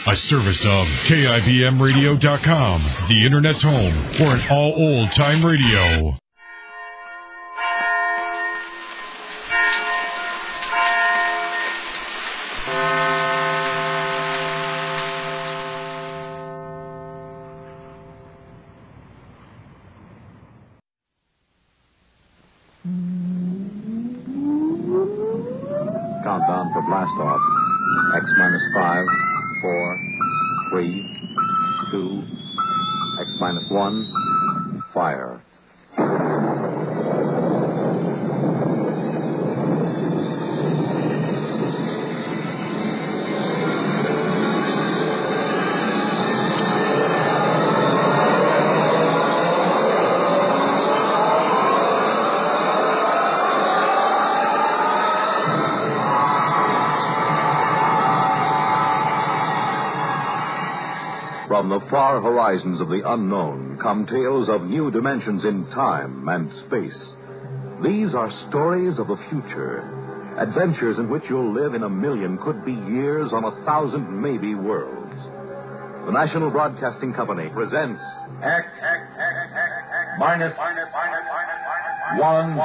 A service of KIBMradio.com, the Internet's home for an all old-time radio. Countdown for blast off. X minus 5, 4, 3, 2, X minus 1, fire. From the far horizons of the unknown come tales of new dimensions in time and space. These are stories of the future, adventures in which you'll live in a million, could be years, on 1,000 maybe worlds. The National Broadcasting Company presents X minus 1.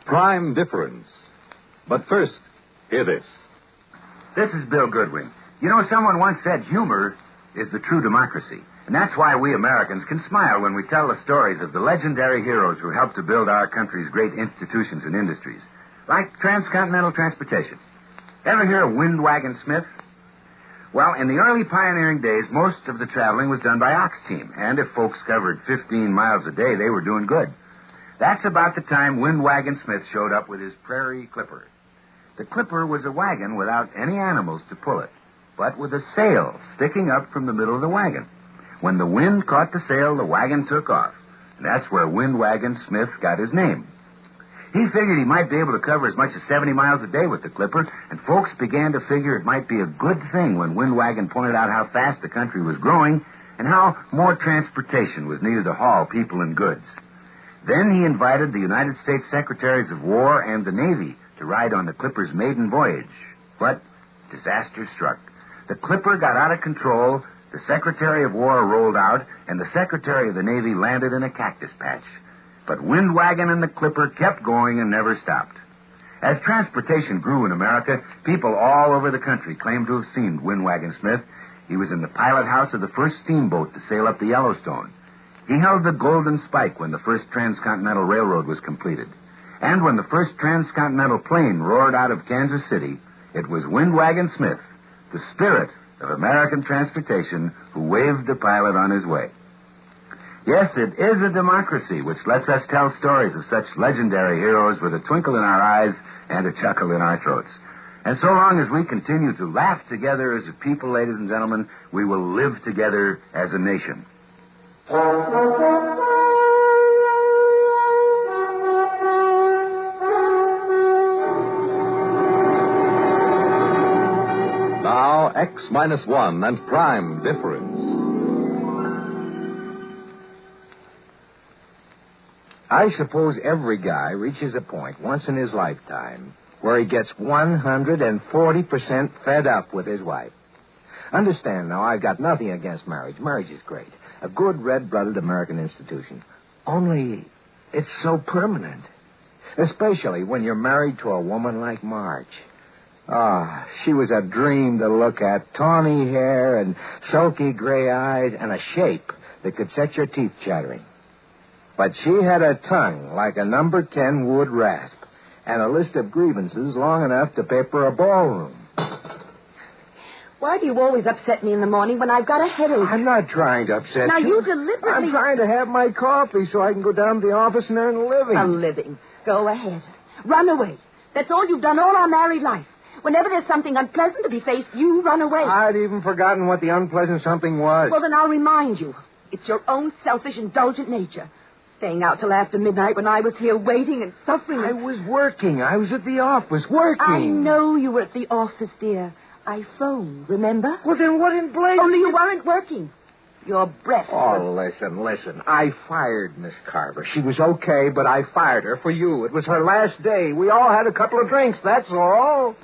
Prime Difference. But first, hear this. This is Bill Goodwin. You know, someone once said humor is the true democracy. And that's why we Americans can smile when we tell the stories of the legendary heroes who helped to build our country's great institutions and industries. Like transcontinental transportation. Ever hear of Windwagon Smith? Well, in the early pioneering days, most of the traveling was done by ox team. And if folks covered 15 miles a day, they were doing good. That's about the time Windwagon Smith showed up with his Prairie Clipper. The Clipper was a wagon without any animals to pull it, but with a sail sticking up from the middle of the wagon. When the wind caught the sail, the wagon took off. And that's where Windwagon Smith got his name. He figured he might be able to cover as much as 70 miles a day with the Clipper, and folks began to figure it might be a good thing when Windwagon pointed out how fast the country was growing and how more transportation was needed to haul people and goods. Then he invited the United States Secretaries of War and the Navy to ride on the Clipper's maiden voyage. But disaster struck. The Clipper got out of control, the Secretary of War rolled out, and the Secretary of the Navy landed in a cactus patch. But Windwagon and the Clipper kept going and never stopped. As transportation grew in America, people all over the country claimed to have seen Windwagon Smith. He was in the pilot house of the first steamboat to sail up the Yellowstone. He held the Golden Spike when the first transcontinental railroad was completed. And when the first transcontinental plane roared out of Kansas City, it was Windwagon Smith, the spirit of American transportation, who waved the pilot on his way. Yes, it is a democracy which lets us tell stories of such legendary heroes with a twinkle in our eyes and a chuckle in our throats. And so long as we continue to laugh together as a people, ladies and gentlemen, we will live together as a nation. Now, X minus 1 and Prime Difference. I suppose every guy reaches a point once in his lifetime where he gets 140% fed up with his wife. Understand now, I've got nothing against marriage. Marriage is great. A good red-blooded American institution. Only it's so permanent. Especially when you're married to a woman like Marge. Ah, she was a dream to look at. Tawny hair and sulky gray eyes and a shape that could set your teeth chattering. But she had a tongue like a number 10 wood rasp and a list of grievances long enough to paper a ballroom. Why do you always upset me in the morning when I've got a headache? I'm not trying to upset Now, you. you deliberately... I'm trying to have my coffee so I can go down to the office and earn a living. A living. Go ahead. Run away. That's all you've done all our married life. Whenever there's something unpleasant to be faced, you run away. I'd even forgotten what the unpleasant something was. Well, then I'll remind you. It's your own selfish, indulgent nature. Staying out till after midnight when I was here waiting and suffering. I was working. I was at the office working. I know you were at the office, dear. I phoned, remember? Well, then what in blazes... Only you weren't working. Your breath. Oh, listen. I fired Miss Carver. She was okay, but I fired her for you. It was her last day. We all had a couple of drinks, that's all.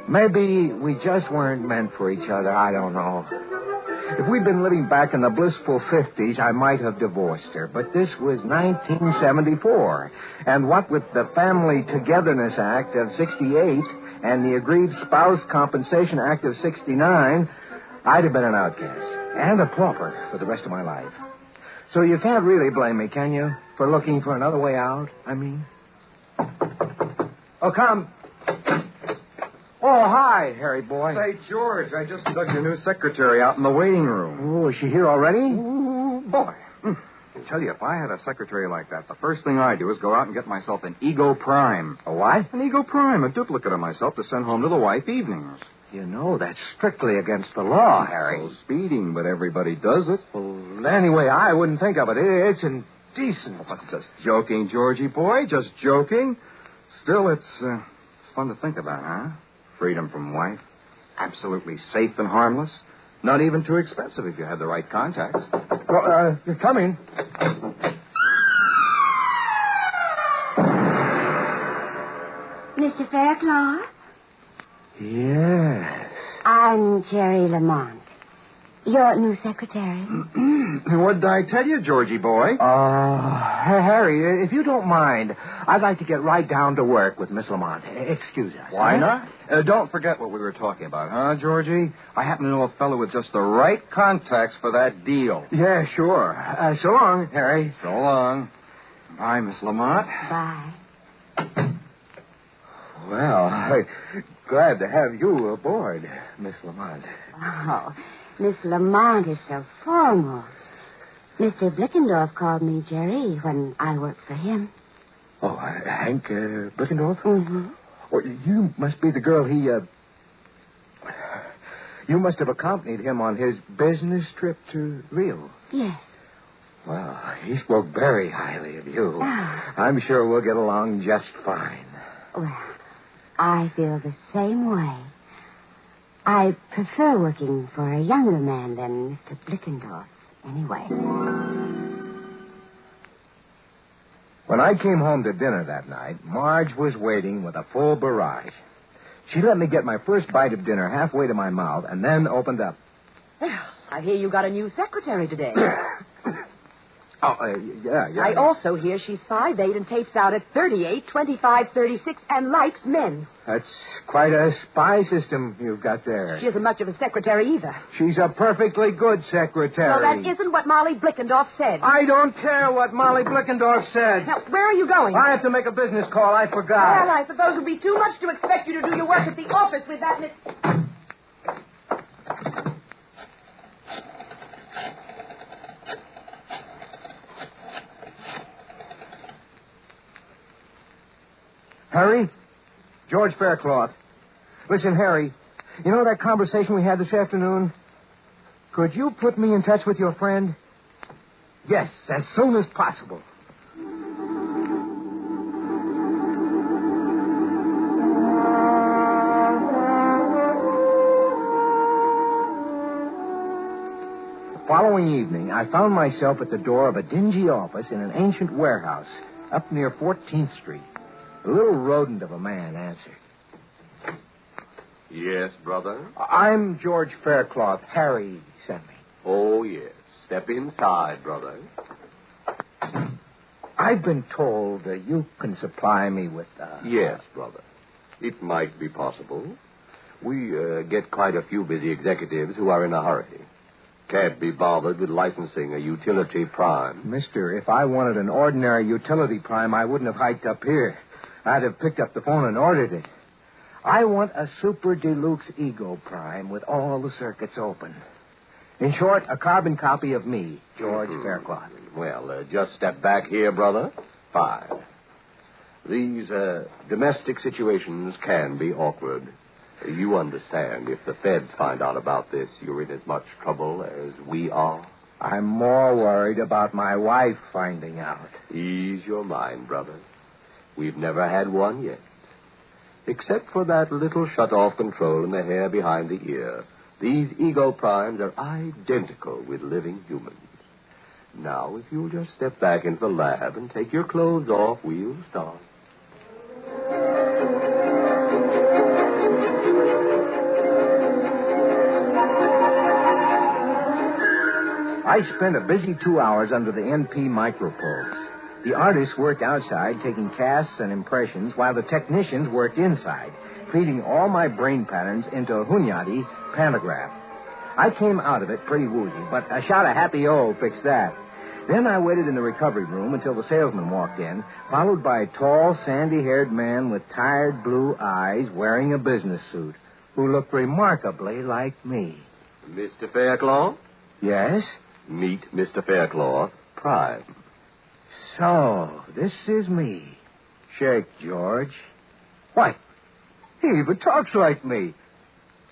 Maybe we just weren't meant for each other. I don't know. If we'd been living back in the blissful 50s, I might have divorced her. But this was 1974. And what with the Family Togetherness Act of 68 and the Aggrieved Spouse Compensation Act of 69, I'd have been an outcast and a pauper for the rest of my life. So you can't really blame me, can you, for looking for another way out, I mean? Oh, come. Oh, hi, Harry boy. Say, George, I just dug your new secretary out in the waiting room. Oh, is she here already? Ooh, boy. I tell you, if I had a secretary like that, the first thing I do is go out and get myself an Ego Prime. A what? An Ego Prime, a duplicate of myself to send home to the wife evenings. You know, that's strictly against the law, Harry. So speeding, but everybody does it. Well, anyway, I wouldn't think of it. It's indecent. Well, just joking, Georgie boy, just joking. Still, it's fun to think about, huh? Freedom from wife. Absolutely safe and harmless. Not even too expensive if you have the right contacts. Well, you're coming. Mr. Faircloth? Yes. I'm Jerry Lamont, your new secretary. What did I tell you, Georgie boy? Harry, if you don't mind, I'd like to get right down to work with Miss Lamont. Excuse us. Why not? Don't forget what we were talking about, huh, Georgie? I happen to know a fellow with just the right contacts for that deal. Yeah, sure. So long, Harry. So long. Bye, Miss Lamont. Bye. Well, glad to have you aboard, Miss Lamont. Oh, Miss Lamont is so formal. Mr. Blickendorf called me Jerry when I worked for him. Oh, Hank Blickendorf? Mm-hmm. Oh, you must be the girl You must have accompanied him on his business trip to Rio. Yes. Well, he spoke very highly of you. Oh. I'm sure we'll get along just fine. Well, I feel the same way. I prefer working for a younger man than Mr. Blickendorf, anyway. When I came home to dinner that night, Marge was waiting with a full barrage. She let me get my first bite of dinner halfway to my mouth and then opened up. Well, I hear you got a new secretary today. Yeah. I also hear she's 5'8" and tapes out at 38, 25, 36, and likes men. That's quite a spy system you've got there. She isn't much of a secretary either. She's a perfectly good secretary. Well, that isn't what Molly Blickendorf said. I don't care what Molly Blickendorf said. Now, where are you going? I have to make a business call. I forgot. Well, I suppose it would be too much to expect you to do your work at the office with that Miss... Harry? George Faircloth. Listen, Harry, you know that conversation we had this afternoon? Could you put me in touch with your friend? Yes, as soon as possible. The following evening, I found myself at the door of a dingy office in an ancient warehouse up near 14th Street. A little rodent of a man answered. Yes, brother? I'm George Faircloth. Harry sent me. Oh, yes. Step inside, brother. I've been told you can supply me with... Yes, brother. It might be possible. We get quite a few busy executives who are in a hurry. Can't be bothered with licensing a utility prime. Mister, if I wanted an ordinary utility prime, I wouldn't have hiked up here. I'd have picked up the phone and ordered it. I want a super deluxe Ego Prime with all the circuits open. In short, a carbon copy of me, George Faircloth. Well, just step back here, brother. 5. These domestic situations can be awkward. You understand, if the feds find out about this, you're in as much trouble as we are. I'm more worried about my wife finding out. Ease your mind, brother. We've never had one yet. Except for that little shut-off control in the hair behind the ear, these ego primes are identical with living humans. Now, if you'll just step back into the lab and take your clothes off, we'll start. I spent a busy 2 hours under the NP microprobes. The artists worked outside, taking casts and impressions, while the technicians worked inside, feeding all my brain patterns into a Hunyadi pantograph. I came out of it pretty woozy, but a shot of happy O fixed that. Then I waited in the recovery room until the salesman walked in, followed by a tall, sandy-haired man with tired blue eyes wearing a business suit, who looked remarkably like me. Mr. Faircloth? Yes? Meet Mr. Faircloth, Prime. So, this is me. Shake, George. Why, he even talks like me.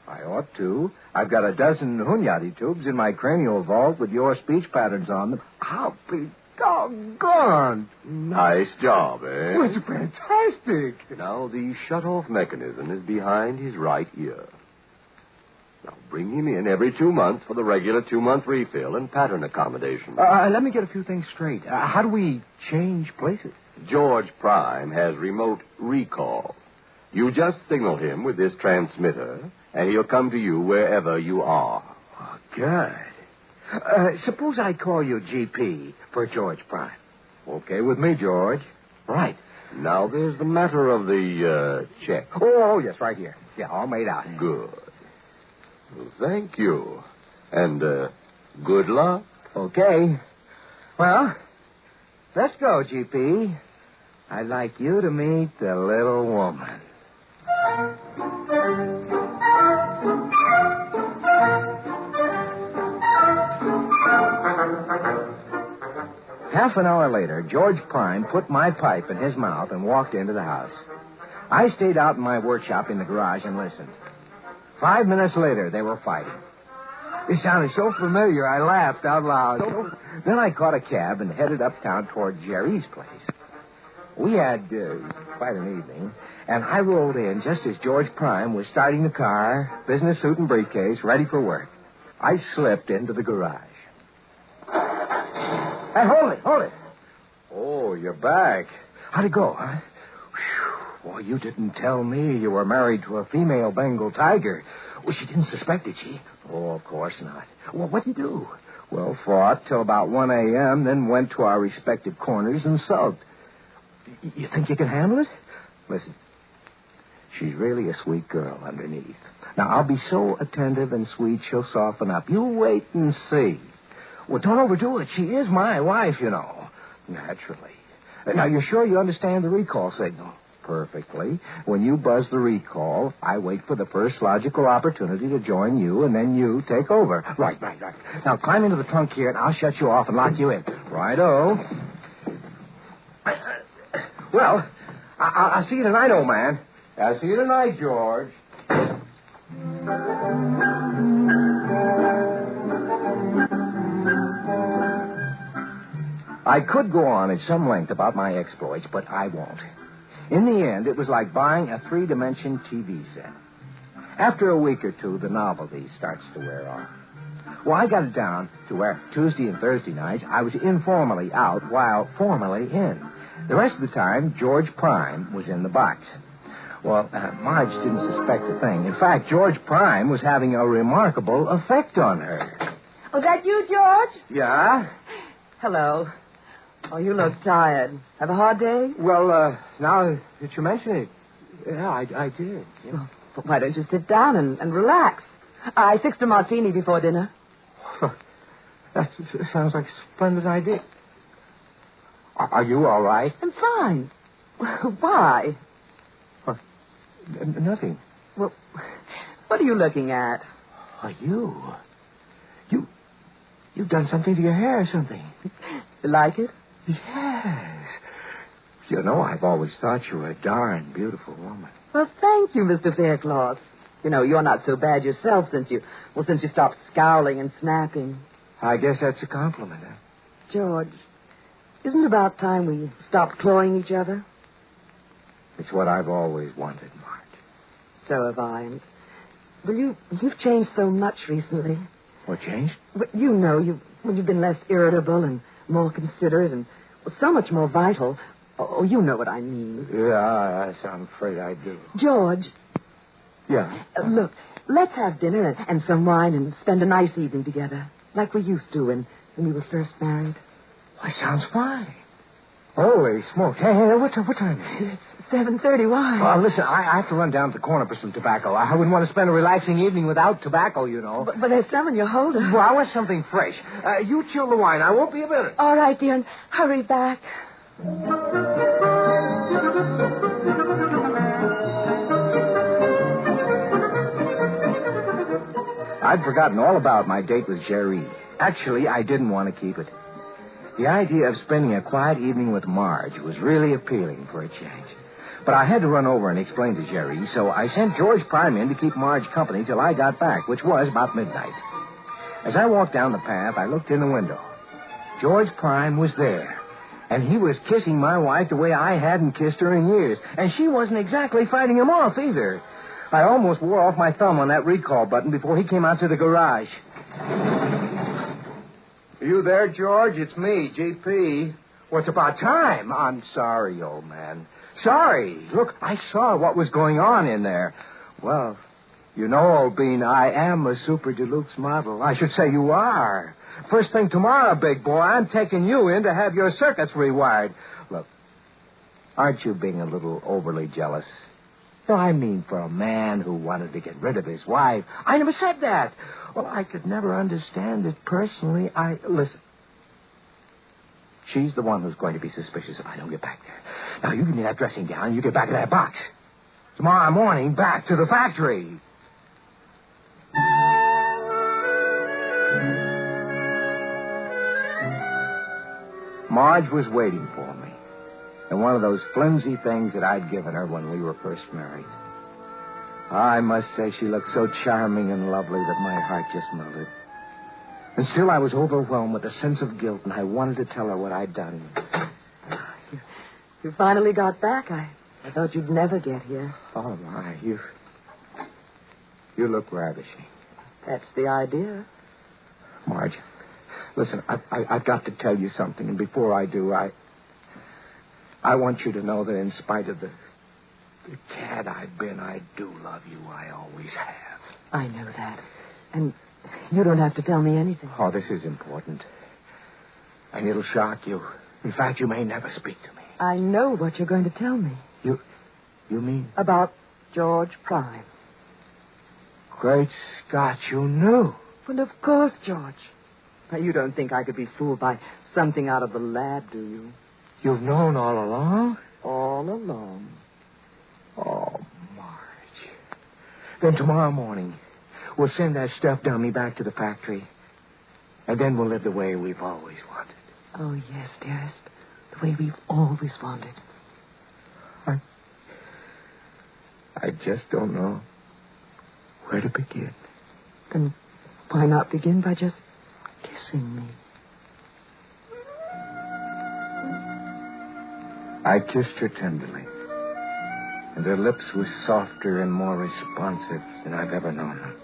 I ought to. I've got a dozen Hunyadi tubes in my cranial vault with your speech patterns on them. I'll be doggone. Nice job, eh? Well, it's fantastic. Now, the shut-off mechanism is behind his right ear. Now, bring him in every 2 months for the regular 2-month refill and pattern accommodation. Let me get a few things straight. How do we change places? George Prime has remote recall. You just signal him with this transmitter, and he'll come to you wherever you are. Oh, good. Suppose I call you GP for George Prime. Okay with me, George. Right. Now, there's the matter of the check. Oh, yes, right here. Yeah, all made out. Good. Well, thank you. And good luck. Okay. Well, let's go, GP. I'd like you to meet the little woman. Half an hour later, George Prime put my pipe in his mouth and walked into the house. I stayed out in my workshop in the garage and listened. 5 minutes later, they were fighting. It sounded so familiar, I laughed out loud. Then I caught a cab and headed uptown toward Jerry's place. We had quite an evening, and I rolled in just as George Prime was starting the car, business suit and briefcase, ready for work. I slipped into the garage. Hey, hold it. Oh, you're back. How'd it go, huh? Whew. Boy, you didn't tell me you were married to a female Bengal tiger. Well, she didn't suspect, did she? Oh, of course not. Well, what'd you do? Well, fought till about 1 a.m., then went to our respective corners and sulked. You think you can handle it? Listen, she's really a sweet girl underneath. Now, I'll be so attentive and sweet, she'll soften up. You wait and see. Well, don't overdo it. She is my wife, you know. Naturally. Now, you're sure you understand the recall signal? Perfectly. When you buzz the recall, I wait for the first logical opportunity to join you, and then you take over. Right. Now, climb into the trunk here, and I'll shut you off and lock you in. Righto. Well, I'll see you tonight, old man. I'll see you tonight, George. I could go on at some length about my exploits, but I won't. In the end, it was like buying a 3-dimension TV set. After a week or two, the novelty starts to wear off. Well, I got it down to where Tuesday and Thursday nights I was informally out while formally in. The rest of the time, George Prime was in the box. Well, Marge didn't suspect a thing. In fact, George Prime was having a remarkable effect on her. Oh, that you, George? Yeah? Hello. Oh, you look tired. Have a hard day? Well, now that you mention it, yeah, I did. Yeah. Well, why don't you sit down and relax? I fixed a martini before dinner. That sounds like a splendid idea. Are you all right? I'm fine. Why? Nothing. Well, what are you looking at? Are you? You've done something to your hair or something. You like it? Yes. You know, I've always thought you were a darn beautiful woman. Well, thank you, Mr. Faircloth. You know, you're not so bad yourself since you stopped scowling and snapping. I guess that's a compliment, huh? George, isn't it about time we stopped clawing each other? It's what I've always wanted, Marge. So have I. Well, you've changed so much recently. What changed? Well, you know, you've been less irritable and more considerate and so much more vital. Oh, you know what I mean. Yeah, I'm afraid I do. George. Yeah? Look, let's have dinner and some wine and spend a nice evening together, like we used to when we were first married. Why, sounds fine. Holy smokes. Hey, what time is it? It's 7:30. Why? Well, listen, I have to run down to the corner for some tobacco. I wouldn't want to spend a relaxing evening without tobacco, you know. But there's some in your holder. Well, I want something fresh. You chill the wine. I won't be a minute. All right, dear, and hurry back. I'd forgotten all about my date with Jerry. Actually, I didn't want to keep it. The idea of spending a quiet evening with Marge was really appealing for a change. But I had to run over and explain to Jerry, so I sent George Prime in to keep Marge company till I got back, which was about midnight. As I walked down the path, I looked in the window. George Prime was there, and he was kissing my wife the way I hadn't kissed her in years, and she wasn't exactly fighting him off either. I almost wore off my thumb on that recall button before he came out to the garage. You there, George? It's me, G.P. Well, it's about time. I'm sorry, old man. Sorry. Look, I saw what was going on in there. Well, you know, old bean, I am a Super Deluxe model. I should say you are. First thing tomorrow, big boy, I'm taking you in to have your circuits rewired. Look, aren't you being a little overly jealous? No, I mean, for a man who wanted to get rid of his wife. I never said that. Well, I could never understand it personally. Listen. She's the one who's going to be suspicious if I don't get back there. Now, you give me that dressing gown and you get back to that box. Tomorrow morning, back to the factory. Marge was waiting for me. And one of those flimsy things that I'd given her when we were first married. I must say she looked so charming and lovely that my heart just melted. And still I was overwhelmed with a sense of guilt, and I wanted to tell her what I'd done. You finally got back. I thought you'd never get here. Oh, my, you look ravishing. That's the idea. Marge, listen, I've got to tell you something, and before I do, I want you to know that in spite of the cad I've been, I do love you. I always have. I know that. And you don't have to tell me anything. Oh, this is important. And it'll shock you. In fact, you may never speak to me. I know what you're going to tell me. You mean? About George Prime. Great Scott, you knew. Well, of course, George. Now, you don't think I could be fooled by something out of the lab, do you? You've known all along? All along. Oh, Marge. Then tomorrow morning, we'll send that stuffed dummy back to the factory. And then we'll live the way we've always wanted. Oh, yes, dearest. The way we've always wanted. I just don't know where to begin. Then why not begin by just kissing me? I kissed her tenderly, and her lips were softer and more responsive than I've ever known them.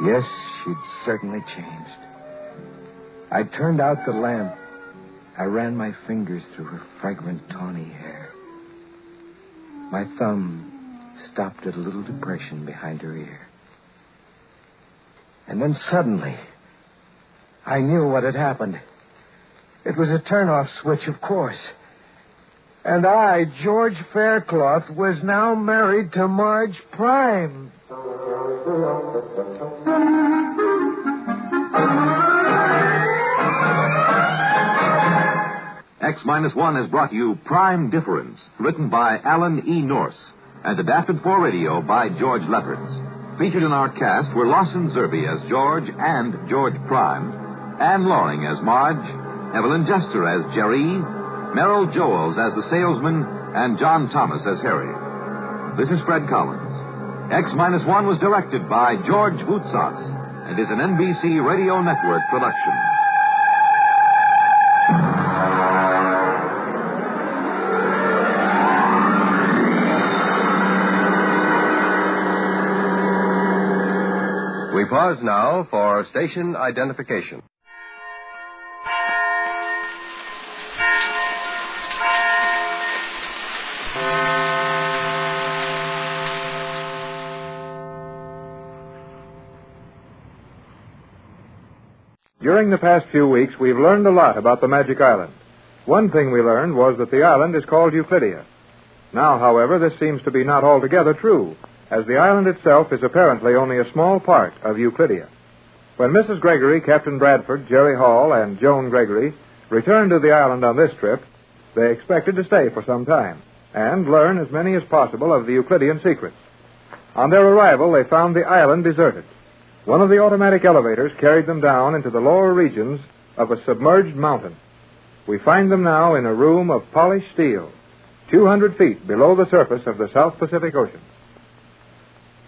Yes, she'd certainly changed. I turned out the lamp. I ran my fingers through her fragrant, tawny hair. My thumb stopped at a little depression behind her ear. And then suddenly, I knew what had happened. It was a turn-off switch, of course. And I, George Faircloth, was now married to Marge Prime. X-1 has brought you Prime Difference, written by Alan E. Norse and adapted for radio by George Lefferts. Featured in our cast were Lawson Zerbe as George and George Prime, Anne Loring as Marge, Evelyn Jester as Jerry, Merrill Joels as the salesman, and John Thomas as Harry. This is Fred Collins. X-1 was directed by George Voutsas. and is an NBC Radio Network production. We pause now for station identification. During the past few weeks, we've learned a lot about the Magic Island. One thing we learned was that the island is called Euclidia. Now, however, this seems to be not altogether true, as the island itself is apparently only a small part of Euclidia. When Mrs. Gregory, Captain Bradford, Jerry Hall, and Joan Gregory returned to the island on this trip, they expected to stay for some time and learn as many as possible of the Euclidean secrets. On their arrival, they found the island deserted. One of the automatic elevators carried them down into the lower regions of a submerged mountain. We find them now in a room of polished steel, 200 feet below the surface of the South Pacific Ocean.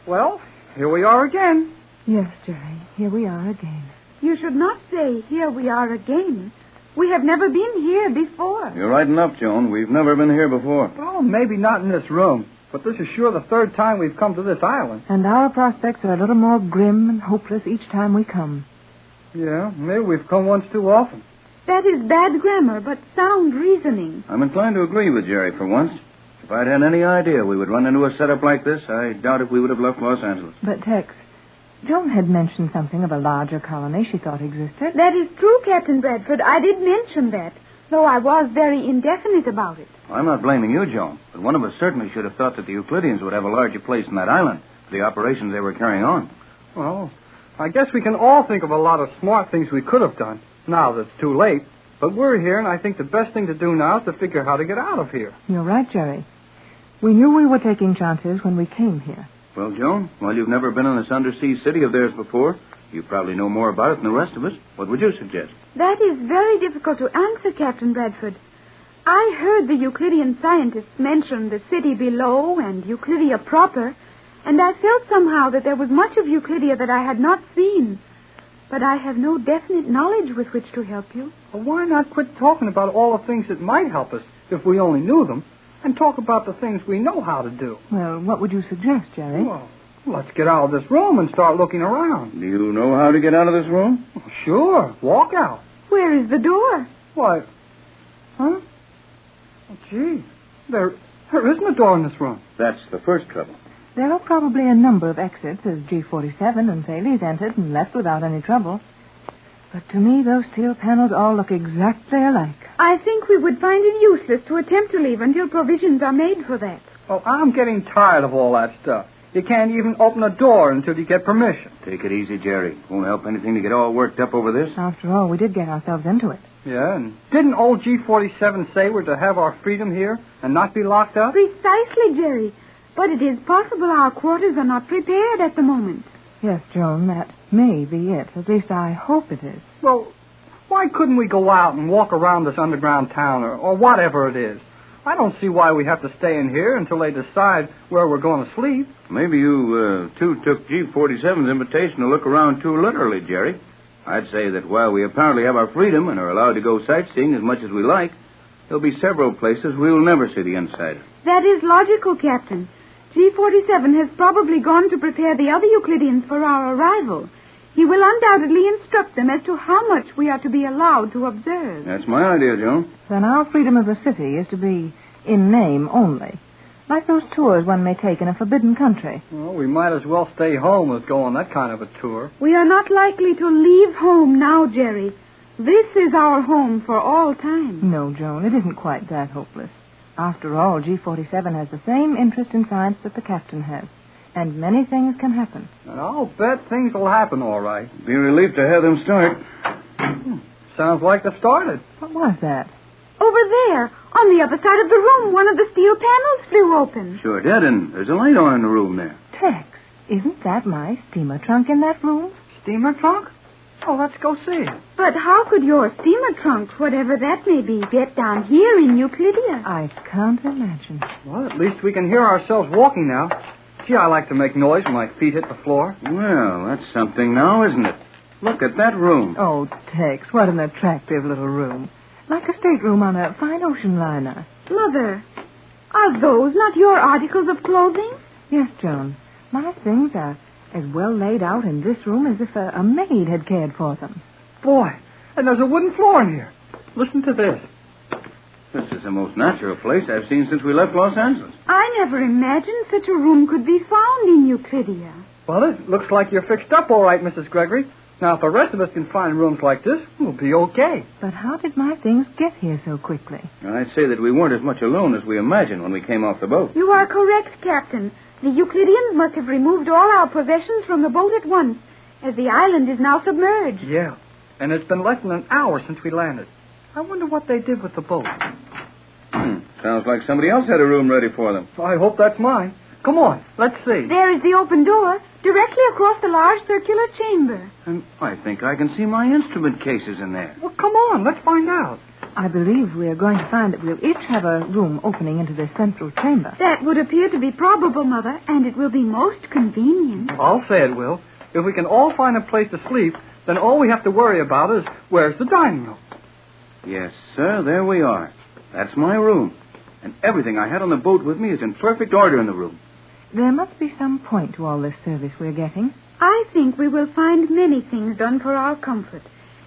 Well, here we are again. Yes, Jerry, here we are again. You should not say, here we are again. We have never been here before. You're right enough, Joan. We've never been here before. Well, maybe not in this room, but this is sure the third time we've come to this island. And our prospects are a little more grim and hopeless each time we come. Yeah, maybe we've come once too often. That is bad grammar, but sound reasoning. I'm inclined to agree with Jerry for once. If I'd had any idea we would run into a setup like this, I doubt if we would have left Los Angeles. But, Tex, Joan had mentioned something of a larger colony she thought existed. That is true, Captain Bradford. I did mention that, though I was very indefinite about it. I'm not blaming you, Joan, but one of us certainly should have thought that the Euclideans would have a larger place in that island for the operations they were carrying on. Well, I guess we can all think of a lot of smart things we could have done, now that it's too late. But we're here, and I think the best thing to do now is to figure how to get out of here. You're right, Jerry. We knew we were taking chances when we came here. Well, Joan, while you've never been in this undersea city of theirs before, you probably know more about it than the rest of us. What would you suggest? That is very difficult to answer, Captain Bradford. I heard the Euclidean scientists mention the city below and Euclidia proper, and I felt somehow that there was much of Euclidia that I had not seen. But I have no definite knowledge with which to help you. Well, why not quit talking about all the things that might help us if we only knew them, and talk about the things we know how to do? Well, what would you suggest, Jerry? Well, let's get out of this room and start looking around. Do you know how to get out of this room? Well, sure. Walk out. Where is the door? Why? Huh? Oh, gee. There isn't a door in this room. That's the first trouble. There are probably a number of exits as G47 and Thales entered and left without any trouble. But to me, those steel panels all look exactly alike. I think we would find it useless to attempt to leave until provisions are made for that. Oh, I'm getting tired of all that stuff. You can't even open a door until you get permission. Take it easy, Jerry. Won't help anything to get all worked up over this. After all, we did get ourselves into it. Yeah, and didn't old G47 say we're to have our freedom here and not be locked up? Precisely, Jerry. But it is possible our quarters are not prepared at the moment. Yes, Joan, that may be it. At least I hope it is. Well, why couldn't we go out and walk around this underground town or whatever it is? I don't see why we have to stay in here until they decide where we're going to sleep. Maybe you, two took G47's invitation to look around too literally, Jerry. I'd say that while we apparently have our freedom and are allowed to go sightseeing as much as we like, there'll be several places we'll never see the inside. That is logical, Captain. G47 has probably gone to prepare the other Euclideans for our arrival. He will undoubtedly instruct them as to how much we are to be allowed to observe. That's my idea, Joan. Then our freedom of the city is to be in name only. Like those tours one may take in a forbidden country. Well, we might as well stay home as go on that kind of a tour. We are not likely to leave home now, Jerry. This is our home for all time. No, Joan, it isn't quite that hopeless. After all, G47 has the same interest in science that the captain has. And many things can happen. And I'll bet things will happen all right. Be a relief to have them start. Sounds like they started. What was that? Over there, on the other side of the room, one of the steel panels flew open. Sure did, and there's a light on in the room there. Tex, isn't that my steamer trunk in that room? Steamer trunk? Oh, let's go see it. But how could your steamer trunk, whatever that may be, get down here in Euclidia? I can't imagine. Well, at least we can hear ourselves walking now. Gee, I like to make noise when my feet hit the floor. Well, that's something now, isn't it? Look at that room. Oh, Tex, what an attractive little room. Like a stateroom on a fine ocean liner. Mother, are those not your articles of clothing? Yes, Joan. My things are as well laid out in this room as if a maid had cared for them. Boy, and there's a wooden floor in here. Listen to this. This is the most natural place I've seen since we left Los Angeles. I never imagined such a room could be found in Euclidia. Well, it looks like you're fixed up all right, Mrs. Gregory. Now, if the rest of us can find rooms like this, we'll be okay. But how did my things get here so quickly? I'd say that we weren't as much alone as we imagined when we came off the boat. You are correct, Captain. The Euclideans must have removed all our possessions from the boat at once, as the island is now submerged. Yeah, and it's been less than an hour since we landed. I wonder what they did with the boat. Sounds like somebody else had a room ready for them. I hope that's mine. Come on, let's see. There is the open door, directly across the large circular chamber. And I think I can see my instrument cases in there. Well, come on, let's find out. I believe we're going to find that we'll each have a room opening into this central chamber. That would appear to be probable, Mother, and it will be most convenient. I'll say it will. If we can all find a place to sleep, then all we have to worry about is where's the dining room. Yes, sir, there we are. That's my room. And everything I had on the boat with me is in perfect order in the room. There must be some point to all this service we're getting. I think we will find many things done for our comfort,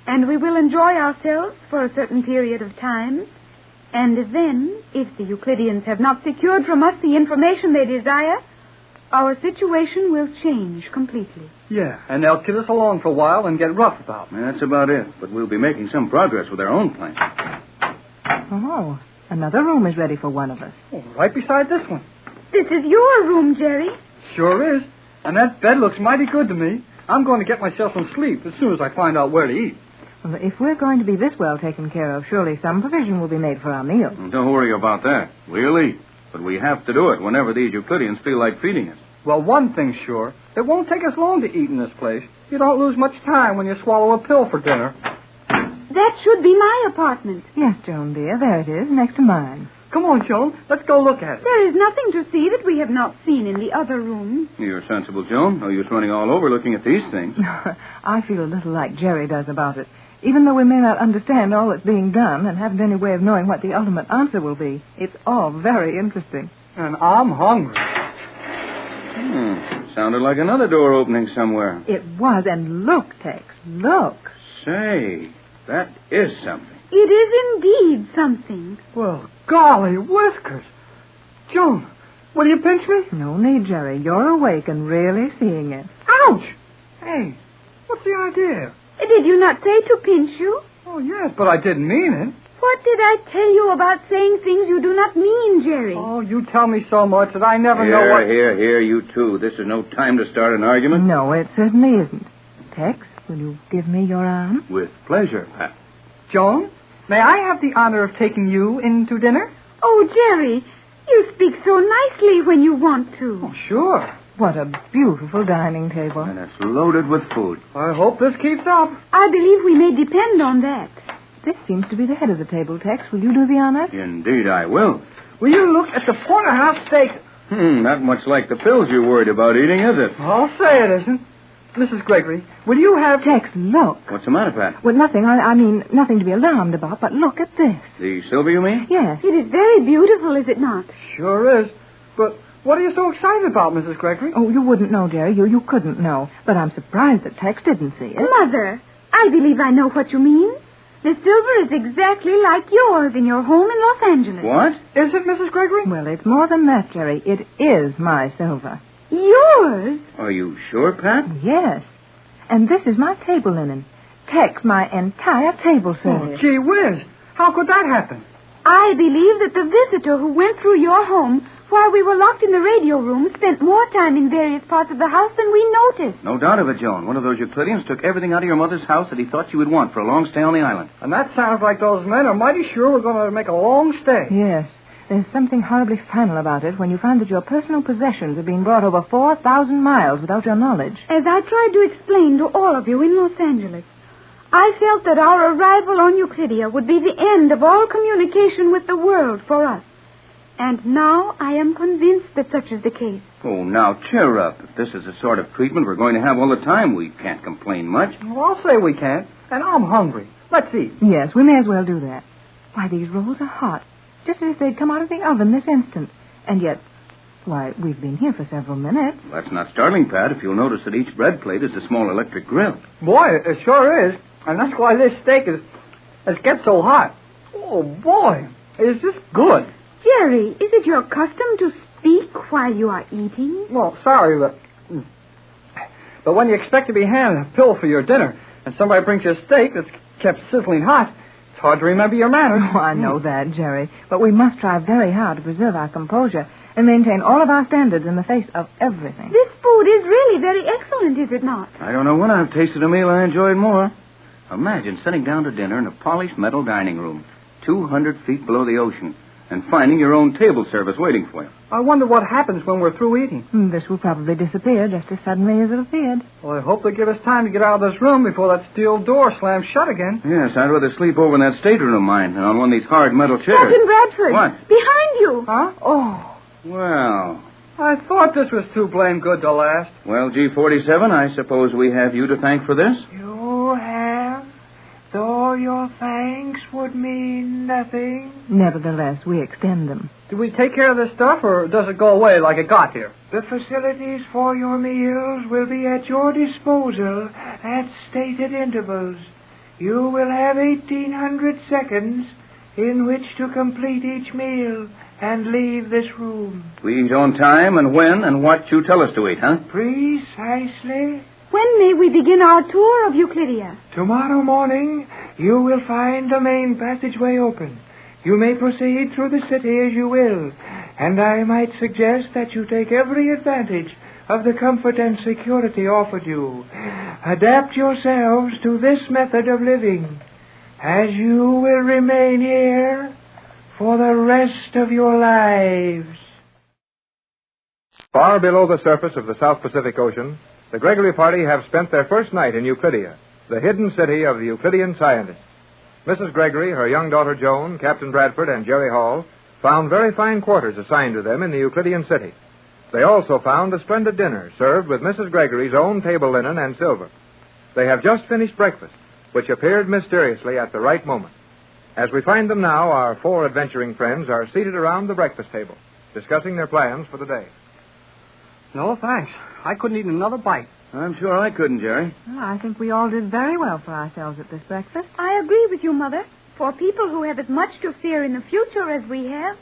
and we will enjoy ourselves for a certain period of time. And then, if the Euclideans have not secured from us the information they desire, our situation will change completely. Yeah, and they'll kid us along for a while and get rough about it. That's about it. But we'll be making some progress with our own plan. Oh, another room is ready for one of us. Oh, right beside this one. This is your room, Jerry. Sure is. And that bed looks mighty good to me. I'm going to get myself some sleep as soon as I find out where to eat. Well, if we're going to be this well taken care of, surely some provision will be made for our meals. Don't worry about that. We'll eat. But we have to do it whenever these Euclideans feel like feeding us. Well, one thing's sure. It won't take us long to eat in this place. You don't lose much time when you swallow a pill for dinner. That should be my apartment. Yes, Joan, dear. There it is, next to mine. Come on, Joan. Let's go look at it. There is nothing to see that we have not seen in the other rooms. You're sensible, Joan. No use running all over looking at these things. I feel a little like Jerry does about it. Even though we may not understand all that's being done and haven't any way of knowing what the ultimate answer will be, it's all very interesting. And I'm hungry. Sounded like another door opening somewhere. It was, and look, Tex, look. Say, that is something. It is indeed something. Well, golly whiskers. Joan, will you pinch me? No need, Jerry. You're awake and really seeing it. Ouch! Hey, what's the idea? Did you not say to pinch you? Oh, yes, but I didn't mean it. What did I tell you about saying things you do not mean, Jerry? Oh, you tell me so much that I never know what... Here, you two. This is no time to start an argument. No, it certainly isn't. Tex, will you give me your arm? With pleasure, Pat. Joan, may I have the honor of taking you in to dinner? Oh, Jerry, you speak so nicely when you want to. Oh, sure. What a beautiful dining table. And it's loaded with food. I hope this keeps up. I believe we may depend on that. This seems to be the head of the table, Tex. Will you do the honors? Indeed, I will. Will you look at the porterhouse steak? Not much like the pills you're worried about eating, is it? I'll say it isn't. Mrs. Gregory, will you have... Tex, look. What's the matter, Pat? Well, nothing. I mean, nothing to be alarmed about, but look at this. The silver, you mean? Yes. It is very beautiful, is it not? Sure is. But what are you so excited about, Mrs. Gregory? Oh, you wouldn't know, Jerry. You couldn't know. But I'm surprised that Tex didn't see it. Mother, I believe I know what you mean. The silver is exactly like yours in your home in Los Angeles. What? Is it, Mrs. Gregory? Well, it's more than that, Jerry. It is my silver. Yours? Are you sure, Pat? Yes. And this is my table linen. Tex, my entire table service. Oh, gee whiz. How could that happen? I believe that the visitor who went through your home while we were locked in the radio room spent more time in various parts of the house than we noticed. No doubt of it, Joan. One of those Euclideans took everything out of your mother's house that he thought you would want for a long stay on the island. And that sounds like those men are mighty sure we're going to make a long stay. Yes. There's something horribly final about it when you find that your personal possessions have been brought over 4,000 miles without your knowledge. As I tried to explain to all of you in Los Angeles, I felt that our arrival on Euclidia would be the end of all communication with the world for us. And now I am convinced that such is the case. Oh, now, cheer up. If this is the sort of treatment we're going to have all the time, we can't complain much. Well, I'll say we can't. And I'm hungry. Let's eat. Yes, we may as well do that. Why, these rolls are hot, just as if they'd come out of the oven this instant. And yet, why, we've been here for several minutes. Well, that's not startling, Pat, if you'll notice that each bread plate is a small electric grill. Boy, it sure is. And that's why this steak has get so hot. Oh, boy. Is this good? Jerry, is it your custom to speak while you are eating? Well, sorry, but when you expect to be handed a pill for your dinner and somebody brings you a steak that's kept sizzling hot, it's hard to remember your manners. Oh, I know that, Jerry. But we must try very hard to preserve our composure and maintain all of our standards in the face of everything. This food is really very excellent, is it not? I don't know when I've tasted a meal I enjoyed more. Imagine sitting down to dinner in a polished metal dining room, 200 feet below the ocean, and finding your own table service waiting for you. I wonder what happens when we're through eating. This will probably disappear just as suddenly as it appeared. Well, I hope they give us time to get out of this room before that steel door slams shut again. Yes, I'd rather sleep over in that stateroom of mine than on one of these hard metal chairs. Captain Bradford. What? Behind you. Huh? Oh. Well. I thought this was too blame good to last. Well, G47, I suppose we have you to thank for this? You have, though your thanks would mean nothing. Nevertheless, we extend them. Do we take care of this stuff, or does it go away like it got here? The facilities for your meals will be at your disposal at stated intervals. You will have 1,800 seconds in which to complete each meal and leave this room. We eat on time and when and what you tell us to eat, huh? Precisely. When may we begin our tour of Euclidia? Tomorrow morning, you will find the main passageway open. You may proceed through the city as you will, and I might suggest that you take every advantage of the comfort and security offered you. Adapt yourselves to this method of living, as you will remain here for the rest of your lives. Far below the surface of the South Pacific Ocean, the Gregory party have spent their first night in Euclidia, the hidden city of the Euclidean scientists. Mrs. Gregory, her young daughter Joan, Captain Bradford, and Jerry Hall found very fine quarters assigned to them in the Euclidean city. They also found a splendid dinner served with Mrs. Gregory's own table linen and silver. They have just finished breakfast, which appeared mysteriously at the right moment. As we find them now, our four adventuring friends are seated around the breakfast table, discussing their plans for the day. No, thanks. I couldn't eat another bite. I'm sure I couldn't, Jerry. Well, I think we all did very well for ourselves at this breakfast. I agree with you, Mother. For people who have as much to fear in the future as we have,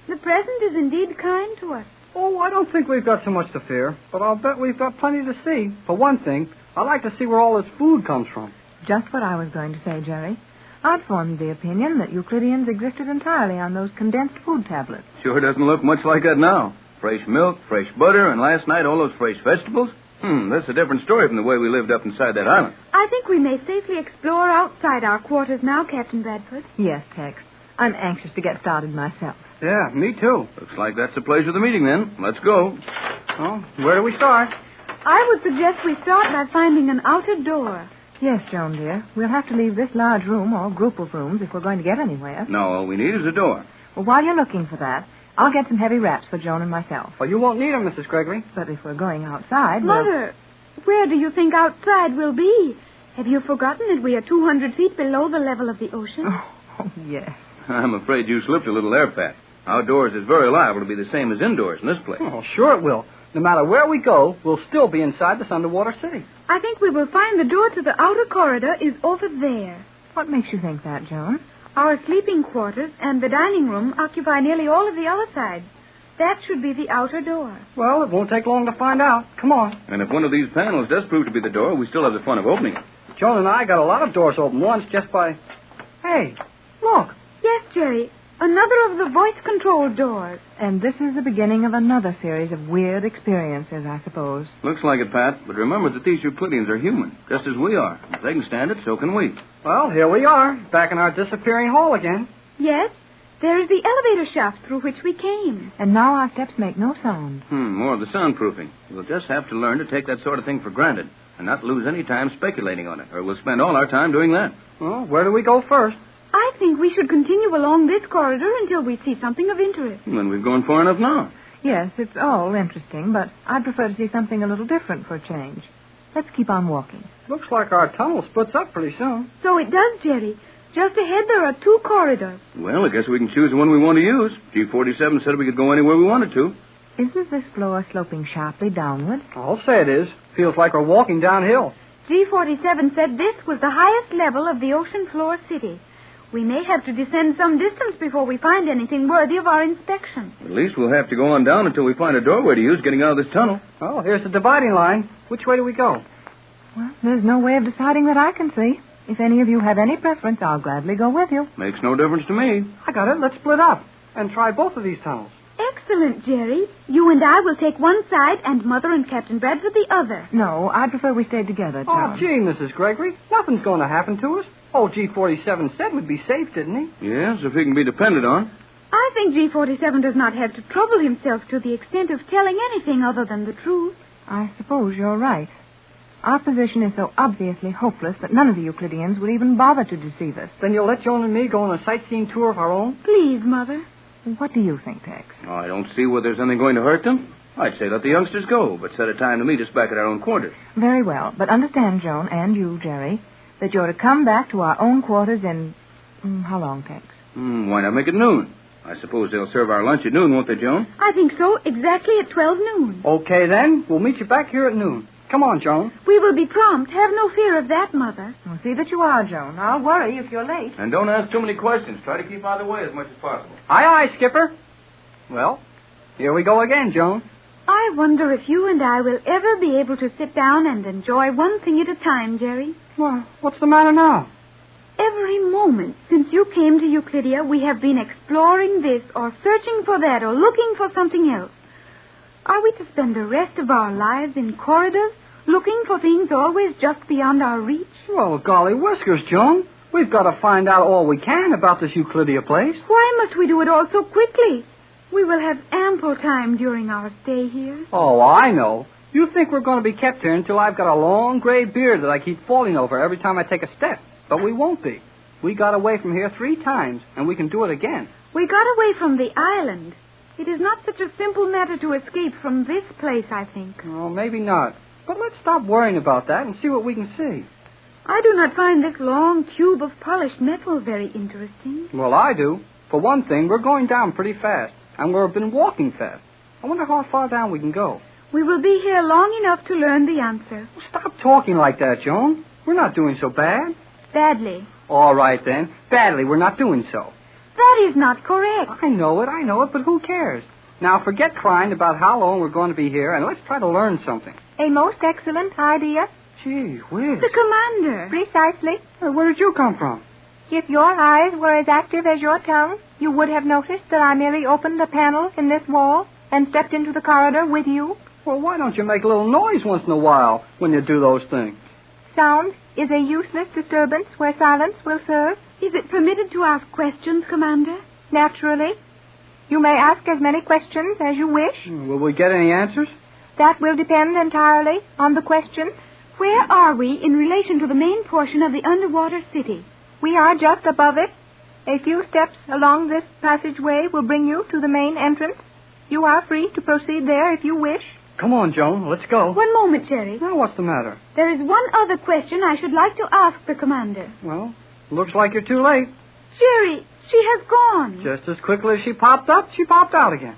the present is indeed kind to us. Oh, I don't think we've got so much to fear, but I'll bet we've got plenty to see. For one thing, I'd like to see where all this food comes from. Just what I was going to say, Jerry. I'd formed the opinion that Euclideans existed entirely on those condensed food tablets. Sure doesn't look much like that now. Fresh milk, fresh butter, and last night all those fresh vegetables. That's a different story from the way we lived up inside that island. I think we may safely explore outside our quarters now, Captain Bradford. Yes, Tex. I'm anxious to get started myself. Yeah, me too. Looks like that's the place of the meeting, then. Let's go. Well, where do we start? I would suggest we start by finding an outer door. Yes, Joan, dear. We'll have to leave this large room or group of rooms if we're going to get anywhere. No, all we need is a door. Well, while you're looking for that, I'll get some heavy wraps for Joan and myself. Well, you won't need them, Mrs. Gregory. But if we're going outside... Mother, where do you think outside will be? Have you forgotten that we are 200 feet below the level of the ocean? Oh, yes. I'm afraid you slipped a little there, Pat. Outdoors is very liable to be the same as indoors in this place. Oh, sure it will. No matter where we go, we'll still be inside this underwater city. I think we will find the door to the outer corridor is over there. What makes you think that, Joan? Our sleeping quarters and the dining room occupy nearly all of the other sides. That should be the outer door. Well, it won't take long to find out. Come on. And if one of these panels does prove to be the door, we still have the fun of opening it. Joan and I got a lot of doors open once just by... Hey, look. Yes, Jerry. Another of the voice-controlled doors. And this is the beginning of another series of weird experiences, I suppose. Looks like it, Pat. But remember that these Euclideans are human, just as we are. If they can stand it, so can we. Well, here we are, back in our disappearing hall again. Yes, there is the elevator shaft through which we came. And now our steps make no sound. More of the soundproofing. We'll just have to learn to take that sort of thing for granted and not lose any time speculating on it, or we'll spend all our time doing that. Well, where do we go first? I think we should continue along this corridor until we see something of interest. Then we've gone far enough now. Yes, it's all interesting, but I'd prefer to see something a little different for a change. Let's keep on walking. Looks like our tunnel splits up pretty soon. So it does, Jerry. Just ahead there are 2 corridors. Well, I guess we can choose the one we want to use. G47 said we could go anywhere we wanted to. Isn't this floor sloping sharply downward? I'll say it is. Feels like we're walking downhill. G47 said this was the highest level of the ocean floor city. We may have to descend some distance before we find anything worthy of our inspection. At least we'll have to go on down until we find a doorway to use getting out of this tunnel. Oh, here's the dividing line. Which way do we go? Well, there's no way of deciding that I can see. If any of you have any preference, I'll gladly go with you. Makes no difference to me. I got it. Let's split up and try both of these tunnels. Excellent, Jerry. You and I will take one side and Mother and Captain Bradford the other. No, I'd prefer we stayed together, John. Oh, gee, Mrs. Gregory. Nothing's going to happen to us. Oh, G47 said we'd be safe, didn't he? Yes, if he can be depended on. I think G47 does not have to trouble himself to the extent of telling anything other than the truth. I suppose you're right. Our position is so obviously hopeless that none of the Euclideans would even bother to deceive us. Then you'll let Joan and me go on a sightseeing tour of our own? Please, Mother. What do you think, Tex? Oh, I don't see where there's anything going to hurt them. I'd say let the youngsters go, but set a time to meet us back at our own quarters. Very well. But understand, Joan, and you, Jerry, that you're to come back to our own quarters in... how long, Tex? Why not make it noon? I suppose they'll serve our lunch at noon, won't they, Joan? I think so, exactly at 12 noon. Okay, then. We'll meet you back here at noon. Come on, Joan. We will be prompt. Have no fear of that, Mother. Well, see that you are, Joan. I'll worry if you're late. And don't ask too many questions. Try to keep out of the way as much as possible. Aye, aye, Skipper. Well, here we go again, Joan. I wonder if you and I will ever be able to sit down and enjoy one thing at a time, Jerry. Well, what's the matter now? Every moment since you came to Euclidia, we have been exploring this or searching for that or looking for something else. Are we to spend the rest of our lives in corridors, looking for things always just beyond our reach? Well, golly whiskers, Joan. We've got to find out all we can about this Euclidia place. Why must we do it all so quickly? We will have ample time during our stay here. Oh, I know. You think we're going to be kept here until I've got a long gray beard that I keep falling over every time I take a step. But we won't be. We got away from here 3 times, and we can do it again. We got away from the island. It is not such a simple matter to escape from this place, I think. Oh, maybe not. But let's stop worrying about that and see what we can see. I do not find this long tube of polished metal very interesting. Well, I do. For one thing, we're going down pretty fast, and we've been walking fast. I wonder how far down we can go. We will be here long enough to learn the answer. Well, stop talking like that, Joan. We're not doing so bad. Badly. All right, then. Badly, we're not doing so. That is not correct. I know it, but who cares? Now, forget crying about how long we're going to be here, and let's try to learn something. A most excellent idea. Gee whiz. The commander. Precisely. Where did you come from? If your eyes were as active as your tongue, you would have noticed that I merely opened a panel in this wall and stepped into the corridor with you. Well, why don't you make a little noise once in a while when you do those things? Sound is a useless disturbance where silence will serve. Is it permitted to ask questions, Commander? Naturally. You may ask as many questions as you wish. Will we get any answers? That will depend entirely on the question. Where are we in relation to the main portion of the underwater city? We are just above it. A few steps along this passageway will bring you to the main entrance. You are free to proceed there if you wish. Come on, Joan. Let's go. One moment, Jerry. Now, what's the matter? There is one other question I should like to ask the commander. Well, looks like you're too late. Jerry, she has gone. Just as quickly as she popped up, she popped out again.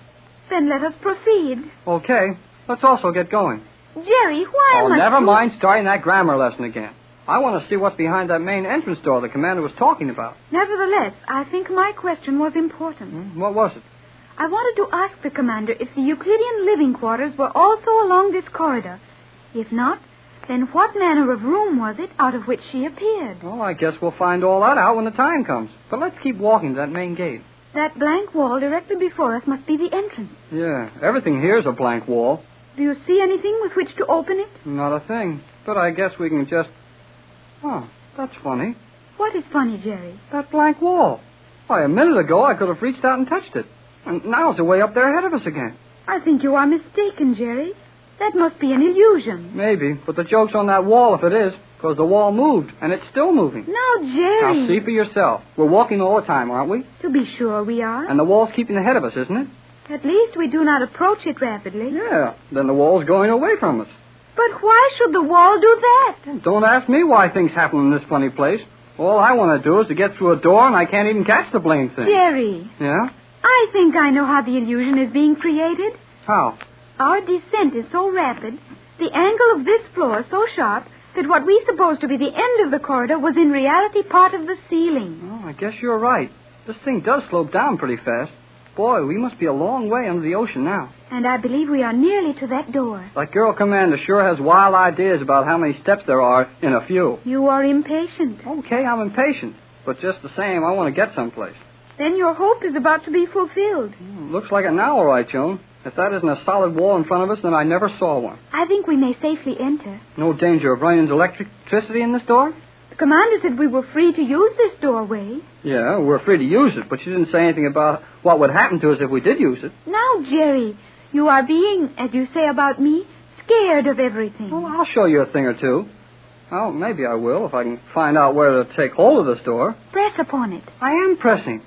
Then let us proceed. Okay. Let's also get going. Jerry, why must never you... mind starting that grammar lesson again. I want to see what's behind that main entrance door the commander was talking about. Nevertheless, I think my question was important. What was it? I wanted to ask the commander if the Euclidean living quarters were also along this corridor. If not, then what manner of room was it out of which she appeared? Well, I guess we'll find all that out when the time comes. But let's keep walking to that main gate. That blank wall directly before us must be the entrance. Yeah, everything here's a blank wall. Do you see anything with which to open it? Not a thing. But I guess we can just... Oh, that's funny. What is funny, Jerry? That blank wall. Why, a minute ago I could have reached out and touched it. And now it's way up there ahead of us again. I think you are mistaken, Jerry. That must be an illusion. Maybe, but the joke's on that wall if it is. Because the wall moved, and it's still moving. Now, Jerry. Now, see for yourself. We're walking all the time, aren't we? To be sure we are. And the wall's keeping ahead of us, isn't it? At least we do not approach it rapidly. Yeah, then the wall's going away from us. But why should the wall do that? Don't ask me why things happen in this funny place. All I want to do is to get through a door, and I can't even catch the blame thing. Jerry. Yeah? I think I know how the illusion is being created. How? Our descent is so rapid, the angle of this floor so sharp, that what we supposed to be the end of the corridor was in reality part of the ceiling. Oh, I guess you're right. This thing does slope down pretty fast. Boy, we must be a long way under the ocean now. And I believe we are nearly to that door. That girl commander sure has wild ideas about how many steps there are in a few. You are impatient. Okay, I'm impatient. But just the same, I want to get someplace. Then your hope is about to be fulfilled. Looks like it now, all right, Joan. If that isn't a solid wall in front of us, then I never saw one. I think we may safely enter. No danger of running into electricity in this door? The commander said we were free to use this doorway. Yeah, we're free to use it, but she didn't say anything about what would happen to us if we did use it. Now, Jerry, you are being, as you say about me, scared of everything. Well, I'll show you a thing or two. Oh, maybe I will if I can find out where to take hold of this door. Press upon it. I am pressing.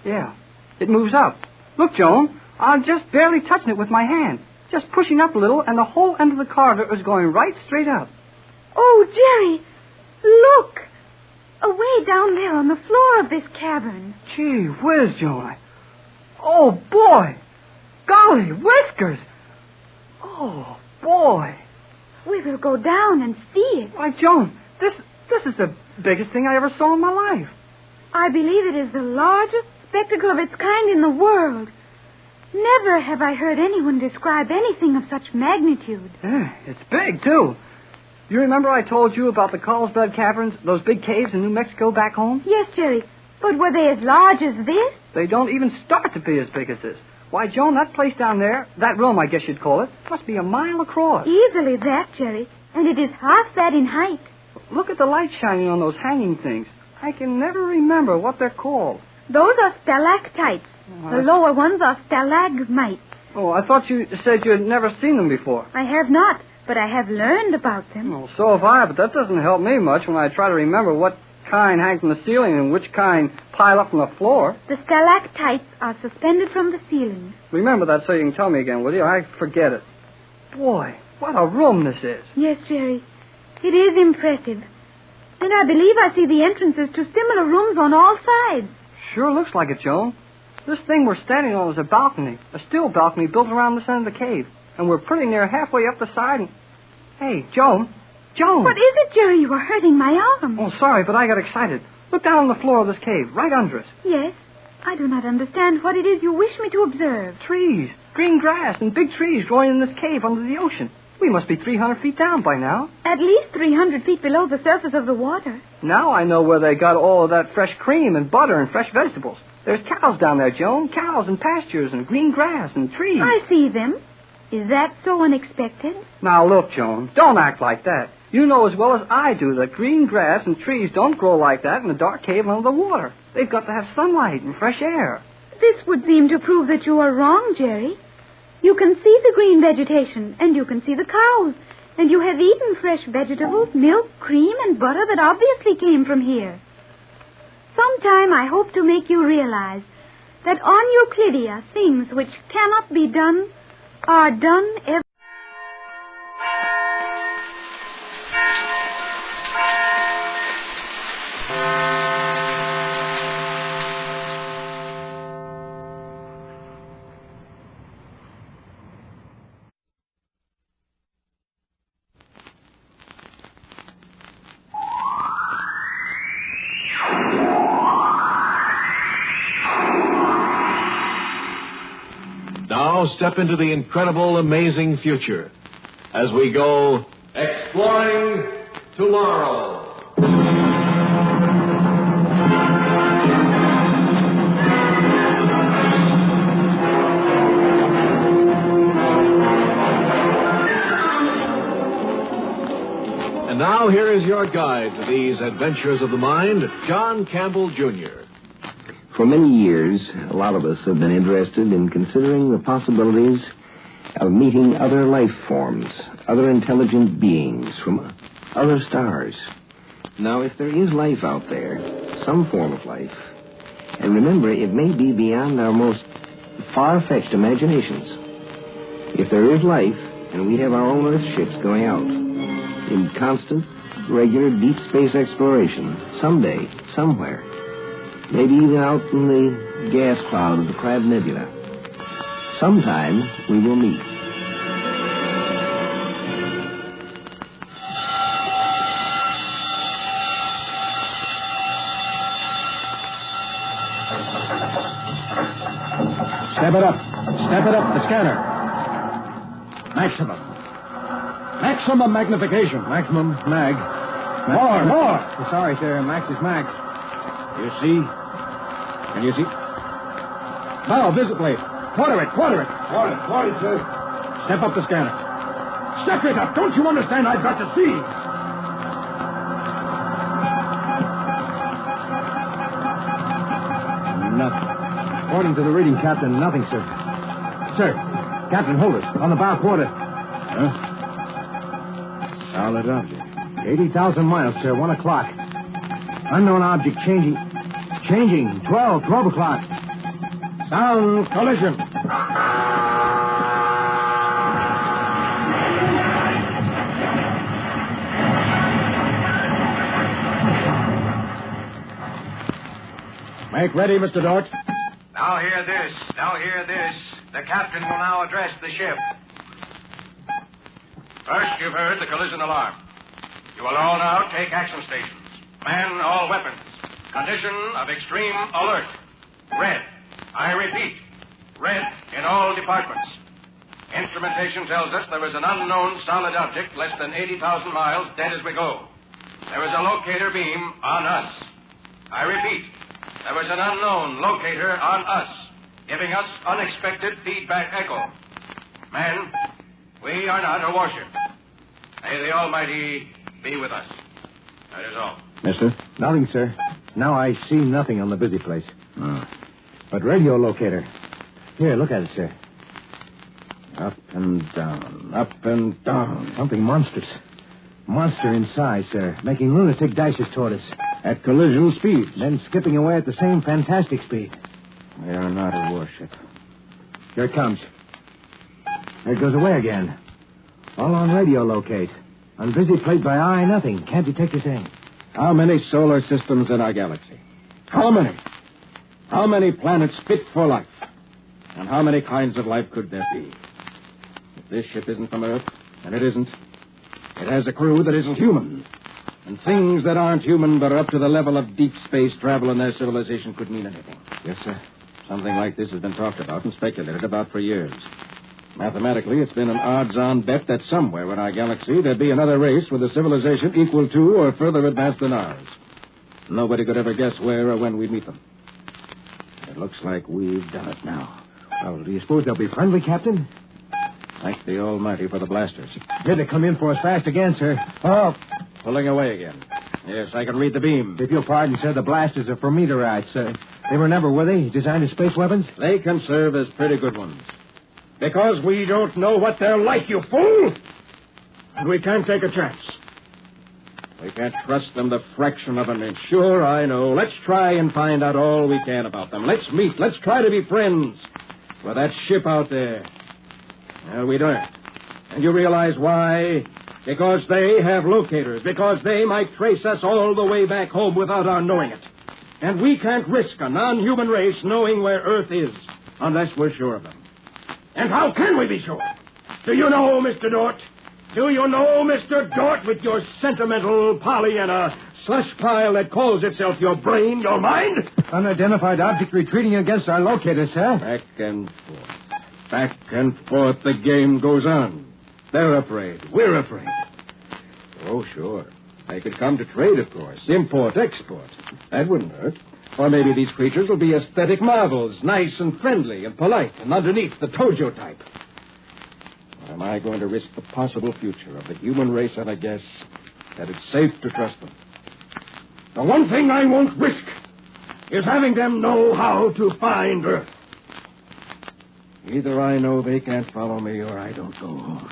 Yeah, it moves up. Look, Joan, I'm just barely touching it with my hand. Just pushing up a little, and the whole end of the corridor is going right straight up. Oh, Jerry, look! Away down there on the floor of this cavern. Gee whiz, Joan. Oh, boy! Golly, whiskers! Oh, boy! We will go down and see it. Why, Joan, this is the biggest thing I ever saw in my life. I believe it is the largest spectacle of its kind in the world. Never have I heard anyone describe anything of such magnitude. Yeah, it's big, too. You remember I told you about the Carlsbad Caverns, those big caves in New Mexico back home? Yes, Jerry. But were they as large as this? They don't even start to be as big as this. Why, Joan, that place down there, that room, I guess you'd call it, must be a mile across. Easily that, Jerry. And it is half that in height. Look at the light shining on those hanging things. I can never remember what they're called. Those are stalactites. The lower ones are stalagmites. Oh, I thought you said you had never seen them before. I have not, but I have learned about them. Oh, so have I, but that doesn't help me much when I try to remember what kind hang from the ceiling and which kind pile up from the floor. The stalactites are suspended from the ceiling. Remember that so you can tell me again, will you? I forget it. Boy, what a room this is. Yes, Jerry. It is impressive. And I believe I see the entrances to similar rooms on all sides. Sure looks like it, Joan. This thing we're standing on is a balcony, a steel balcony built around the center of the cave. And we're pretty near halfway up the side. And... Hey, Joan. Joan! What is it, Jerry? You are hurting my arm. Oh, sorry, but I got excited. Look down on the floor of this cave, right under us. Yes. I do not understand what it is you wish me to observe. Trees, green grass, and big trees growing in this cave under the ocean. We must be 300 feet down by now. At least 300 feet below the surface of the water. Now I know where they got all of that fresh cream and butter and fresh vegetables. There's cows down there, Joan. Cows and pastures and green grass and trees. I see them. Is that so unexpected? Now, look, Joan, don't act like that. You know as well as I do that green grass and trees don't grow like that in a dark cave under the water. They've got to have sunlight and fresh air. This would seem to prove that you are wrong, Jerry. You can see the green vegetation, and you can see the cows, and you have eaten fresh vegetables, milk, cream, and butter that obviously came from here. Sometime I hope to make you realize that on Euclidia, things which cannot be done are done every... Now step into the incredible, amazing future as we go exploring tomorrow. And now here is your guide to these adventures of the mind, John Campbell, Jr. For many years, a lot of us have been interested in considering the possibilities of meeting other life forms, other intelligent beings from other stars. Now, if there is life out there, some form of life, and remember, it may be beyond our most far-fetched imaginations. If there is life, and we have our own Earth ships going out in constant, regular deep space exploration, someday, somewhere, maybe even out in the gas cloud of the Crab Nebula, sometime we will meet. Step it up. Step it up, the scanner. Maximum. Maximum magnification. Maximum mag. More. Sorry, sir. Max is max. You see? Can you see? Now, visibly. Quarter it, sir. Step up the scanner. Step it up. Don't you understand? I've got to see. Nothing. According to the reading, Captain, nothing, sir. Sir, Captain, hold it. On the bow quarter. Huh? Solid object. 80,000 miles, sir. 1 o'clock. Unknown object changing. 12 o'clock. Sound collision. Make ready, Mr. Dort. Now hear this. The captain will now address the ship. First, you've heard the collision alarm. You will all now take action stations. Man all weapons. Condition of extreme alert. Red. I repeat, red in all departments. Instrumentation tells us there is an unknown solid object less than 80,000 miles dead as we go. There is a locator beam on us. I repeat, there is an unknown locator on us, giving us unexpected feedback echo. Men, we are not a warship. May the Almighty be with us. That is all. Mister? Nothing, sir. Now I see nothing on the busy place. But radio locator. Here, look at it, sir. Up and down. Something monstrous. Monster in size, sir. Making lunatic dashes toward us. At collision speed. Then skipping away at the same fantastic speed. We are not a warship. Here it comes. There it goes away again. All on radio locate. On busy plate by eye, nothing. Can't detect a thing. How many solar systems in our galaxy? How many? How many planets fit for life? And how many kinds of life could there be? If this ship isn't from Earth, and it isn't, it has a crew that isn't human. And things that aren't human but are up to the level of deep space travel in their civilization could mean anything. Yes, sir. Something like this has been talked about and speculated about for years. Mathematically, it's been an odds-on bet that somewhere in our galaxy there'd be another race with a civilization equal to or further advanced than ours. Nobody could ever guess where or when we'd meet them. It looks like we've done it now. Well, do you suppose they'll be friendly, Captain? Thank the Almighty for the blasters. Here they come in for us fast again, sir. Oh, pulling away again. Yes, I can read the beam. If you'll pardon, sir, the blasters are for meteorites, sir. They were never, were they, designed as space weapons? They can serve as pretty good ones. Because we don't know what they're like, you fool! And we can't take a chance. We can't trust them the fraction of an inch. Sure, I know. Let's try and find out all we can about them. Let's meet. Let's try to be friends with that ship out there. Well, we don't. And you realize why? Because they have locators. Because they might trace us all the way back home without our knowing it. And we can't risk a non-human race knowing where Earth is unless we're sure of them. And how can we be sure? Do you know, Mr. Dort? Do you know, Mr. Dort, with your sentimental Pollyanna slush pile that calls itself your brain, your mind? Unidentified object retreating against our locator, sir. Back and forth. Back and forth, the game goes on. They're afraid. We're afraid. Oh, sure. They could come to trade, of course. Import, export. That wouldn't hurt. Or maybe these creatures will be aesthetic marvels, nice and friendly and polite, and underneath the Tojo type. Or am I going to risk the possible future of the human race on a guess that it's safe to trust them? The one thing I won't risk is having them know how to find Earth. Either I know they can't follow me or I don't go home.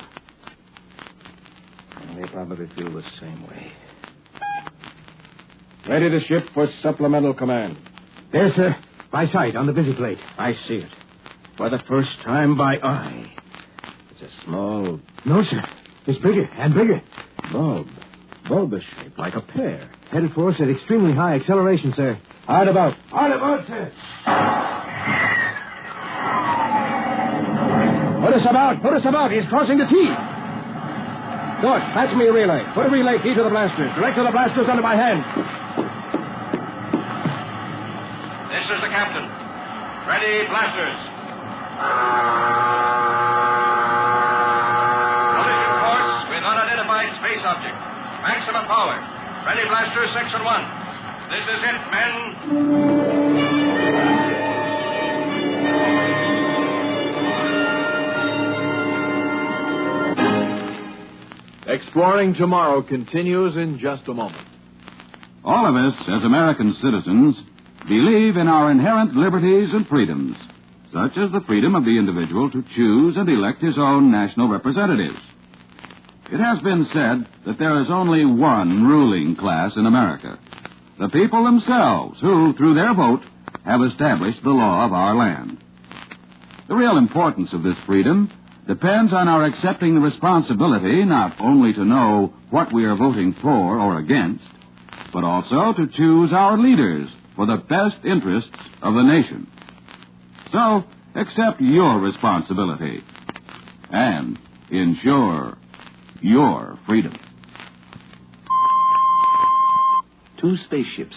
And they probably feel the same way. Ready to ship for supplemental command. There, sir. By sight, on the busy plate. I see it. For the first time by eye. It's a small... No, sir. It's bigger and bigger. Bulb. Bulbous shape, like a pear. Headed for us at extremely high acceleration, sir. Hard about. Hard about, sir. Put us about. Put us about. He's crossing the T. George, patch me a relay. Put a relay key to the blasters. Direct to the blasters under my hand. This is the captain. Ready, blasters. Collision course with unidentified space object. Maximum power. Ready, blasters, section 1. This is it, men. Exploring Tomorrow continues in just a moment. All of us, as American citizens, believe in our inherent liberties and freedoms, such as the freedom of the individual to choose and elect his own national representatives. It has been said that there is only one ruling class in America, the people themselves, who, through their vote, have established the law of our land. The real importance of this freedom depends on our accepting the responsibility not only to know what we are voting for or against, but also to choose our leaders for the best interests of the nation. So, accept your responsibility and ensure your freedom. 2 spaceships,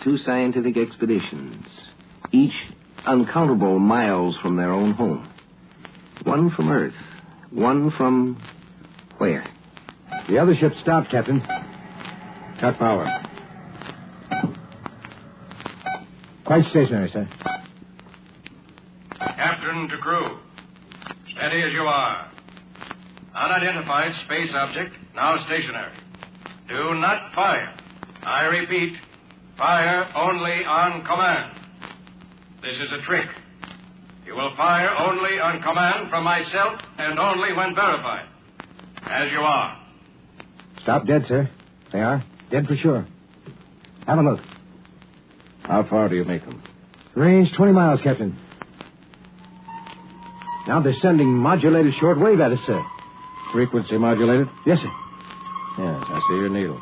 2 scientific expeditions, each uncountable miles from their own home. One from Earth, one from where? The other ship stopped, Captain. Cut power. Quite stationary, sir. Captain to crew. Steady as you are. Unidentified space object, now stationary. Do not fire. I repeat, fire only on command. This is a trick. You will fire only on command from myself and only when verified. As you are. Stop dead, sir. They are. Dead for sure. Have a look. How far do you make them? Range 20 miles, Captain. Now they're sending modulated shortwave at us, sir. Frequency modulated? Yes, sir. Yes, I see your needle.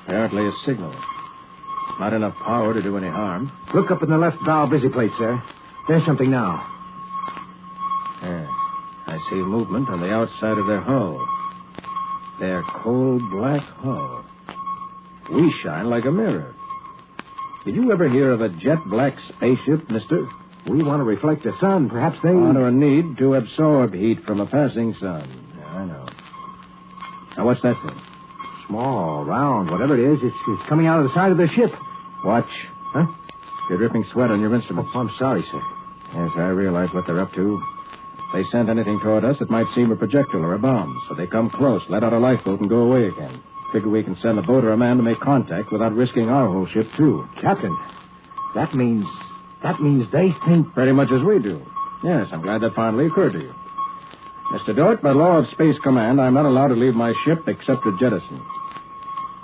Apparently a signal. Not enough power to do any harm. Look up in the left bow busy plate, sir. There's something now. Yeah, I see movement on the outside of their hull. Their cold black hull. We shine like a mirror. Did you ever hear of a jet black spaceship, mister? We want to reflect the sun. Perhaps they... Honor a need to absorb heat from a passing sun. Yeah, I know. Now, what's that thing? Small, round, whatever it is, it's coming out of the side of the ship. Watch. Huh? You're dripping sweat on your instruments. Oh, I'm sorry, sir. Yes, I realize what they're up to. If they sent anything toward us, it might seem a projectile or a bomb. So they come close, let out a lifeboat, and go away again. Figure we can send a boat or a man to make contact without risking our whole ship, too. Captain, that means they think... Pretty much as we do. Yes, I'm glad that finally occurred to you. Mr. Dort, by law of Space Command, I'm not allowed to leave my ship except to jettison.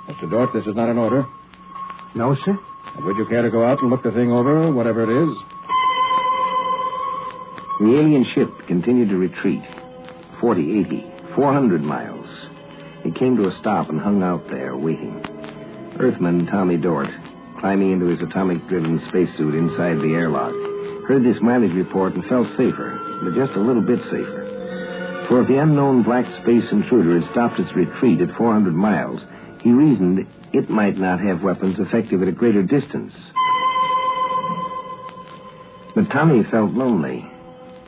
Mr. Dort, this is not an order. No, sir. Would you care to go out and look the thing over, whatever it is? The alien ship continued to retreat. 40, 80, 400 miles. It came to a stop and hung out there, waiting. Earthman Tommy Dort, climbing into his atomic-driven spacesuit inside the airlock, heard this mileage report and felt safer, but just a little bit safer. For if the unknown black space intruder had stopped its retreat at 400 miles, he reasoned it might not have weapons effective at a greater distance. But Tommy felt lonely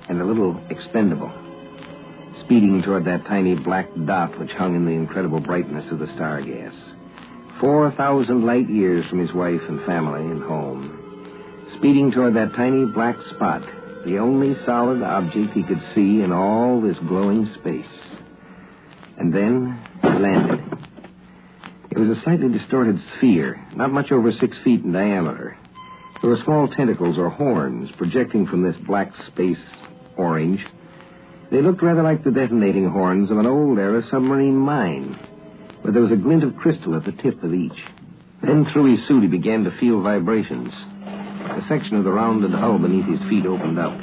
and a little expendable, speeding toward that tiny black dot which hung in the incredible brightness of the star gas. 4,000 light years from his wife and family and home. Speeding toward that tiny black spot, the only solid object he could see in all this glowing space. And then he landed. It was a slightly distorted sphere, not much over 6 feet in diameter. There were small tentacles or horns projecting from this black space orange. They looked rather like the detonating horns of an old-era submarine mine, but there was a glint of crystal at the tip of each. Then through his suit he began to feel vibrations. A section of the rounded hull beneath his feet opened up.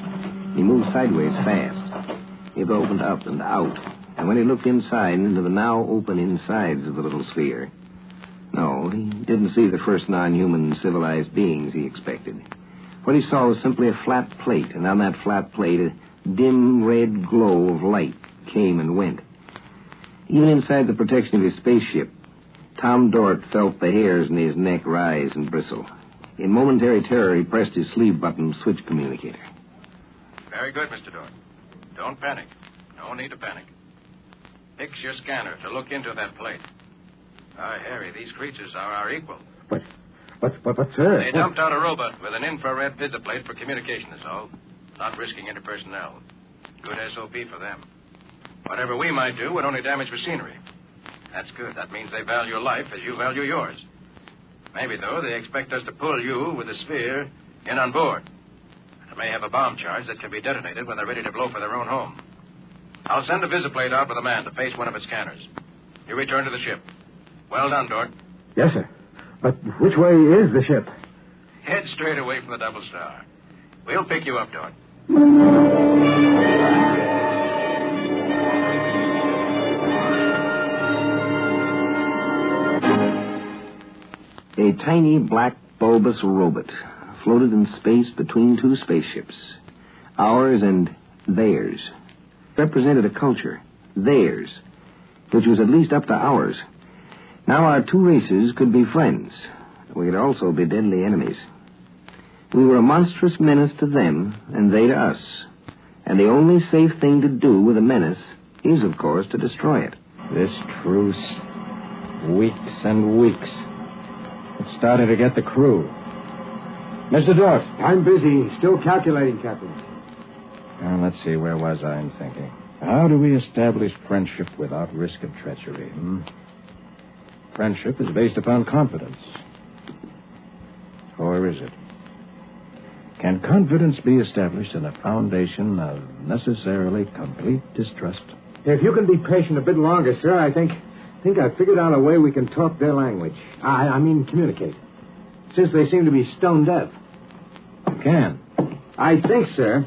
He moved sideways fast. It opened up and out, and when he looked inside into the now open insides of the little sphere, no, he didn't see the first non-human civilized beings he expected. What he saw was simply a flat plate, and on that flat plate a dim red glow of light came and went. Even inside the protection of his spaceship, Tom Dort felt the hairs in his neck rise and bristle. In momentary terror, he pressed his sleeve button to switch communicator. Very good, Mr. Dort. Don't panic. No need to panic. Fix your scanner to look into that plate. Harry, these creatures are our equal. But, sir... They dumped out a robot with an infrared visiplate for communication, is all. Not risking interpersonnel. Good SOP for them. Whatever we might do would only damage machinery. That's good. That means they value life as you value yours. Maybe, though, they expect us to pull you with the sphere in on board. They may have a bomb charge that can be detonated when they're ready to blow for their own home. I'll send a visiplate out with a man to face one of its scanners. You return to the ship. Well done, Dort. Yes, sir. But which way is the ship? Head straight away from the Double Star. We'll pick you up, Dort. A tiny black bulbous robot floated in space between two spaceships. Ours and theirs. Represented a culture. Theirs. Which was at least up to ours. Now our two races could be friends. We could also be deadly enemies. We were a monstrous menace to them, and they to us. And the only safe thing to do with a menace is, of course, to destroy it. This truce. Weeks and weeks. It's starting to get the crew. Mr. Dort. I'm busy. Still calculating, Captain. Now, let's see. Where was I in thinking? How do we establish friendship without risk of treachery? Friendship is based upon confidence. Or is it? Can confidence be established on a foundation of necessarily complete distrust? If you can be patient a bit longer, sir, I think I've figured out a way we can talk their language. I mean, communicate. Since they seem to be stone deaf. You can? I think, sir.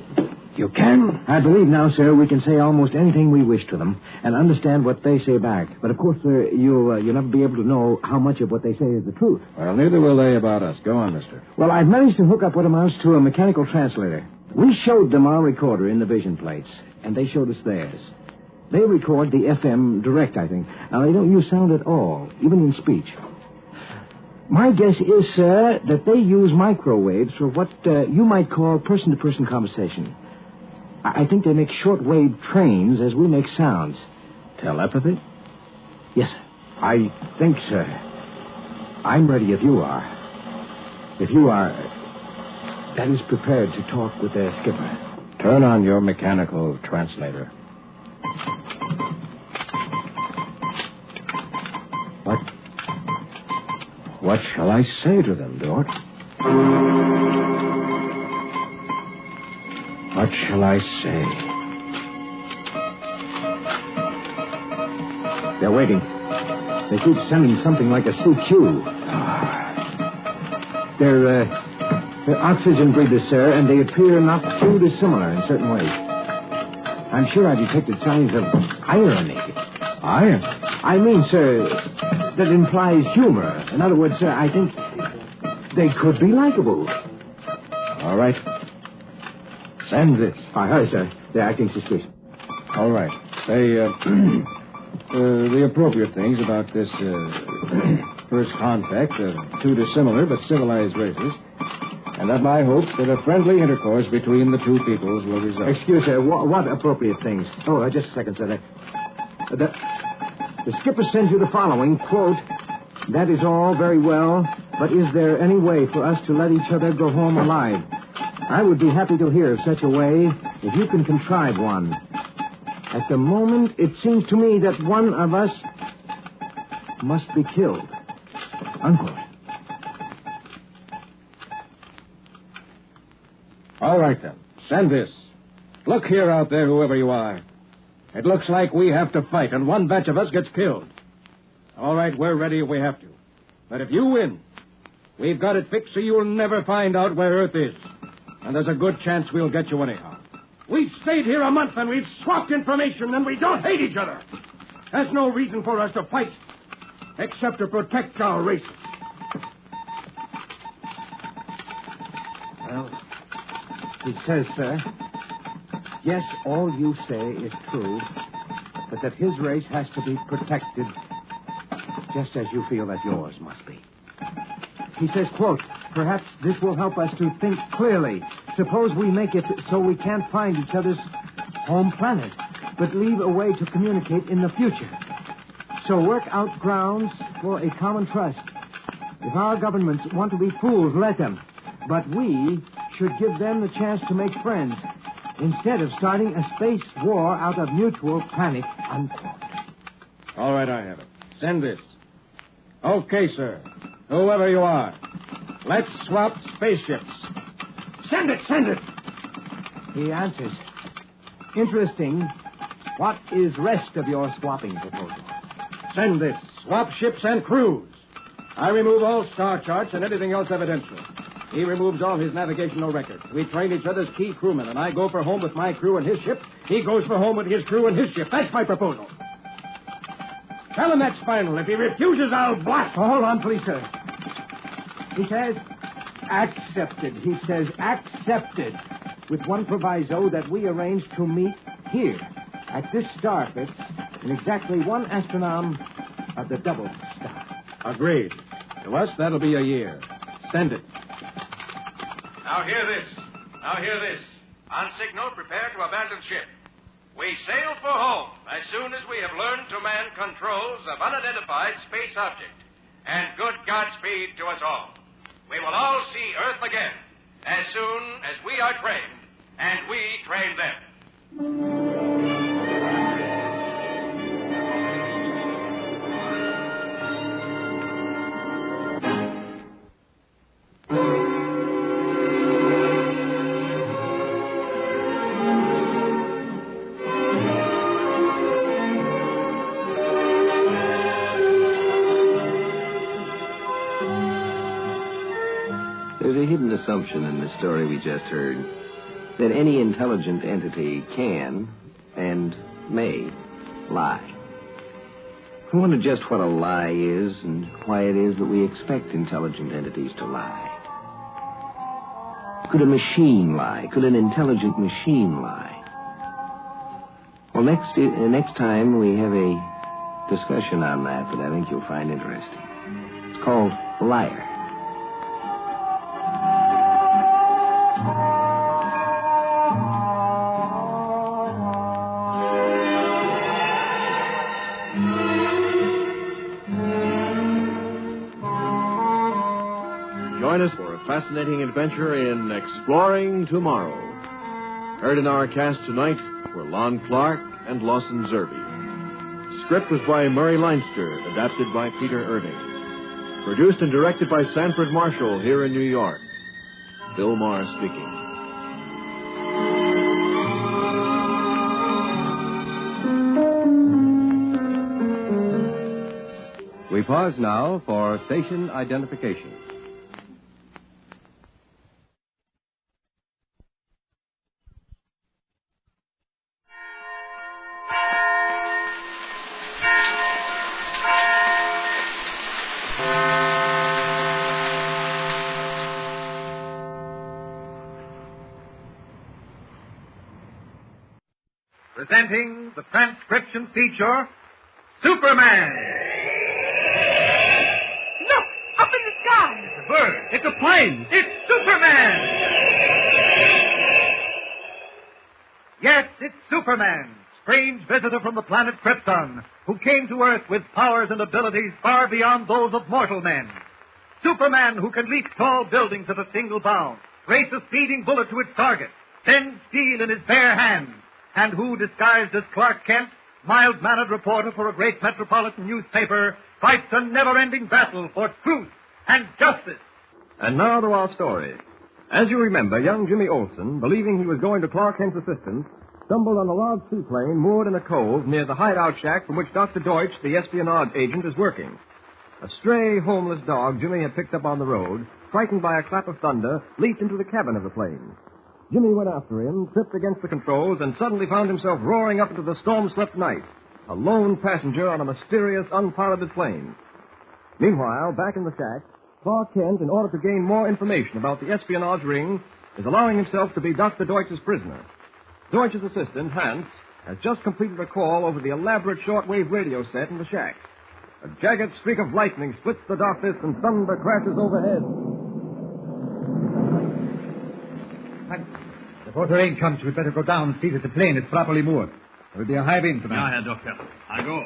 You can? I believe now, sir, we can say almost anything we wish to them and understand what they say back. But, of course, sir, you'll never be able to know how much of what they say is the truth. Well, neither will they about us. Go on, mister. Well, I've managed to hook up what amounts to a mechanical translator. We showed them our recorder in the vision plates, and they showed us theirs. They record the FM direct, I think. Now, they don't use sound at all, even in speech. My guess is, sir, that they use microwaves for what you might call person-to-person conversation. I think they make short-wave trains as we make sounds. Telepathy? Yes, sir. I think, sir. I'm ready if you are. If you are, that is prepared to talk with their skipper. Turn on your mechanical translator. What shall I say to them, Dort? What shall I say? They're waiting. They keep sending something like a CQ. They're oxygen breathers, sir, and they appear not too dissimilar in certain ways. I'm sure I detected signs of irony. Iron? I mean, sir, that implies humor. In other words, sir, I think they could be likable. All right. Send this. Hi, sir. They're acting suspicious. All right. Say, the appropriate things about this first contact of two dissimilar but civilized races, and of my hope that a friendly intercourse between the two peoples will result. Excuse me, what appropriate things? Oh, just a second, sir. The skipper sends you the following, quote, "That is all very well, but is there any way for us to let each other go home alive? I would be happy to hear of such a way if you can contrive one. At the moment, it seems to me that one of us must be killed." Unquote. All right, then. Send this. Look here out there, whoever you are. It looks like we have to fight, and one batch of us gets killed. All right, we're ready if we have to. But if you win, we've got it fixed so you'll never find out where Earth is. And there's a good chance we'll get you anyhow. We've stayed here a month, and we've swapped information, and we don't hate each other. There's no reason for us to fight, except to protect our races. Well, it says, sir, yes, all you say is true, but that his race has to be protected just as you feel that yours must be. He says, quote, perhaps this will help us to think clearly. Suppose we make it so we can't find each other's home planet, but leave a way to communicate in the future. So work out grounds for a common trust. If our governments want to be fools, let them. But we should give them the chance to make friends instead of starting a space war out of mutual panic, unquote. All right, I have it. Send this. Okay, sir. Whoever you are, let's swap spaceships. Send it, send it. He answers. Interesting. What is rest of your swapping proposal? Send this. Swap ships and crews. I remove all star charts and anything else evidential. He removes all his navigational records. We train each other's key crewmen, and I go for home with my crew and his ship. He goes for home with his crew and his ship. That's my proposal. Tell him that's final. If he refuses, I'll blast. Hold on, please, sir. He says, accepted. He says, accepted. With one proviso that we arrange to meet here at this star pit in exactly one astronome of the double star. Agreed. To us, that'll be a year. Send it. Now hear this. On signal, prepare to abandon ship. We sail for home as soon as we have learned to man controls of unidentified space object. And good Godspeed to us all. We will all see Earth again as soon as we are trained, and we train them. There's a hidden assumption in the story we just heard that any intelligent entity can and may lie. I wonder just what a lie is and why it is that we expect intelligent entities to lie. Could a machine lie? Could an intelligent machine lie? Well, next time we have a discussion on that I think you'll find interesting. It's called Liar. Join us for a fascinating adventure in Exploring Tomorrow. Heard in our cast tonight were Lon Clark and Lawson Zerbe. Script was by Murray Leinster, adapted by Peter Irving. Produced and directed by Sanford Marshall here in New York. Bill Maher speaking. We pause now for station identification. Presenting the transcription feature, Superman. Look, up in the sky. It's a bird. It's a plane. It's Superman. Yes, it's Superman, strange visitor from the planet Krypton, who came to Earth with powers and abilities far beyond those of mortal men. Superman, who can leap tall buildings at a single bound, race a speeding bullet to its target, bend steel in his bare hands, and who, disguised as Clark Kent, mild-mannered reporter for a great metropolitan newspaper, fights a never-ending battle for truth and justice. And now to our story. As you remember, young Jimmy Olsen, believing he was going to Clark Kent's assistance, stumbled on a log seaplane moored in a cove near the hideout shack from which Dr. Deutsch, the espionage agent, is working. A stray, homeless dog Jimmy had picked up on the road, frightened by a clap of thunder, leaped into the cabin of the plane. Jimmy went after him, tripped against the controls, and suddenly found himself roaring up into the storm-swept night, a lone passenger on a mysterious, unpiloted plane. Meanwhile, back in the shack, Clark Kent, in order to gain more information about the espionage ring, is allowing himself to be Dr. Deutsch's prisoner. Deutsch's assistant, Hans, has just completed a call over the elaborate shortwave radio set in the shack. A jagged streak of lightning splits the darkness and thunder crashes overhead. Before the rain comes, we'd better go down and see that the plane is properly moored. There will be a high wind tonight. Ja, Herr Doktor. I go.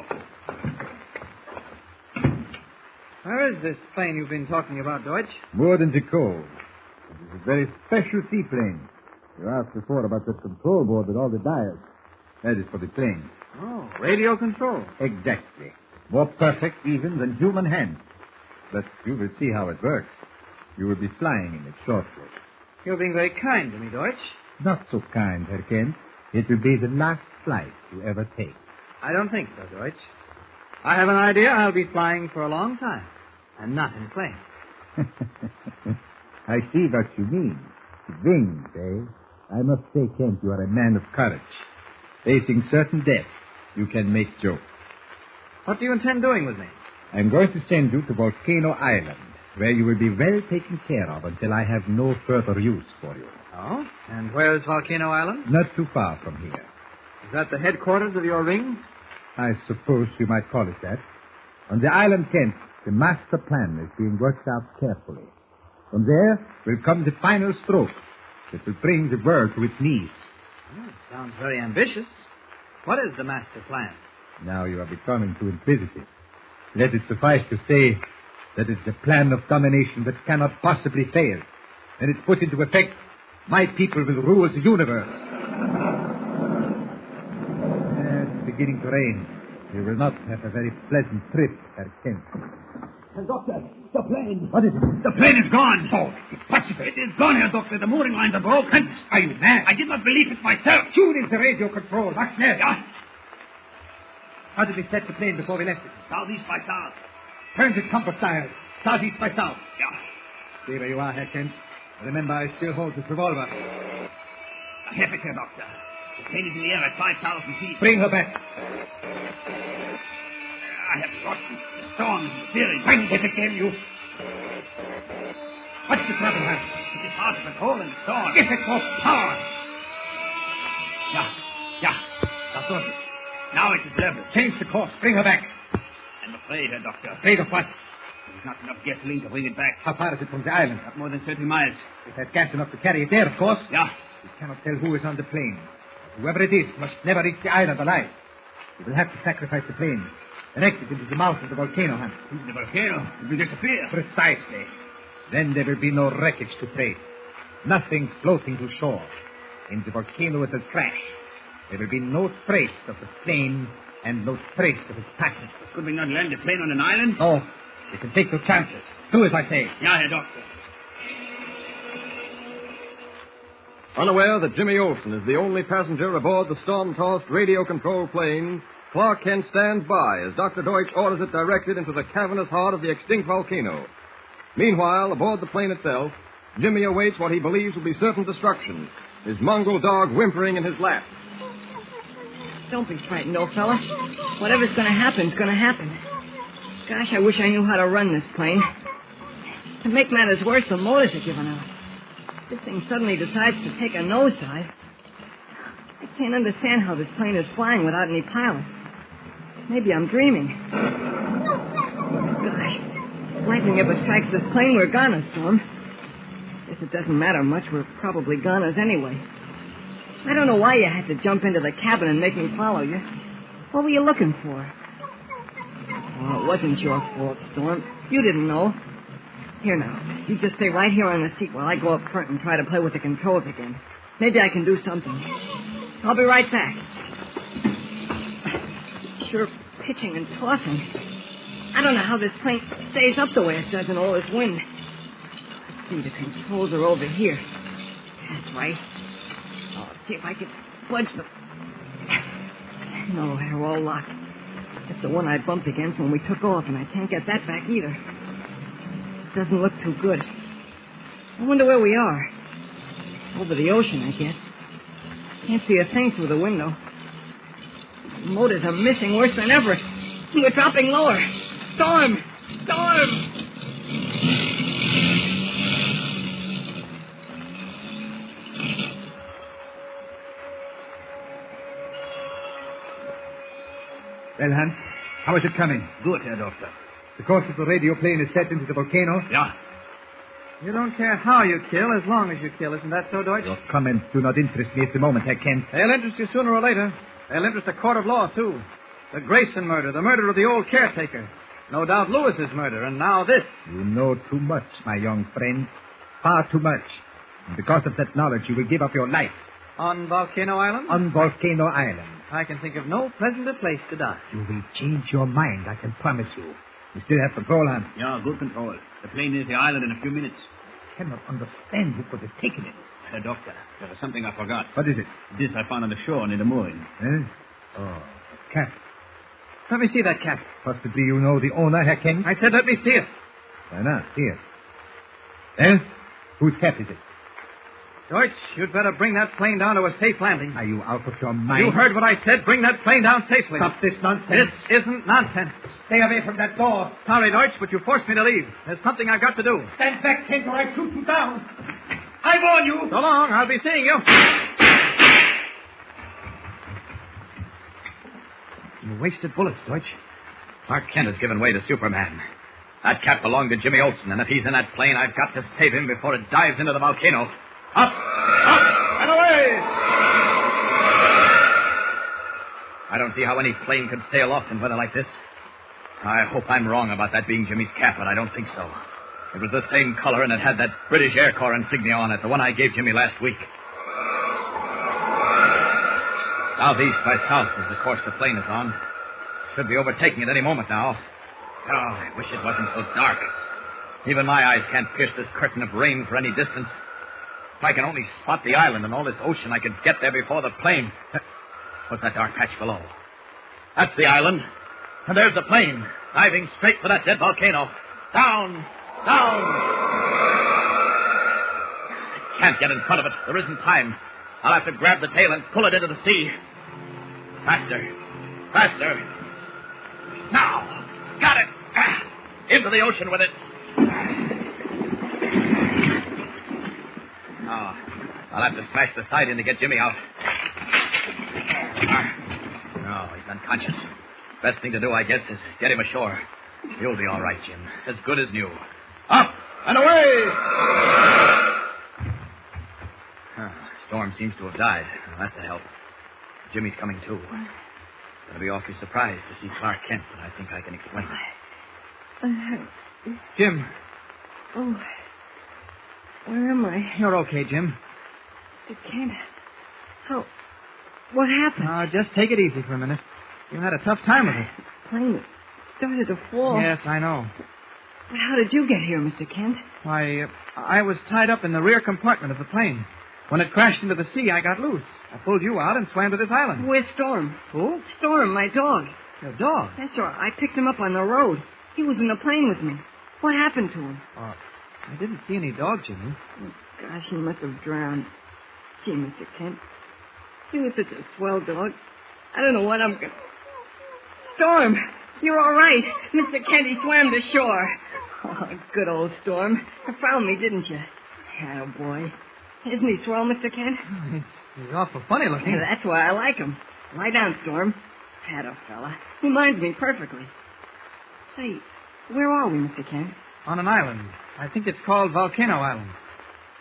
Where is this plane you've been talking about, Deutsch? Moored in the cove. It is a very special seaplane. You asked before about the control board with all the dials. That is for the plane. Oh, radio control. Exactly. More perfect even than human hand. But you will see how it works. You will be flying in it shortly. You're being very kind to me, Deutsch. Not so kind, Herr Kent. It will be the last flight you ever take. I don't think so, Deutsch. I have an idea I'll be flying for a long time, and not in a plane. I see what you mean. Wings, eh? I must say, Kent, you are a man of courage. Facing certain death, you can make jokes. What do you intend doing with me? I'm going to send you to Volcano Island, where you will be well taken care of until I have no further use for you. Oh? And where is Volcano Island? Not too far from here. Is that the headquarters of your ring? I suppose you might call it that. On the island, Kent, the master plan is being worked out carefully. From there will come the final stroke that will bring the world to its knees. Oh, it sounds very ambitious. What is the master plan? Now you are becoming too inquisitive. Let it suffice to say that it's a plan of domination that cannot possibly fail. When it's put into effect, my people will rule the universe. It's beginning to rain. You will not have a very pleasant trip, Herr Kent. Doctor, the plane. What is it? The plane is gone. Oh, impossible. It is gone, Herr Doctor. The mooring lines are broken. Are you mad? I did not believe it myself. Tune into radio control. What's there? Ja. How did we set the plane before we left it? Southeast by south. Turn the compass dial. Southeast by south. Ja. Stay where you are, Herr Kent. Remember, I still hold this revolver. I have it, Herr Doctor. The plane is in the air at 5,000 feet. Bring her back. I have forgotten. The storm is steering. Bring it again, you. What's the trouble, Hans? It is hard to control in the storm. Give it more power. Ja. Das does it. Now it is level. Change the course. Bring her back. I'm afraid, Herr Doctor. Afraid of what? There's not enough gasoline to bring it back. How far is it from the island? Not more than 30 miles. It has gas enough to carry it there, of course. Yeah. We cannot tell who is on the plane. Whoever it is must never reach the island alive. We will have to sacrifice the plane and exit into the mouth of the volcano, Hans. The volcano will disappear. Precisely. Then there will be no wreckage to trace. Nothing floating to shore. In the volcano it will crash. There will be no trace of the plane and no trace of its passengers. Could we not land the plane on an island? No. We can take no chances. Do as I say. Ja, Herr Doctor. Unaware that Jimmy Olsen is the only passenger aboard the storm-tossed radio-controlled plane, Clark Kent stands by as Dr. Deutsch orders it directed into the cavernous heart of the extinct volcano. Meanwhile, aboard the plane itself, Jimmy awaits what he believes will be certain destruction, his mongrel dog whimpering in his lap. Don't be frightened, old fella. Whatever's going to happen's going to happen. Gosh, I wish I knew how to run this plane. To make matters worse, the motors are giving out. This thing suddenly decides to take a nosedive. I can't understand how this plane is flying without any pilot. Maybe I'm dreaming. Gosh, if lightning ever strikes this plane, we're goners, Storm. Guess it doesn't matter much. We're probably goners anyway. I don't know why you had to jump into the cabin and make me follow you. What were you looking for? Oh, it wasn't your fault, Storm. You didn't know. Here now, you just stay right here on the seat while I go up front and try to play with the controls again. Maybe I can do something. I'll be right back. Sure pitching and tossing. I don't know how this plane stays up the way it does in all this wind. Let's see, the controls are over here. That's right. Oh, let's see if I can budge them. No, they're all locked. It's the one I bumped against when we took off, and I can't get that back either. It doesn't look too good. I wonder where we are. Over the ocean, I guess. Can't see a thing through the window. The motors are missing worse than ever. We're dropping lower. Storm! Storm! Well, Hans, how is it coming? Good, Herr Doctor. The course of the radio plane is set into the volcano? Yeah. You don't care how you kill as long as you kill. Isn't that so, Deutsch? Your comments do not interest me at the moment, Herr Kent. They'll interest you sooner or later. They'll interest a court of law, too. The Grayson murder, the murder of the old caretaker. No doubt Lewis's murder, and now this. You know too much, my young friend. Far too much. And because of that knowledge, you will give up your life. On Volcano Island? On Volcano Island. I can think of no pleasanter place to die. You will change your mind, I can promise you. You still have control, Hans. Yeah, good control. The plane nears the island in a few minutes. I cannot understand who could have taken it. Herr Doctor, there was something I forgot. What is it? This I found on the shore near the mooring. Oh, a cat. Let me see that cat. Possibly you know the owner, Herr Kent? I said let me see it. Why not? Here. Well, whose cat is it? Deutsch, you'd better bring that plane down to a safe landing. Are you out of your mind? You heard what I said. Bring that plane down safely. Stop this nonsense. This isn't nonsense. Stay away from that door. Sorry, Deutsch, but you forced me to leave. There's something I've got to do. Stand back, Kent, or I shoot you down. I warn you. So long. I'll be seeing you. You wasted bullets, Deutsch. Clark Kent has given way to Superman. That cat belonged to Jimmy Olsen, and if he's in that plane, I've got to save him before it dives into the volcano. Up, and away! I don't see how any plane could stay aloft in weather like this. I hope I'm wrong about that being Jimmy's cap, but I don't think so. It was the same color, and it had that British Air Corps insignia on it, the one I gave Jimmy last week. Southeast by south is the course the plane is on. Should be overtaking at any moment now. Oh, I wish it wasn't so dark. Even my eyes can't pierce this curtain of rain for any distance. If I can only spot the island and all this ocean, I could get there before the plane. What's that dark patch below? That's the island. And there's the plane, diving straight for that dead volcano. Down, down. I can't get in front of it. There isn't time. I'll have to grab the tail and pull it into the sea. Faster, faster. Now, got it. Into the ocean with it. Oh, I'll have to smash the side in to get Jimmy out. No, he's unconscious. Best thing to do, I guess, is get him ashore. You'll be all right, Jim. As good as new. Up and away! Storm seems to have died. Well, that's a help. Jimmy's coming, too. Gonna be awfully surprised to see Clark Kent, but I think I can explain it. Jim. Oh, where am I? You're okay, Jim. Mr. Kent. How? What happened? Just take it easy for a minute. You had a tough time with it. The plane started to fall. Yes, I know. How did you get here, Mr. Kent? Why, I was tied up in the rear compartment of the plane. When it crashed into the sea, I got loose. I pulled you out and swam to this island. Where's Storm? Who? Storm, my dog. Your dog? Yes, sir. I picked him up on the road. He was in the plane with me. What happened to him? I didn't see any dog, Jimmy. Oh, gosh, he must have drowned. Gee, Mr. Kent. He was such a swell dog. I don't know what I'm going to... Storm, you're all right. Mr. Kent, he swam to shore. Oh, good old Storm. You found me, didn't you? Attaboy. Isn't he swell, Mr. Kent? He's awful funny looking. Yeah, that's why I like him. Lie down, Storm. Atta fella. He minds me perfectly. Say, where are we, Mr. Kent? On an island. I think it's called Volcano Island.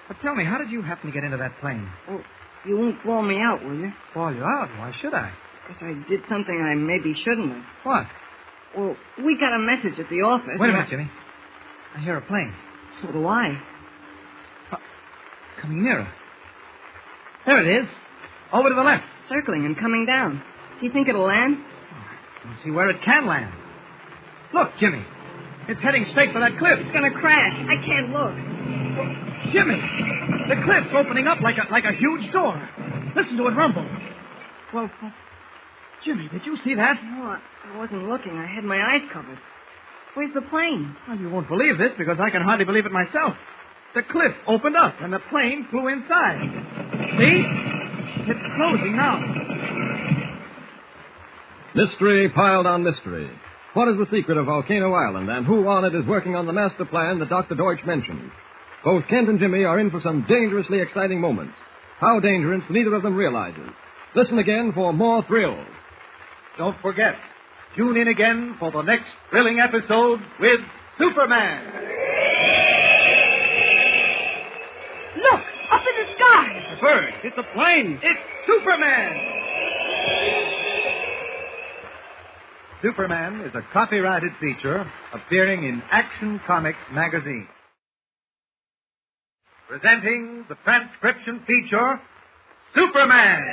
But tell me, how did you happen to get into that plane? Oh, you won't bawl me out, will you? Bawl you out? Why should I? Because I did something I maybe shouldn't have. What? Well, we got a message at the office. Wait a minute, Jimmy. I hear a plane. So do I. Coming nearer. There it is. Over to the left. Circling and coming down. Do you think it'll land? I don't see where it can land. Look, Jimmy. It's heading straight for that cliff. It's going to crash. I can't look. Jimmy, the cliff's opening up like a huge door. Listen to it rumble. Well, Jimmy, did you see that? No, I wasn't looking. I had my eyes covered. Where's the plane? Well, you won't believe this because I can hardly believe it myself. The cliff opened up and the plane flew inside. See? It's closing now. Mystery piled on mystery. What is the secret of Volcano Island, and who on it is working on the master plan that Dr. Deutsch mentioned? Both Kent and Jimmy are in for some dangerously exciting moments. How dangerous, neither of them realizes. Listen again for more thrills. Don't forget, tune in again for the next thrilling episode with Superman. Look, up in the sky. It's a bird. It's a plane. It's Superman. Superman is a copyrighted feature appearing in Action Comics magazine. Presenting the transcription feature, Superman.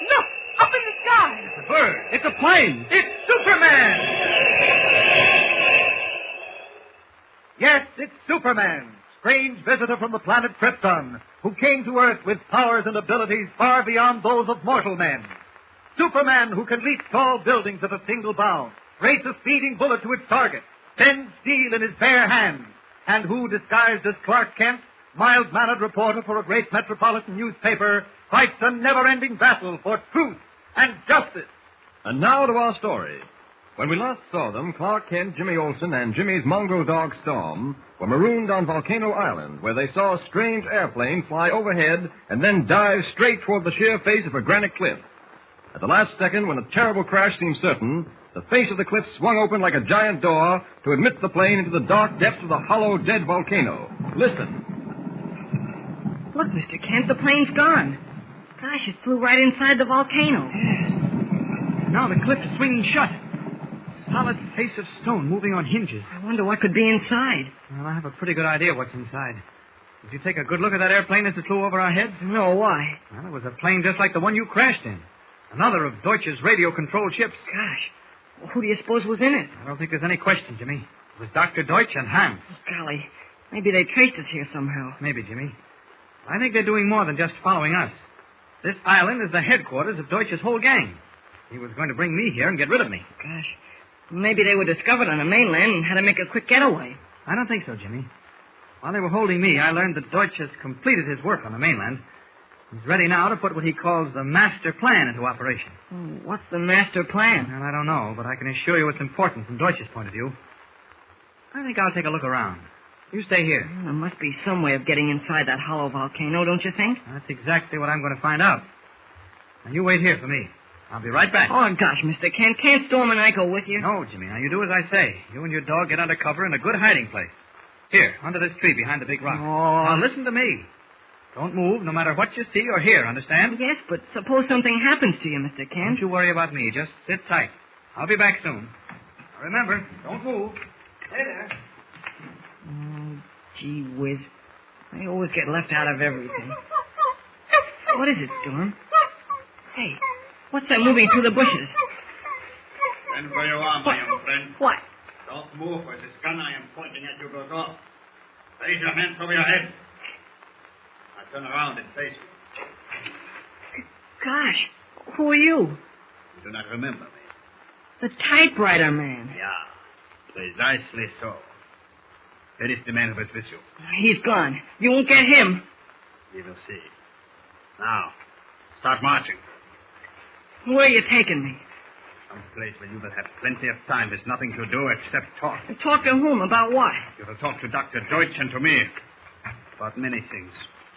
Look, up in the sky. It's a bird. It's a plane. It's Superman. Yes, it's Superman, strange visitor from the planet Krypton, who came to Earth with powers and abilities far beyond those of mortal men. Superman, who can leap tall buildings at a single bound, race a speeding bullet to its target, bend steel in his bare hands, and who, disguised as Clark Kent, mild-mannered reporter for a great metropolitan newspaper, fights a never-ending battle for truth and justice. And now to our story. When we last saw them, Clark Kent, Jimmy Olsen, and Jimmy's mongrel dog Storm were marooned on Volcano Island, where they saw a strange airplane fly overhead and then dive straight toward the sheer face of a granite cliff. At the last second, when a terrible crash seemed certain, the face of the cliff swung open like a giant door to admit the plane into the dark depths of the hollow, dead volcano. Listen. Look, Mr. Kent, the plane's gone. Gosh, it flew right inside the volcano. Yes. Now the cliff is swinging shut. Solid face of stone moving on hinges. I wonder what could be inside. Well, I have a pretty good idea what's inside. Did you take a good look at that airplane as it flew over our heads? No, why? Well, it was a plane just like the one you crashed in. Another of Deutsch's radio-controlled ships. Gosh, well, who do you suppose was in it? I don't think there's any question, Jimmy. It was Dr. Deutsch and Hans. Golly, maybe they traced us here somehow. Maybe, Jimmy. I think they're doing more than just following us. This island is the headquarters of Deutsch's whole gang. He was going to bring me here and get rid of me. Gosh, maybe they were discovered on the mainland and had to make a quick getaway. I don't think so, Jimmy. While they were holding me, I learned that Deutsch has completed his work on the mainland. He's ready now to put what he calls the master plan into operation. What's the master plan? Well, I don't know, but I can assure you it's important from Deutsch's point of view. I think I'll take a look around. You stay here. There must be some way of getting inside that hollow volcano, don't you think? That's exactly what I'm going to find out. Now, you wait here for me. I'll be right back. Oh, gosh, Mr. Kent, can't Storm and I go with you? No, Jimmy. Now, you do as I say. You and your dog get under cover in a good hiding place. Here, under this tree behind the big rock. Oh. Now, listen to me. Don't move, no matter what you see or hear, understand? Yes, but suppose something happens to you, Mr. Kent. Don't you worry about me. Just sit tight. I'll be back soon. Now, remember, don't move. Stay there. Oh, gee whiz. I always get left out of everything. What is it, Storm? Hey, what's that moving through the bushes? Bend where you are, my young friend. What? Don't move, or this gun I am pointing at you goes off. Raise your hands over your head. Now turn around and face me. Gosh, who are you? You do not remember me. The typewriter man. Yeah, precisely so. Where is the man who was with you? He's gone. You won't get him. We will see. Now, start marching. Where are you taking me? Some place where you will have plenty of time. There's nothing to do except talk. Talk to whom? About what? You will talk to Dr. Deutsch and to me. About many things.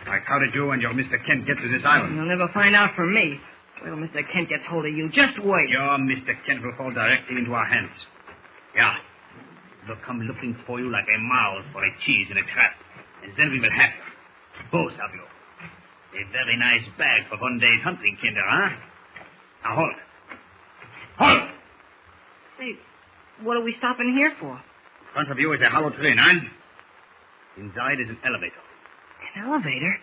Like how did you and your Mr. Kent get to this island? You'll never find out from me. Well, Mr. Kent gets hold of you. Just wait. Your Mr. Kent will fall directly into our hands. Yeah. We'll come looking for you like a mouse for a cheese in a trap. And then we will have you. Both of you. A very nice bag for one day's hunting, Kinder, huh? Now hold. Hold! Say, what are we stopping here for? In front of you is a hollow tree, huh? Inside is an elevator. An elevator?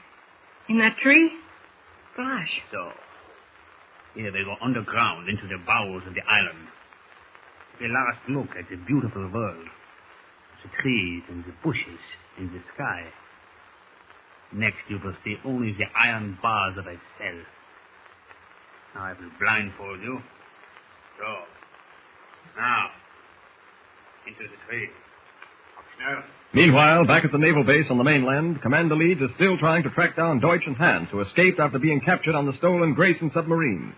In that tree? Gosh. So, here they go underground into the bowels of the island. A last look at the beautiful world. the trees and the bushes and the sky. Next, you will see only the iron bars of a cell. Now I will blindfold you. So, now, into the tree. Now. Meanwhile, back at the naval base on the mainland, Commander Leeds is still trying to track down Deutsch and Hans, who escaped after being captured on the stolen Grayson submarine.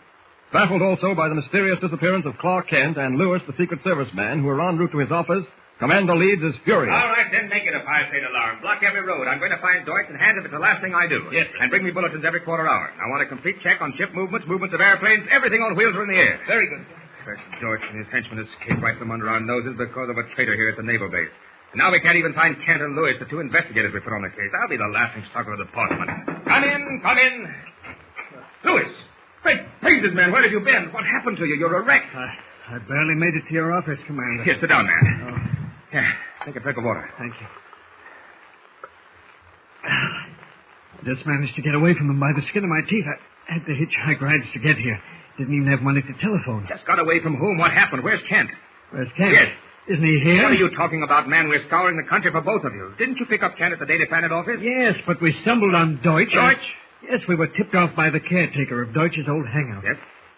Baffled also by the mysterious disappearance of Clark Kent and Lewis, the Secret Service man, who are en route to his office, Commander Leeds is furious. All right, then, make it a five-state alarm. Block every road. I'm going to find Deutsch and Hans if it's the last thing I do. Yes, sir. And bring me bulletins every quarter hour. I want a complete check on ship movements, movements of airplanes, everything on wheels or in the air. Very good. First, Deutsch and his henchmen escaped right from under our noses because of a traitor here at the naval base. And now we can't even find Kent and Lewis, the two investigators we put on the case. I'll be the laughing stock of the department. Come in, come in. Lewis! Great praises, man. Where have you been? What happened to you? You're a wreck. I barely made it to your office, Commander. Here, sit down, man. Here, take a drink of water. Thank you. I just managed to get away from them by the skin of my teeth. I had to hitchhike rides to get here. Didn't even have money to telephone. Just got away from whom? What happened? Where's Kent? Where's Kent? Yes. Isn't he here? What are you talking about, man? We're scouring the country for both of you. Didn't you pick up Kent at the Daily Planet office? Yes, but we stumbled on Deutsch. Deutsch? Yes, we were tipped off by the caretaker of Deutsch's old hangout. Yes?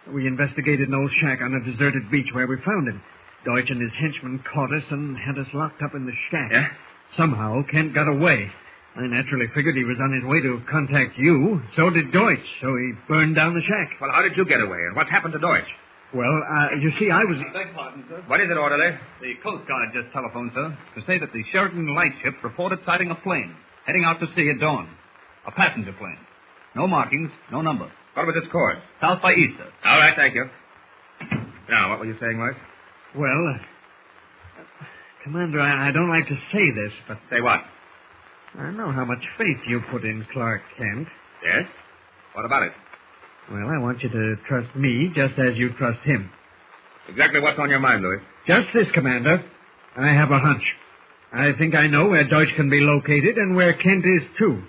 We investigated an old shack on a deserted beach where we found him. Deutsch and his henchmen caught us and had us locked up in the shack. Yeah? Somehow, Kent got away. I naturally figured he was on his way to contact you. So did Deutsch, so he burned down the shack. Well, how did you get away, and what happened to Deutsch? Well, you see, I was... Beg pardon, sir. What is it, orderly? The Coast Guard just telephoned, sir, to say that the Sheridan Lightship reported sighting a plane heading out to sea at dawn. A passenger plane. No markings, no number. What was its course? South by east, sir. All right, thank you. Now, what were you saying, Lois? Well, Commander, I don't like to say this, but... Say what? I know how much faith you put in Clark Kent. Yes? What about it? Well, I want you to trust me just as you trust him. Exactly what's on your mind, Louis? Just this, Commander. I have a hunch. I think I know where Deutsch can be located and where Kent is, too.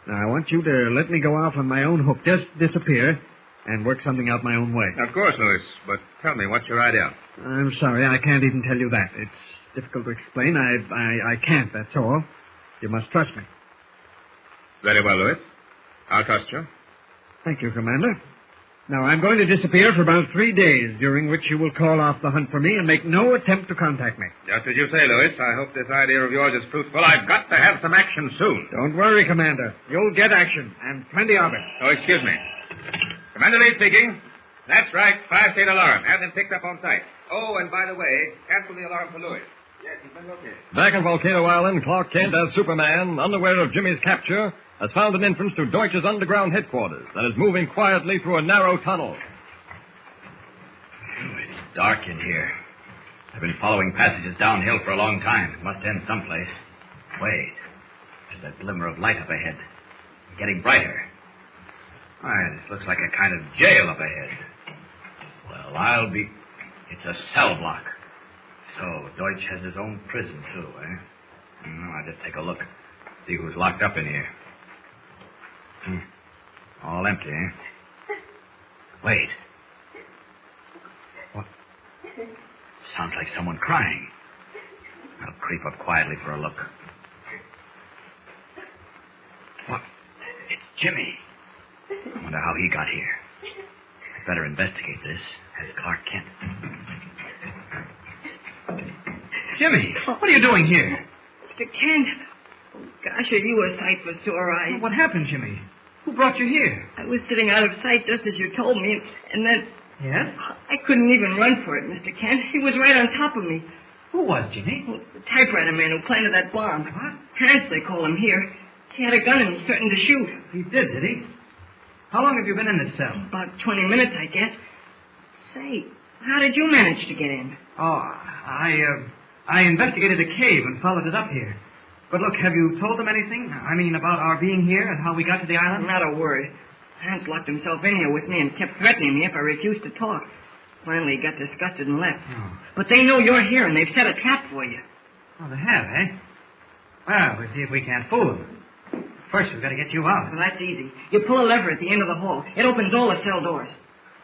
Now, I want you to let me go off on my own hook, just disappear, and work something out my own way. Of course, Louis. But tell me, what's your idea? I'm sorry, I can't even tell you that. It's difficult to explain. I can't, that's all. You must trust me. Very well, Louis. I'll trust you. Thank you, Commander. Now, I'm going to disappear for about 3 days, during which you will call off the hunt for me and make no attempt to contact me. Just as you say, Louis. I hope this idea of yours is fruitful. I've got to have some action soon. Don't worry, Commander. You'll get action, and plenty of it. Oh, excuse me. Commander Lee speaking. That's right, five-state alarm. Have them picked up on sight. Oh, and by the way, cancel the alarm for Louis. Yes, he's been located. Back on Volcano Island, Clark Kent, as Superman, unaware of Jimmy's capture, has found an entrance to Deutsch's underground headquarters and is moving quietly through a narrow tunnel. It's dark in here. I've been following passages downhill for a long time. It must end someplace. Wait. There's a glimmer of light up ahead. Getting brighter. Why, this looks like a kind of jail up ahead. Well, It's a cell block. So, Deutsch has his own prison, too, eh? I'll just take a look. See who's locked up in here. All empty, eh? Wait. What? Sounds like someone crying. I'll creep up quietly for a look. What? It's Jimmy. I wonder how he got here. I'd better investigate this as Clark Kent. Jimmy, what are you doing here? Mr. Kent. Oh, gosh, are you a sight for sore eyes? What happened, Jimmy? Who brought you here? I was sitting out of sight just as you told me, and then... Yes? I couldn't even run for it, Mr. Kent. He was right on top of me. Who was, Jimmy? Well, the typewriter man who planted that bomb. What? Hans, they call him here. He had a gun and threatened to shoot. He did he? How long have you been in this cell? About 20 minutes, I guess. Say, how did you manage to get in? Oh, I investigated the cave and followed it up here. But look, have you told them anything? I mean, about our being here and how we got to the island? Not a word. Hans locked himself in here with me and kept threatening me if I refused to talk. Finally, he got disgusted and left. Oh. But they know you're here, and they've set a trap for you. Oh, they have, eh? Well, we'll see if we can't fool them. First, we've got to get you out. Well, that's easy. You pull a lever at the end of the hall. It opens all the cell doors.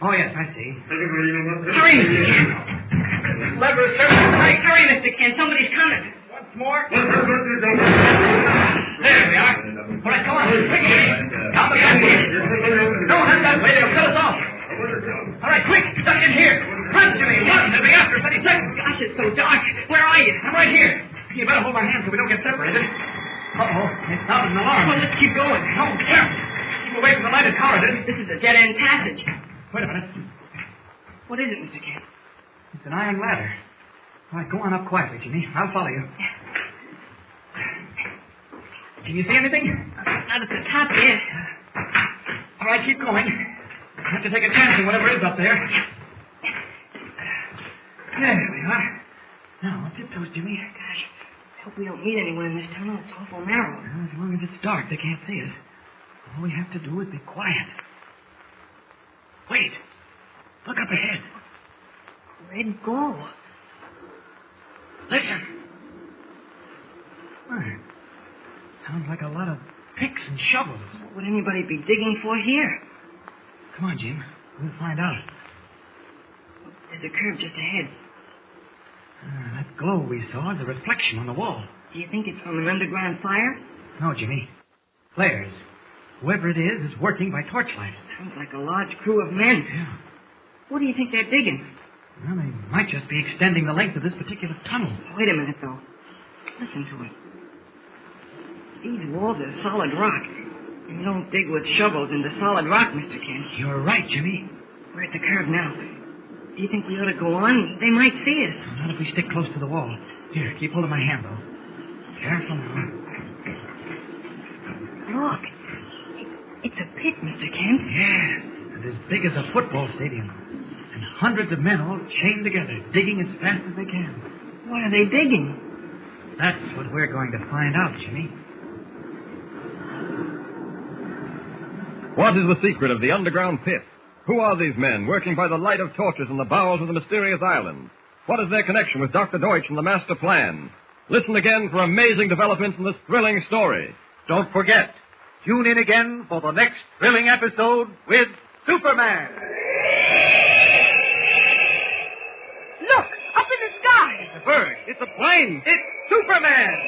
Oh, yes, I see. Hurry, Mr. Kent. Lever, sir. Hurry, Mr. Kent. Somebody's coming. More. There we are. All right, come on. Quick, down the back. Don't head that way. They'll cut us off. All right, quick. Duck in here. Run, Jimmy. Run. They'll be after us any second. Gosh, it's so dark. Where are you? I'm right here. You better hold our hands so we don't get separated. Uh-oh. It sounded an alarm. Well, let's keep going. No, careful. Keep away from the lighted corridors. This is a dead-end passage. Wait a minute. What is it, Mr. Kent? It's an iron ladder. All right, go on up quietly, Jimmy. I'll follow you. Can you see anything? Not at the top yet. All right, keep going. You have to take a chance on whatever is up there. There we are. Now, what's tiptoes, Jimmy? Gosh, I hope we don't meet anyone in this tunnel. It's awful narrow. Well, as long as it's dark, they can't see us. All we have to do is be quiet. Wait. Look up ahead. Red glow. Listen. Why? Sounds like a lot of picks and shovels. What would anybody be digging for here? Come on, Jim. We'll find out. There's a curve just ahead. That glow we saw is a reflection on the wall. Do you think it's from an underground fire? No, Jimmy. Flares. Whoever it is working by torchlight. Sounds like a large crew of men. Yeah. What do you think they're digging? Well, they might just be extending the length of this particular tunnel. Wait a minute, though. Listen to it. These walls are solid rock. And you don't dig with shovels into solid rock, Mr. Kent. You're right, Jimmy. We're at the curve now. Do you think we ought to go on? They might see us. Not if we stick close to the wall. Here, keep hold of my hand, though. Careful now. Look. It's a pit, Mr. Kent. Yeah, and as big as a football stadium. And hundreds of men all chained together, digging as fast as they can. What are they digging? That's what we're going to find out, Jimmy. What is the secret of the underground pit? Who are these men working by the light of torches in the bowels of the mysterious island? What is their connection with Dr. Deutsch and the master plan? Listen again for amazing developments in this thrilling story. Don't forget, tune in again for the next thrilling episode with Superman. Look, up in the sky. It's a bird. It's a plane. It's Superman.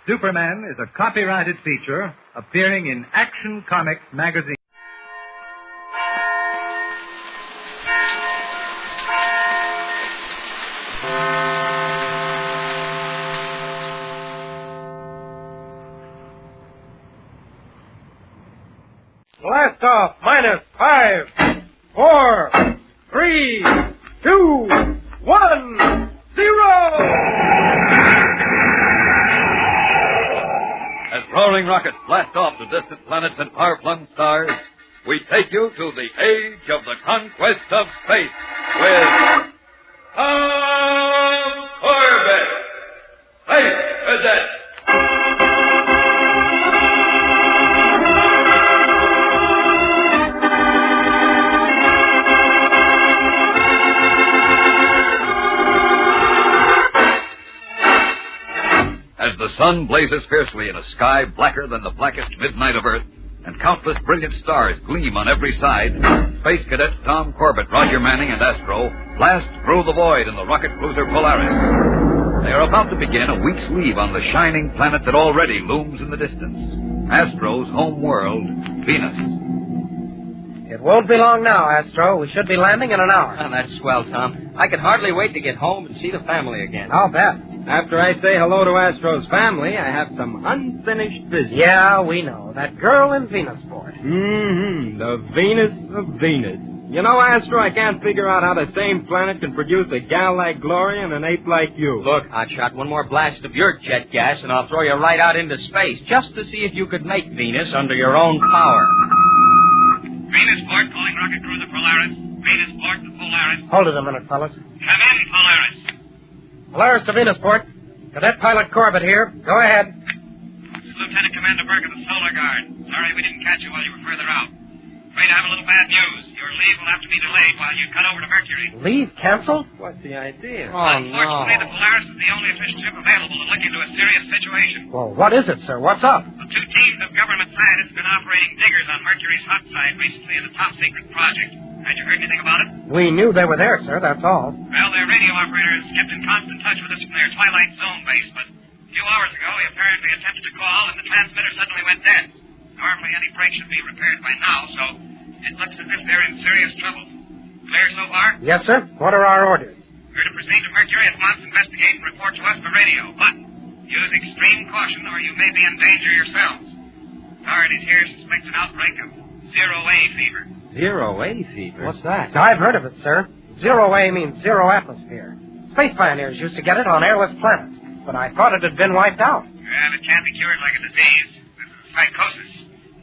Superman is a copyrighted feature appearing in Action Comics magazine. Blast off, minus 5, 4, 3, 2, 1, 0! As roaring rockets blast off to distant planets and far-flung stars, we take you to the age of the conquest of space with Tom Corbett, Space Cadet. As the sun blazes fiercely in a sky blacker than the blackest midnight of Earth, and countless brilliant stars gleam on every side, Space Cadets Tom Corbett, Roger Manning, and Astro blast through the void in the rocket cruiser Polaris. They are about to begin a week's leave on the shining planet that already looms in the distance, Astro's home world, Venus. It won't be long now, Astro. We should be landing in an hour. Oh, that's swell, Tom. I can hardly wait to get home and see the family again. I'll bet. After I say hello to Astro's family, I have some unfinished business. Yeah, we know. That girl in Venusport. Mm-hmm. The Venus of Venus. You know, Astro, I can't figure out how the same planet can produce a gal like Gloria and an ape like you. Look, Hotshot, one more blast of your jet gas and I'll throw you right out into space just to see if you could make Venus under your own power. Venusport calling rocket cruiser Polaris. Venusport to Polaris. Hold it a minute, fellas. Come in, Polaris. Polaris to Venusport. Cadet Pilot Corbett here. Go ahead. This is Lieutenant Commander Burke of the Solar Guard. Sorry we didn't catch you while you were further out. Afraid I have a little bad news. Your leave will have to be delayed while you cut over to Mercury. Leave canceled? What's the idea? Unfortunately, the Polaris is the only official ship available to look into a serious situation. Well, what is it, sir? What's up? The two teams of government scientists have been operating diggers on Mercury's hot side recently in a top-secret project. Had you heard anything about it? We knew they were there, sir, that's all. Well, their radio operators kept in constant touch with us from their Twilight Zone base, but a few hours ago he apparently attempted to call and the transmitter suddenly went dead. Normally any break should be repaired by now, so it looks as if they're in serious trouble. Clear so far? Yes, sir. What are our orders? We're to proceed to Mercury at once, investigate, and report to us by radio. But use extreme caution or you may be in danger yourselves. Authorities here suspect an outbreak of zero-A fever. Zero-A fever? What's that? I've heard of it, sir. Zero-A means zero atmosphere. Space pioneers used to get it on airless planets, but I thought it had been wiped out. Well, it can't be cured like a disease. This is psychosis.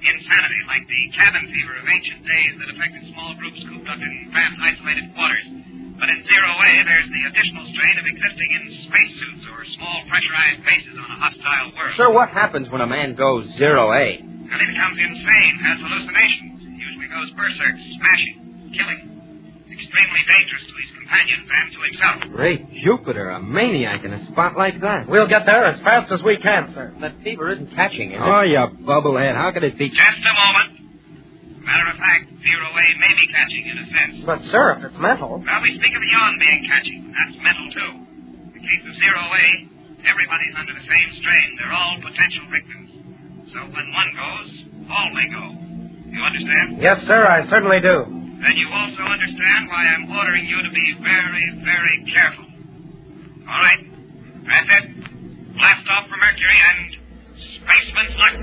Insanity, like the cabin fever of ancient days that affected small groups cooped up in cramped, isolated quarters. But in zero-A, there's the additional strain of existing in spacesuits or small pressurized bases on a hostile world. Sir, what happens when a man goes zero-A? And he becomes insane, has hallucinations, usually goes berserk, smashing, killing. Extremely dangerous to his companions and to himself. Great Jupiter, a maniac in a spot like that. We'll get there as fast as we can, sir. That fever isn't catching, is it? Oh, you bubblehead. How could it be? Just a moment. Matter of fact, zero-A may be catching in a sense. But, sir, if it's mental... Well, we speak of the yawn being catching. That's mental, too. In the case of zero-A, everybody's under the same strain. They're all potential victims. So when one goes, all may go. You understand? Yes, sir, I certainly do. Then you also understand why I'm ordering you to be very, very careful. All right. That's it. Blast off for Mercury and spaceman's luck.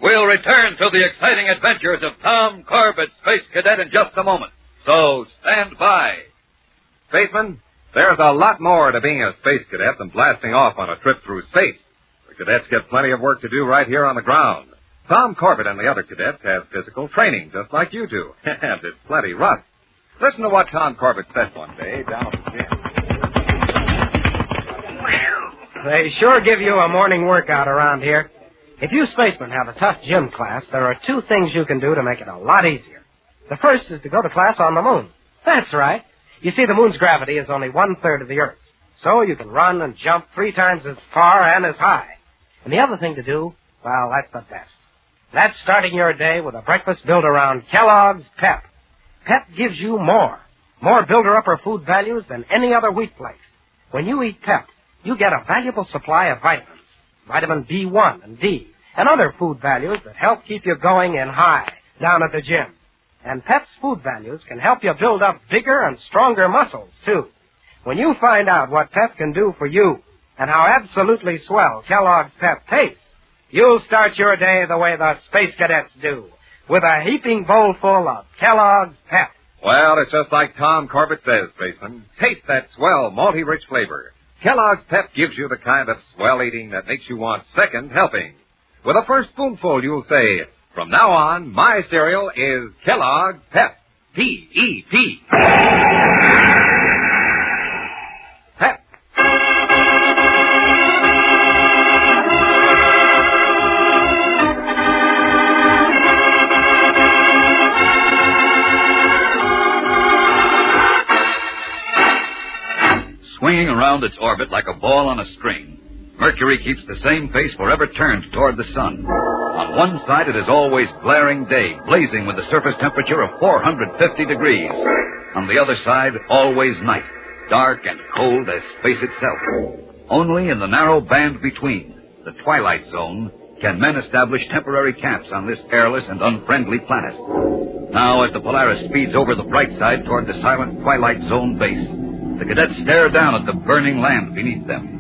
We'll return to the exciting adventures of Tom Corbett, Space Cadet, in just a moment. So stand by. Spaceman, there's a lot more to being a space cadet than blasting off on a trip through space. The cadets get plenty of work to do right here on the ground. Tom Corbett and the other cadets have physical training, just like you do. And it's plenty rough. Listen to what Tom Corbett said one day down at the gym. They sure give you a morning workout around here. If you spacemen have a tough gym class, there are two things you can do to make it a lot easier. The first is to go to class on the moon. That's right. You see, the moon's gravity is only 1/3 of the Earth's. So you can run and jump 3 times as far and as high. And the other thing to do, well, that's the best. That's starting your day with a breakfast built around Kellogg's Pep. Pep gives you more builder-upper food values than any other wheat flakes. When you eat Pep, you get a valuable supply of vitamins, vitamin B1 and D, and other food values that help keep you going in high down at the gym. And Pep's food values can help you build up bigger and stronger muscles, too. When you find out what Pep can do for you and how absolutely swell Kellogg's Pep tastes, you'll start your day the way the Space Cadets do, with a heaping bowl full of Kellogg's Pep. Well, it's just like Tom Corbett says, Spaceman. Taste that swell, malty-rich flavor. Kellogg's Pep gives you the kind of swell eating that makes you want second helping. With a first spoonful, you'll say, from now on, my cereal is Kellogg's Pep. P-E-P. Pep. Swinging around its orbit like a ball on a string, Mercury keeps the same face forever turned toward the sun. On one side, it is always glaring day, blazing with a surface temperature of 450 degrees. On the other side, always night, dark and cold as space itself. Only in the narrow band between, the Twilight Zone, can men establish temporary camps on this airless and unfriendly planet. Now, as the Polaris speeds over the bright side toward the silent Twilight Zone base, the cadets stare down at the burning land beneath them.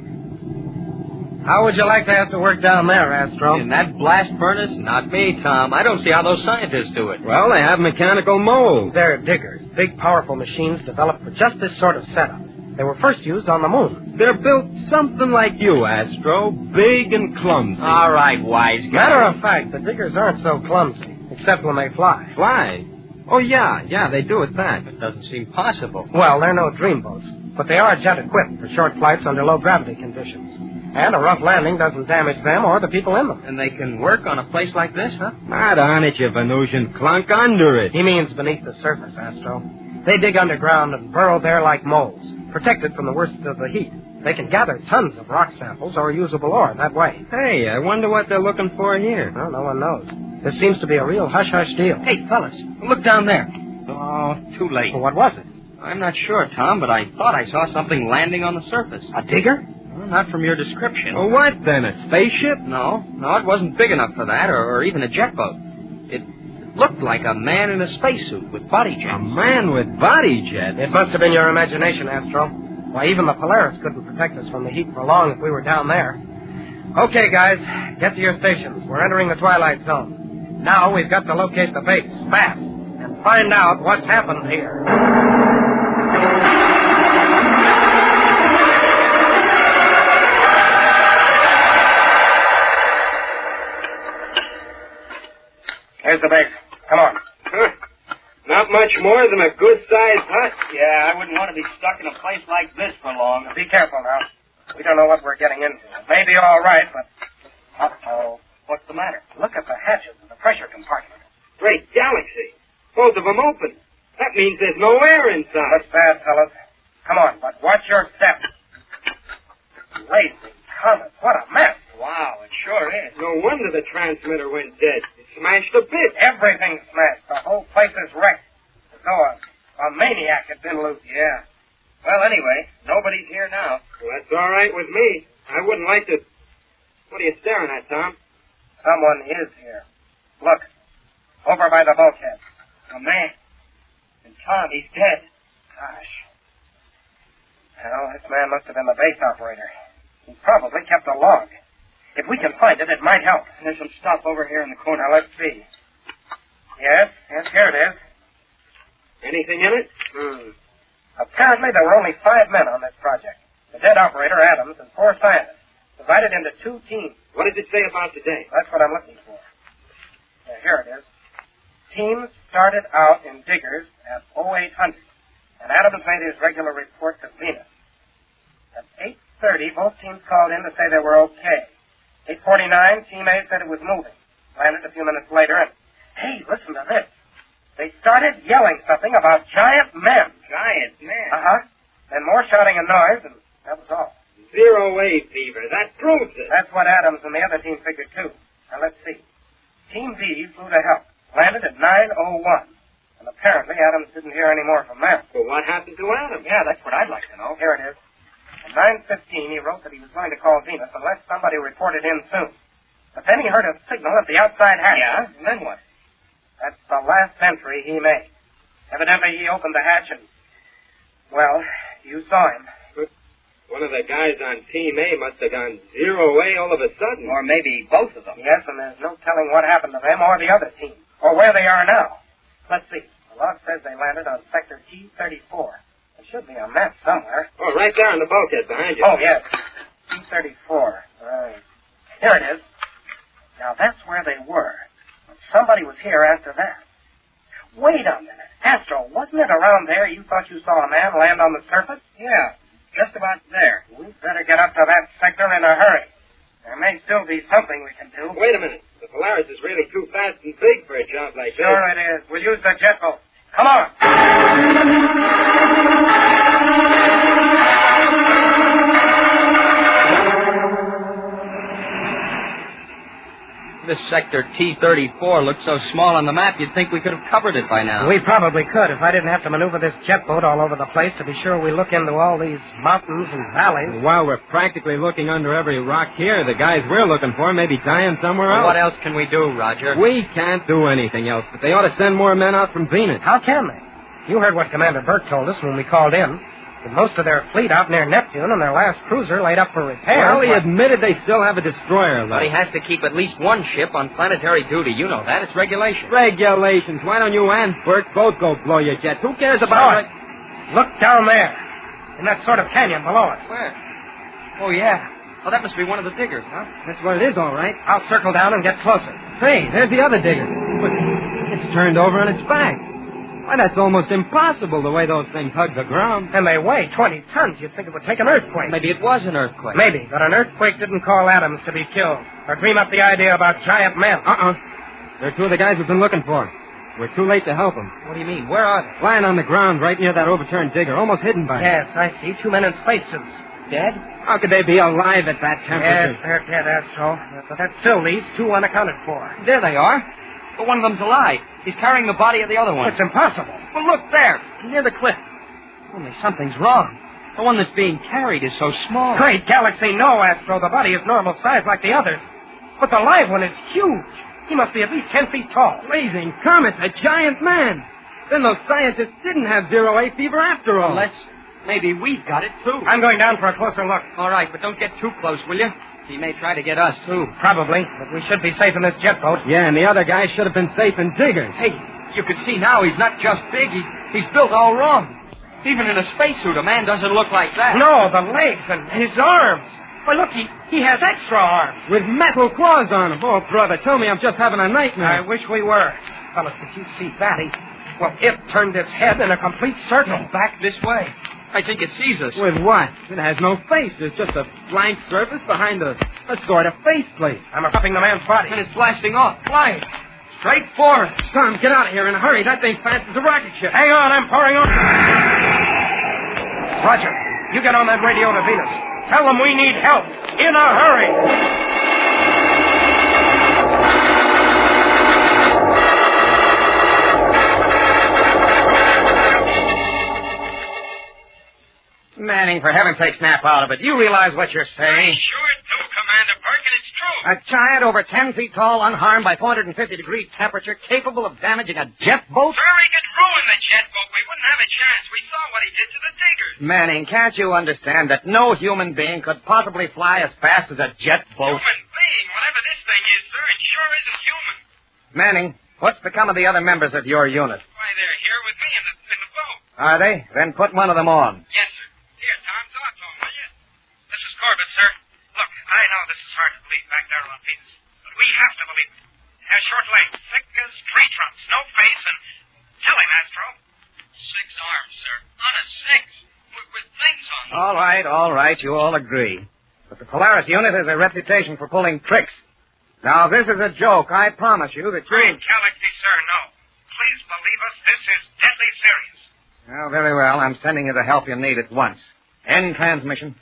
How would you like to have to work down there, Astro? In that blast furnace? Not me, Tom. I don't see how those scientists do it. Well, they have mechanical molds. They're diggers, big, powerful machines developed for just this sort of setup. They were first used on the moon. They're built something like you, Astro. Big and clumsy. All right, wise guy. Matter of fact, the diggers aren't so clumsy, except when they fly. Fly? Oh, yeah, they do at that. It doesn't seem possible. Well, they're no dreamboats, but they are jet-equipped for short flights under low-gravity conditions. And a rough landing doesn't damage them or the people in them. And they can work on a place like this, huh? Not on it, you Venusian clunk, under it. He means beneath the surface, Astro. They dig underground and burrow there like moles, protected from the worst of the heat. They can gather tons of rock samples or usable ore that way. Hey, I wonder what they're looking for here. Well, no one knows. This seems to be a real hush-hush deal. Hey, fellas, look down there. Oh, too late. Well, what was it? I'm not sure, Tom, but I thought I saw something landing on the surface. A digger? Well, not from your description. Well, what then? A spaceship? No, it wasn't big enough for that, or even a jet boat. It looked like a man in a spacesuit with body jets. A man with body jets? It must have been your imagination, Astro. Why, even the Polaris couldn't protect us from the heat for long if we were down there. Okay, guys, get to your stations. We're entering the twilight zone. Now we've got to locate the base, fast, and find out what's happened here. Here's the base. Come on. Not much more than a good-sized hut. Yeah, I wouldn't want to be stuck in a place like this for long. Be careful now. We don't know what we're getting into. It may be all right, but... Uh-oh. What's the matter? Look at the hatches in the pressure compartment. Great galaxy. Both of them open. That means there's no air inside. That's bad, fellas. Come on, but watch your step. Lazy comet. What a mess. Wow, it sure is. No wonder the transmitter went dead. It smashed to bits. Everything's smashed. The whole place is wrecked. As though a maniac had been loose. Yeah. Well, anyway, nobody's here now. Well, that's all right with me. I wouldn't like to... What are you staring at, Tom? Someone is here. Look. Over by the bulkhead. A man. And Tom, he's dead. Gosh. Well, this man must have been the base operator. He probably kept a log. If we can find it, it might help. There's some stuff over here in the corner. Now, let's see. Yes, here it is. Anything in it? Apparently, there were only 5 men on this project. The dead operator, Adams, and 4 scientists, divided into 2 teams. What does it say about today? That's what I'm looking for. Here it is. Teams started out in diggers at 0800, and Adams made his regular report to Venus. At 8:30, both teams called in to say they were okay. 8:49, Team A said it was moving. Landed a few minutes later, and, hey, listen to this. They started yelling something about giant men. Giant men? Uh-huh. Then more shouting and noise, and that was all. 0A fever. That proves it. That's what Adams and the other team figured, too. Now, let's see. Team B flew to help. Landed at 9:01. And apparently Adams didn't hear any more from them. Well, what happened to Adams? Yeah, that's what I'd like to know. Here it is. At 9:15, he wrote that he was going to call Venus unless somebody reported in soon. But then he heard a signal at the outside hatch. Yeah? And then what? That's the last entry he made. Evidently, he opened the hatch and... Well, you saw him. One of the guys on Team A must have gone 0A all of a sudden. Or maybe both of them. Yes, and there's no telling what happened to them or the other team. Or where they are now. Let's see. The log says they landed on Sector T-34. There should be a map somewhere. Oh, right there on the bulkhead behind you. Oh, yes. T-34. Right. Here it is. Now, that's where they were. But somebody was here after that. Wait a minute. Astro, wasn't it around there you thought you saw a man land on the surface? Yeah, just about there. We'd better get up to that sector in a hurry. There may still be something we can do. Wait a minute. The Polaris is really too fast and big for a job like this. Sure it is. We'll use the jet boat. Come on. This sector T-34 looks so small on the map, you'd think we could have covered it by now. We probably could if I didn't have to maneuver this jet boat all over the place to be sure we look into all these mountains and valleys. While we're practically looking under every rock here, the guys we're looking for may be dying somewhere else. What else can we do, Roger? We can't do anything else, but they ought to send more men out from Venus. How can they? You heard what Commander Burke told us when we called in. With most of their fleet out near Neptune and their last cruiser laid up for repair. Well, he admitted they still have a destroyer left. But he has to keep at least one ship on planetary duty. You know that. It's regulation. Regulations. Why don't you and Burke both go blow your jets? Who cares about it? Look down there. In that sort of canyon below us. Where? Oh, yeah. Oh, that must be one of the diggers, huh? That's what it is, all right. I'll circle down and get closer. Hey, there's the other digger. But it's turned over on its back. Why, that's almost impossible, the way those things hug the ground. And they weigh 20 tons. You'd think it would take an earthquake. Maybe it was an earthquake. Maybe, but an earthquake didn't call Adams to be killed or dream up the idea about giant men. They're 2 of the guys we've been looking for. We're too late to help them. What do you mean? Where are they? Lying on the ground right near that overturned digger, almost hidden by it. Yes, I see. 2 men in spacesuits. dead? How could they be alive at that temperature? Yes, they're dead, Astro. But that still leaves two unaccounted for. There they are. But one of them's alive. He's carrying the body of the other one. It's impossible. Well, look there, near the cliff. Only something's wrong. The one that's being carried is so small. Great galaxy, no, Astro. The body is normal size like the others. But the live one is huge. He must be at least 10 feet tall. Blazing comet, a giant man. Then those scientists didn't have zero-A fever after all. Unless maybe we've got it, too. I'm going down for a closer look. All right, but don't get too close, will you? He may try to get us, too. Probably, but we should be safe in this jet boat. Yeah, and the other guy should have been safe in diggers. Hey, you can see now he's not just big. He's built all wrong. Even in a spacesuit, a man doesn't look like that. No, the legs and his arms. Why, look, he has extra arms. With metal claws on them. Oh, brother, tell me I'm just having a nightmare. I wish we were. Fellas, did you see that? Well, it turned its head in a complete circle. Back this way. I think it sees us. With what? It has no face. There's just a blank surface behind a sort of faceplate. I'm upping the man's body. And it's blasting off, flying. Straight for us. Tom, get out of here in a hurry. That thing's fast as a rocket ship. Hang on, I'm pouring on. Roger, you get on that radio to Venus. Tell them we need help. In a hurry. Manning, for heaven's sake, snap out of it. You realize what you're saying? I sure do, Commander Burke, and it's true. A giant over 10 feet tall, unharmed by 450-degree temperature, capable of damaging a jet boat? Sir, he could ruin the jet boat. We wouldn't have a chance. We saw what he did to the diggers. Manning, can't you understand that no human being could possibly fly as fast as a jet boat? Human being, whatever this thing is, sir, it sure isn't human. Manning, what's become of the other members of your unit? Why, they're here with me in the boat. Are they? Then put one of them on. Yes, sir. Here, Tom, talk to him, will you? This is Corbett, sir. Look, I know this is hard to believe back there on Venus, but we have to believe it. It has short legs, thick as tree trunks, no face, and... Tell him, Astro. 6 arms, sir. On a 6. With things on them. All right, you all agree. But the Polaris unit has a reputation for pulling tricks. Now, this is a joke. I promise you that you... Great galaxy, sir, no. Please believe us, this is deadly serious. Well, very well. I'm sending you the help you need at once. End transmission.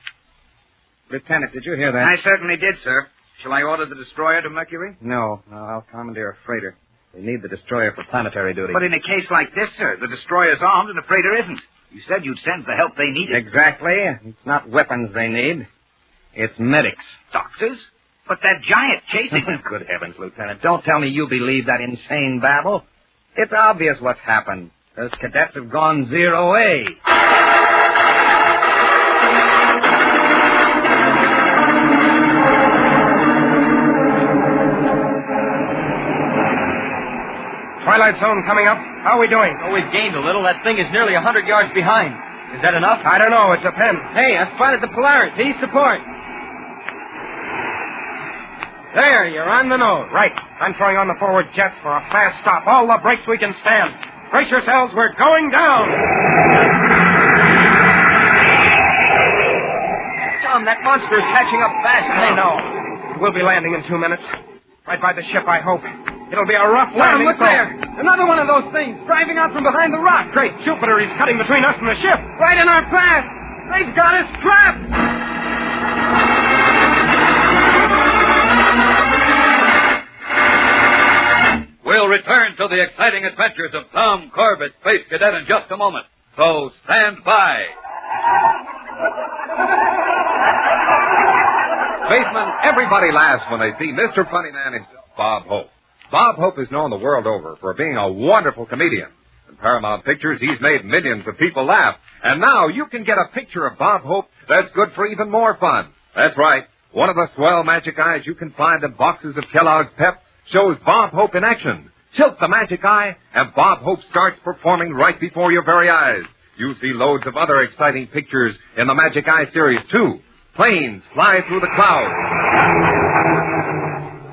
Lieutenant, did you hear that? I certainly did, sir. Shall I order the destroyer to Mercury? No, I'll commandeer a freighter. We need the destroyer for planetary duty. But in a case like this, sir, the destroyer's armed and the freighter isn't. You said you'd send the help they needed. Exactly. It's not weapons they need. It's medics. Doctors? But that giant chasing them... Good heavens, Lieutenant. Don't tell me you believe that insane babble. It's obvious what's happened. Those cadets have gone zero-A. Twilight zone coming up. How are we doing? Oh, we've gained a little. That thing is nearly 100 yards behind. Is that enough? I don't know. It depends. Hey, I spotted the Polaris. East support. There, you're on the nose. Right. I'm throwing on the forward jets for a fast stop. All the brakes we can stand. Brace yourselves. We're going down. Tom, that monster is catching up fast. I know. We'll be landing in 2 minutes. Right by the ship, I hope. It'll be a rough landing. Look there. Another one of those things driving out from behind the rock. Great Jupiter, he's cutting between us and the ship. Right in our path. They've got us trapped. We'll return to the exciting adventures of Tom Corbett, Space Cadet, in just a moment. So stand by. Spacemen, everybody laughs when they see Mr. Funnyman himself, Bob Hope. Bob Hope is known the world over for being a wonderful comedian. In Paramount Pictures, he's made millions of people laugh. And now you can get a picture of Bob Hope that's good for even more fun. That's right. One of the swell magic eyes you can find in boxes of Kellogg's Pep shows Bob Hope in action. Tilt the magic eye, and Bob Hope starts performing right before your very eyes. You'll see loads of other exciting pictures in the Magic Eye series, too. Planes fly through the clouds.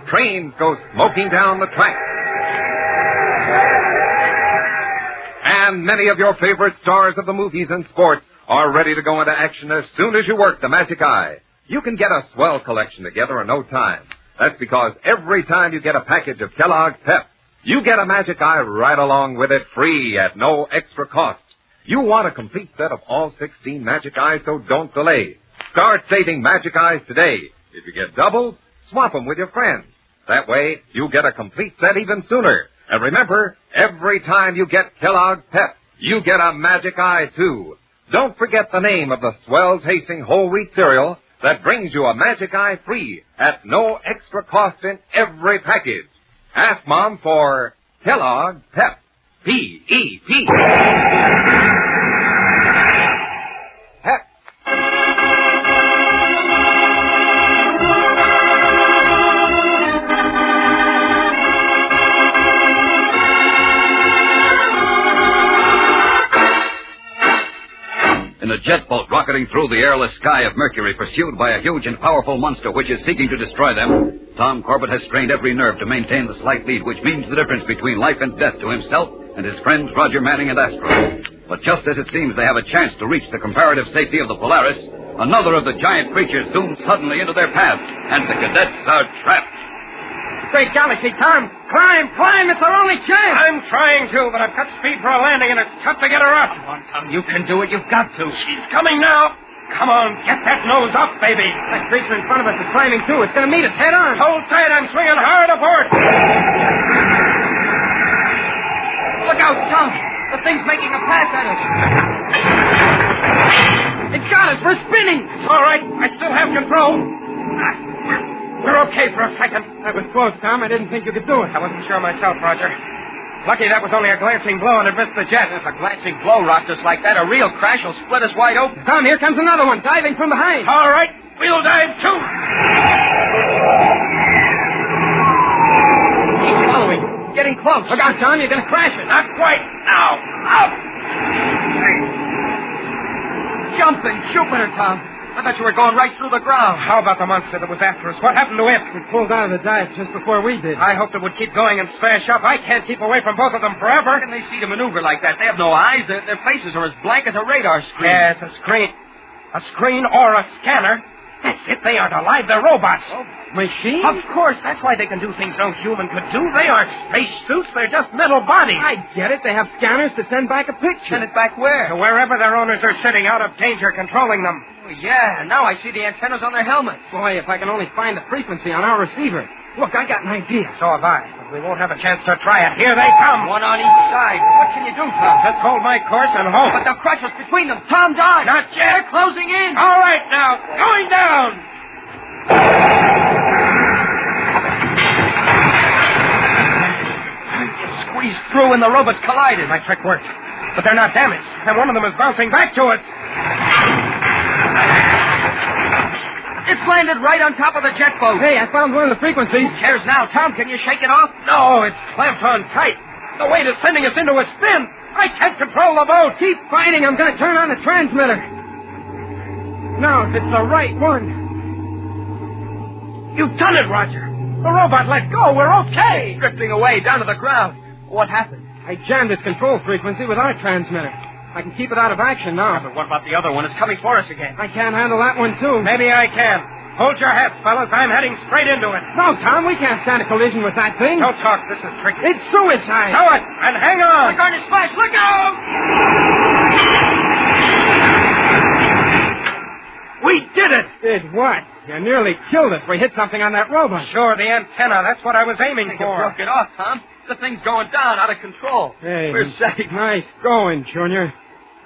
Trains go smoking down the track. And many of your favorite stars of the movies and sports are ready to go into action as soon as you work the Magic Eye. You can get a swell collection together in no time. That's because every time you get a package of Kellogg's Pep, you get a Magic Eye right along with it free at no extra cost. You want a complete set of all 16 Magic Eyes, so don't delay. Start saving magic eyes today. If you get doubles, swap them with your friends. That way, you get a complete set even sooner. And remember, every time you get Kellogg's Pep, you get a magic eye, too. Don't forget the name of the swell-tasting whole wheat cereal that brings you a magic eye free at no extra cost in every package. Ask Mom for Kellogg's Pep. P-E-P. Pep. In a jet boat rocketing through the airless sky of Mercury, pursued by a huge and powerful monster which is seeking to destroy them, Tom Corbett has strained every nerve to maintain the slight lead which means the difference between life and death to himself and his friends Roger Manning and Astro. But just as it seems they have a chance to reach the comparative safety of the Polaris, another of the giant creatures zooms suddenly into their path, and the cadets are trapped. Great galaxy, Tom. Climb, climb. It's our only chance. I'm trying to, but I've got speed for a landing, and it's tough to get her up. Come on, Tom. You can do it. You've got to. She's coming now. Come on, get that nose up, baby. That creature in front of us is climbing, too. It's going to meet us head on. Hold tight. I'm swinging hard aboard. Look out, Tom. The thing's making a pass at us. It's got us. We're spinning. It's all right. I still have control. We're okay for a second. That was close, Tom. I didn't think you could do it. I wasn't sure myself, Roger. Lucky that was only a glancing blow and it missed the jet. If a glancing blow rocked us like that, a real crash will split us wide open. Tom, here comes another one, diving from behind. All right. We'll dive, too. He's following. Getting close. Look out, Tom. You're going to crash it. Not quite. Now. Up. Jumping Jupiter, Tom. I thought you were going right through the ground. How about the monster that was after us? What happened to it? It pulled out of the dive just before we did. I hoped it would keep going and smash up. I can't keep away from both of them forever. How can they see to maneuver like that? They have no eyes. Their faces are as blank as a radar screen. Yes, a screen. A screen or a scanner. That's it. They aren't alive. They're robots. Oh, machines? Of course. That's why they can do things no human could do. They aren't space suits. They're just metal bodies. I get it. They have scanners to send back a picture. Send it back where? To wherever their owners are sitting out of danger controlling them. Oh, yeah. Now I see the antennas on their helmets. Boy, if I can only find the frequency on our receiver. Look, I got an idea. So have I. But we won't have a chance to try it. Here they come. One on each side. What can you do, Tom? Just hold my course and hope. But they'll crush us between them. Tom, dodge. Not yet. They're closing in. All right, now. Going down. You squeezed through and the robots collided. My trick worked. But they're not damaged. And one of them is bouncing back to us. It's landed right on top of the jet boat. Hey, I found one of the frequencies. Who cares now, Tom? Can you shake it off? No, it's clamped on tight. The weight is sending us into a spin. I can't control the boat. Keep fighting. I'm going to turn on the transmitter. No, if it's the right one. You've done it, Roger. The robot let go. We're okay. Drifting away down to the ground. What happened? I jammed its control frequency with our transmitter. I can keep it out of action now. Yeah, but what about the other one? It's coming for us again. I can't handle that one, too. Maybe I can. Hold your hats, fellas. I'm heading straight into it. No, Tom, we can't stand a collision with that thing. Don't talk. This is tricky. It's suicide. Show it, and hang on. We're going to splash. Look out! We did it! Did what? You nearly killed us. We hit something on that robot. Sure, the antenna. That's what I was aiming for. You broke it off, Tom. The thing's going down, out of control. Hey, we're safe. Nice going, Junior.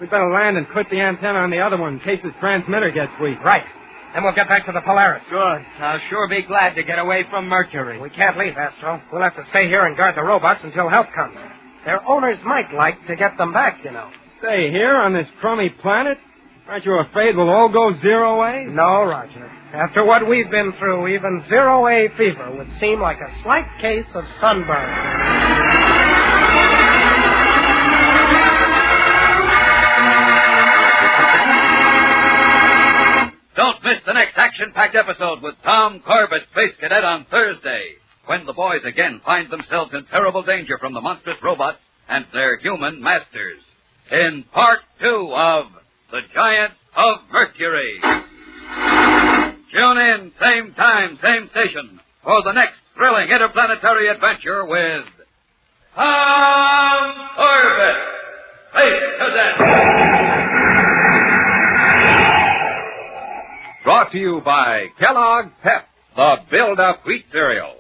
We'd better land and clip the antenna on the other one in case this transmitter gets weak. Right. Then we'll get back to the Polaris. Good. I'll sure be glad to get away from Mercury. We can't leave, Astro. We'll have to stay here and guard the robots until help comes. Their owners might like to get them back, you know. Stay here on this crummy planet? Aren't you afraid we'll all go zero-A? No, Roger. After what we've been through, even zero-A fever would seem like a slight case of sunburn. Don't miss the next action-packed episode with Tom Corbett, Space Cadet, on Thursday, when the boys again find themselves in terrible danger from the monstrous robots and their human masters. In Part 2 of The Giants of Mercury. Tune in, same time, same station, for the next thrilling interplanetary adventure with Tom Corbett, Space Cadet. Brought to you by Kellogg's Pep, the build-up wheat cereal.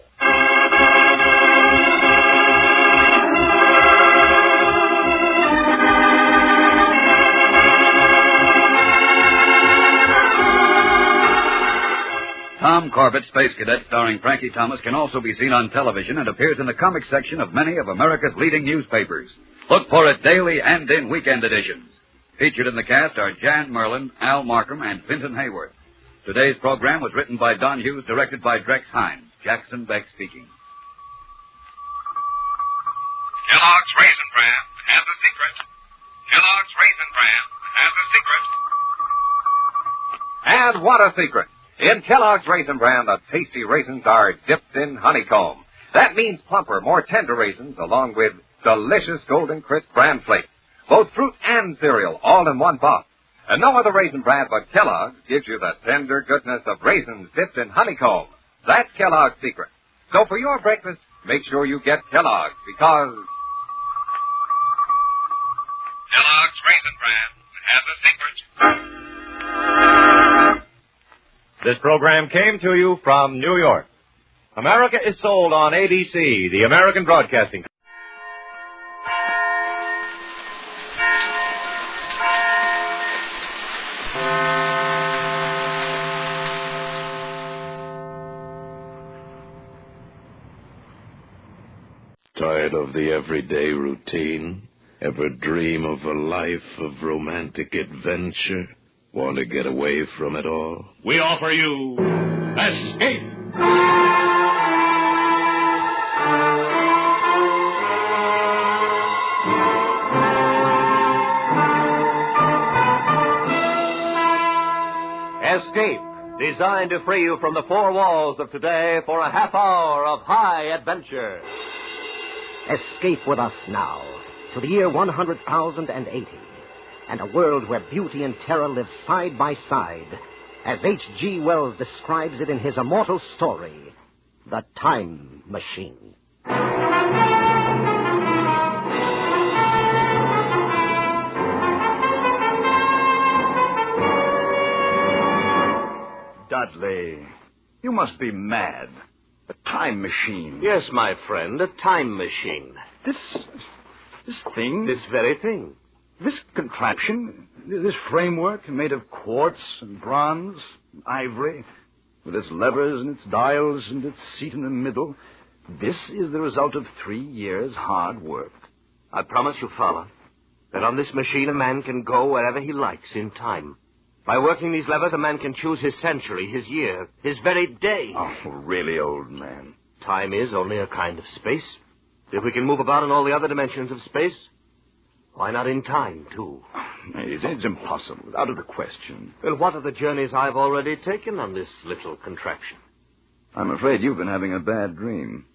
Tom Corbett, Space Cadet, starring Frankie Thomas, can also be seen on television and appears in the comic section of many of America's leading newspapers. Look for it daily and in weekend editions. Featured in the cast are Jan Merlin, Al Markham, and Vinton Hayworth. Today's program was written by Don Hughes, directed by Drex Hines. Jackson Beck speaking. Kellogg's Raisin Bran has a secret. Kellogg's Raisin Bran has a secret. And what a secret! In Kellogg's Raisin Bran, the tasty raisins are dipped in honeycomb. That means plumper, more tender raisins, along with delicious golden crisp bran flakes. Both fruit and cereal, all in one box. And no other raisin bran but Kellogg's gives you the tender goodness of raisins dipped in honeycomb. That's Kellogg's secret. So for your breakfast, make sure you get Kellogg's, because Kellogg's Raisin Bran has a secret. This program came to you from New York. America is sold on ABC, the American Broadcasting Company. Tired of the everyday routine? Ever dream of a life of romantic adventure? Want to get away from it all? We offer you Escape! Escape, designed to free you from the four walls of today for a half hour of high adventure. Escape with us now to the year 100,080 and a world where beauty and terror live side by side, as H.G. Wells describes it in his immortal story, The Time Machine. Dudley, you must be mad. A time machine. Yes, my friend, a time machine. This thing? This very thing. This contraption, this framework made of quartz and bronze and ivory, with its levers and its dials and its seat in the middle, this is the result of 3 years' hard work. I promise you, Father, that on this machine a man can go wherever he likes in time. By working these levers, a man can choose his century, his year, his very day. Oh, really, old man? Time is only a kind of space. If we can move about in all the other dimensions of space, why not in time, too? It's impossible. Out of the question. Well, what are the journeys I've already taken on this little contraption? I'm afraid you've been having a bad dream.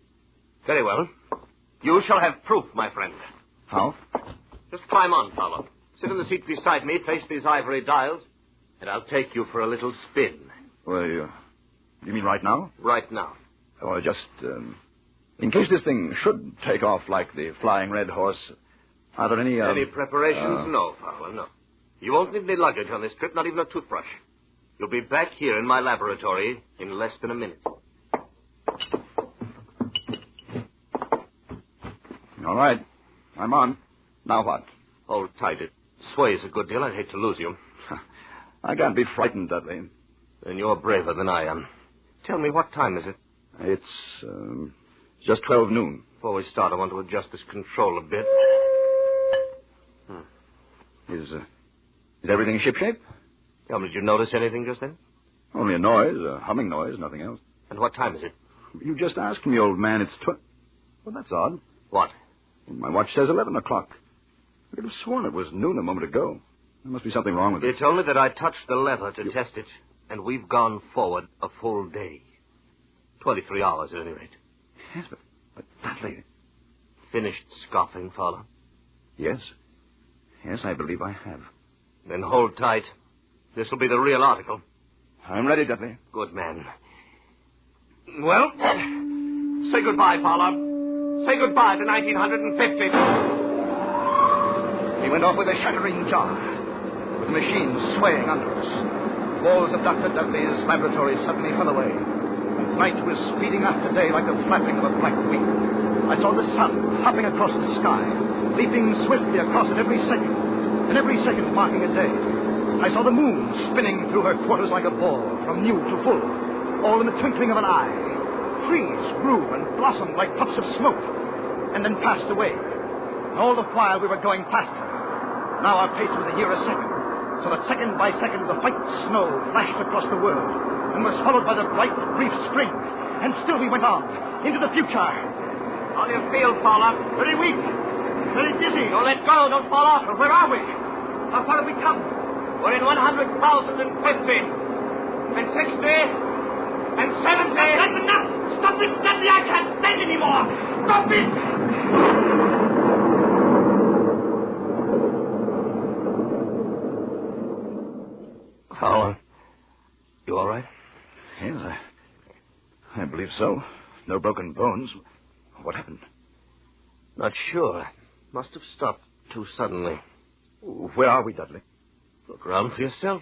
Very well. You shall have proof, my friend. How? Just climb on, Fowler. Sit in the seat beside me, face these ivory dials, and I'll take you for a little spin. Well, you mean right now? Right now. Or just, in case this thing should take off like the Flying Red Horse, are there any... Any preparations? No, Fowler, no. You won't need any luggage on this trip, not even a toothbrush. You'll be back here in my laboratory in less than a minute. All right. I'm on. Now what? Hold tight. It sways a good deal. I'd hate to lose you. I can't be frightened, Dudley. Then you're braver than I am. Tell me, what time is it? It's just 12 noon. Before we start, I want to adjust this control a bit. Is everything shipshape? Tell me, did you notice anything just then? Only a noise, a humming noise, nothing else. And what time is it? You just asked me, old man. It's Well, that's odd. What? My watch says 11 o'clock. I could have sworn it was noon a moment ago. There must be something wrong with it. It's only that I touched the lever to test it, and we've gone forward a full day. 23 hours, at any rate. Yes, but Dudley... Finished scoffing, Fowler? Yes. Yes, I believe I have. Then hold tight. This will be the real article. I'm ready, Dudley. Good man. Well, say goodbye, Fowler. Say goodbye to 1950. He went off with a shattering jar, with the machine swaying under us. walls of Dr. Dudley's laboratory suddenly fell away. Night was speeding after day like the flapping of a black wing. I saw the sun hopping across the sky, leaping swiftly across it every second, and every second marking a day. I saw the moon spinning through her quarters like a ball, from new to full, all in the twinkling of an eye. Trees grew and blossomed like puffs of smoke, and then passed away. And all the while we were going faster. Now our pace was a year a second, so that second by second the white snow flashed across the world, and was followed by the bright, brief spring. And still we went on, into the future. How do you feel, Fowler? Very weak, very dizzy. Don't let go, don't fall off. Where are we? How far have we come? We're in 100,050, and 60, and 70. That's enough! Stop it, Dudley! I can't stand anymore! Stop it! Fowler, you all right? Yes, I believe so. No broken bones. What happened? Not sure. Must have stopped too suddenly. Where are we, Dudley? Look around for yourself.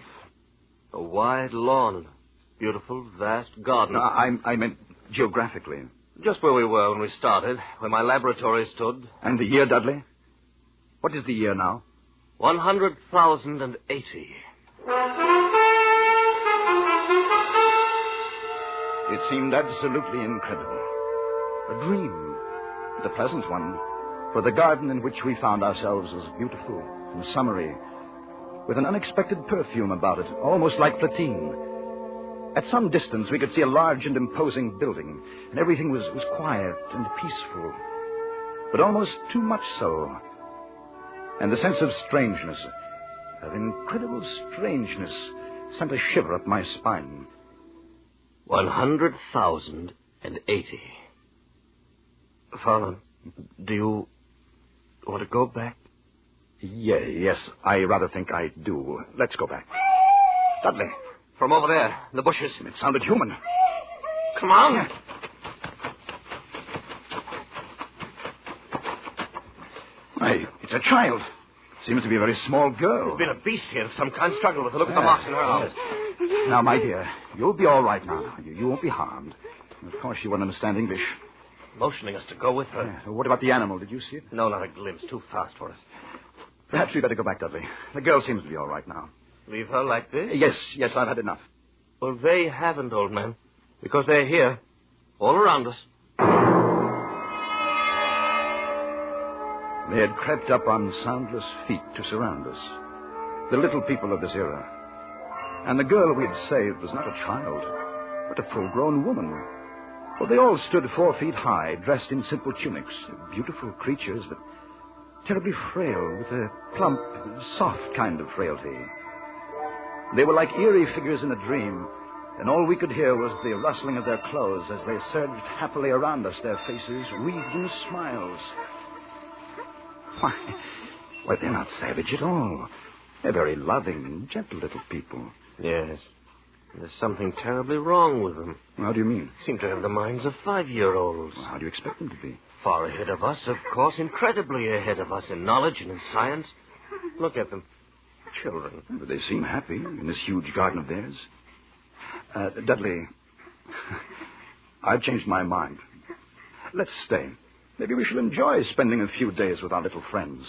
A wide lawn. Beautiful, vast garden. No, I meant geographically. Just where we were when we started, where my laboratory stood. And the year, Dudley? What is the year now? 100,080. It seemed absolutely incredible. A dream, but a pleasant one, for the garden in which we found ourselves was beautiful and summery, with an unexpected perfume about it, almost like Platine. At some distance, we could see a large and imposing building, and everything was quiet and peaceful, but almost too much so. And the sense of strangeness, of incredible strangeness, sent a shiver up my spine. 100,080. Fowler, do you want to go back? Yes, I rather think I do. Let's go back. Dudley. From over there, in the bushes. It sounded human. Come on. Yeah. Why, it's a child. Seems to be a very small girl. There's been a beast here of some kind. Struggle with her. Look at the marks in her arms. Now, my dear, you'll be all right now. You won't be harmed. Of course, you won't understand English. Motioning us to go with her. Yeah. What about the animal? Did you see it? No, not a glimpse. Too fast for us. Perhaps we'd better go back, Dudley. The girl seems to be all right now. Leave her like this? Yes, I've had enough. Well, they haven't, old man. Because they're here. All around us. They had crept up on soundless feet to surround us. The little people of this era. And the girl we had saved was not a child, but a full-grown woman. For they all stood 4 feet high, dressed in simple tunics. Beautiful creatures, but terribly frail, with a plump, soft kind of frailty. They were like eerie figures in a dream, and all we could hear was the rustling of their clothes as they surged happily around us, their faces wreathed in smiles. Why, they're not savage at all. They're very loving and gentle little people. Yes. There's something terribly wrong with them. How do you mean? Seem to have the minds of 5-year-olds. Well, how do you expect them to be? Far ahead of us, of course. Incredibly ahead of us in knowledge and in science. Look at them. Children. But they seem happy in this huge garden of theirs. Dudley, I've changed my mind. Let's stay. Maybe we shall enjoy spending a few days with our little friends.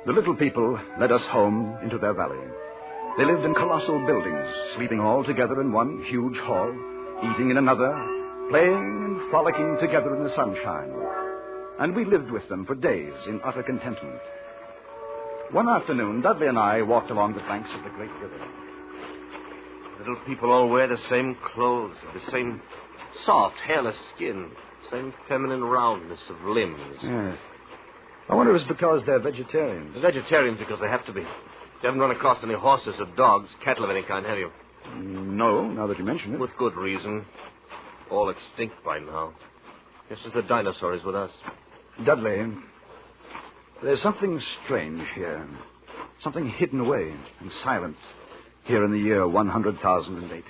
The little people led us home into their valley. They lived in colossal buildings, sleeping all together in one huge hall, eating in another, playing and frolicking together in the sunshine. And we lived with them for days in utter contentment. One afternoon, Dudley and I walked along the banks of the great river. Little people all wear the same clothes, the same soft, hairless skin, same feminine roundness of limbs. Yes. I wonder if it's because they're vegetarians. They're vegetarians because they have to be. You haven't run across any horses or dogs, cattle of any kind, have you? No, now that you mention it. With good reason. All extinct by now. Just as the dinosaurs with us. Dudley, there's something strange here. Something hidden away and silent here in the year 100,080.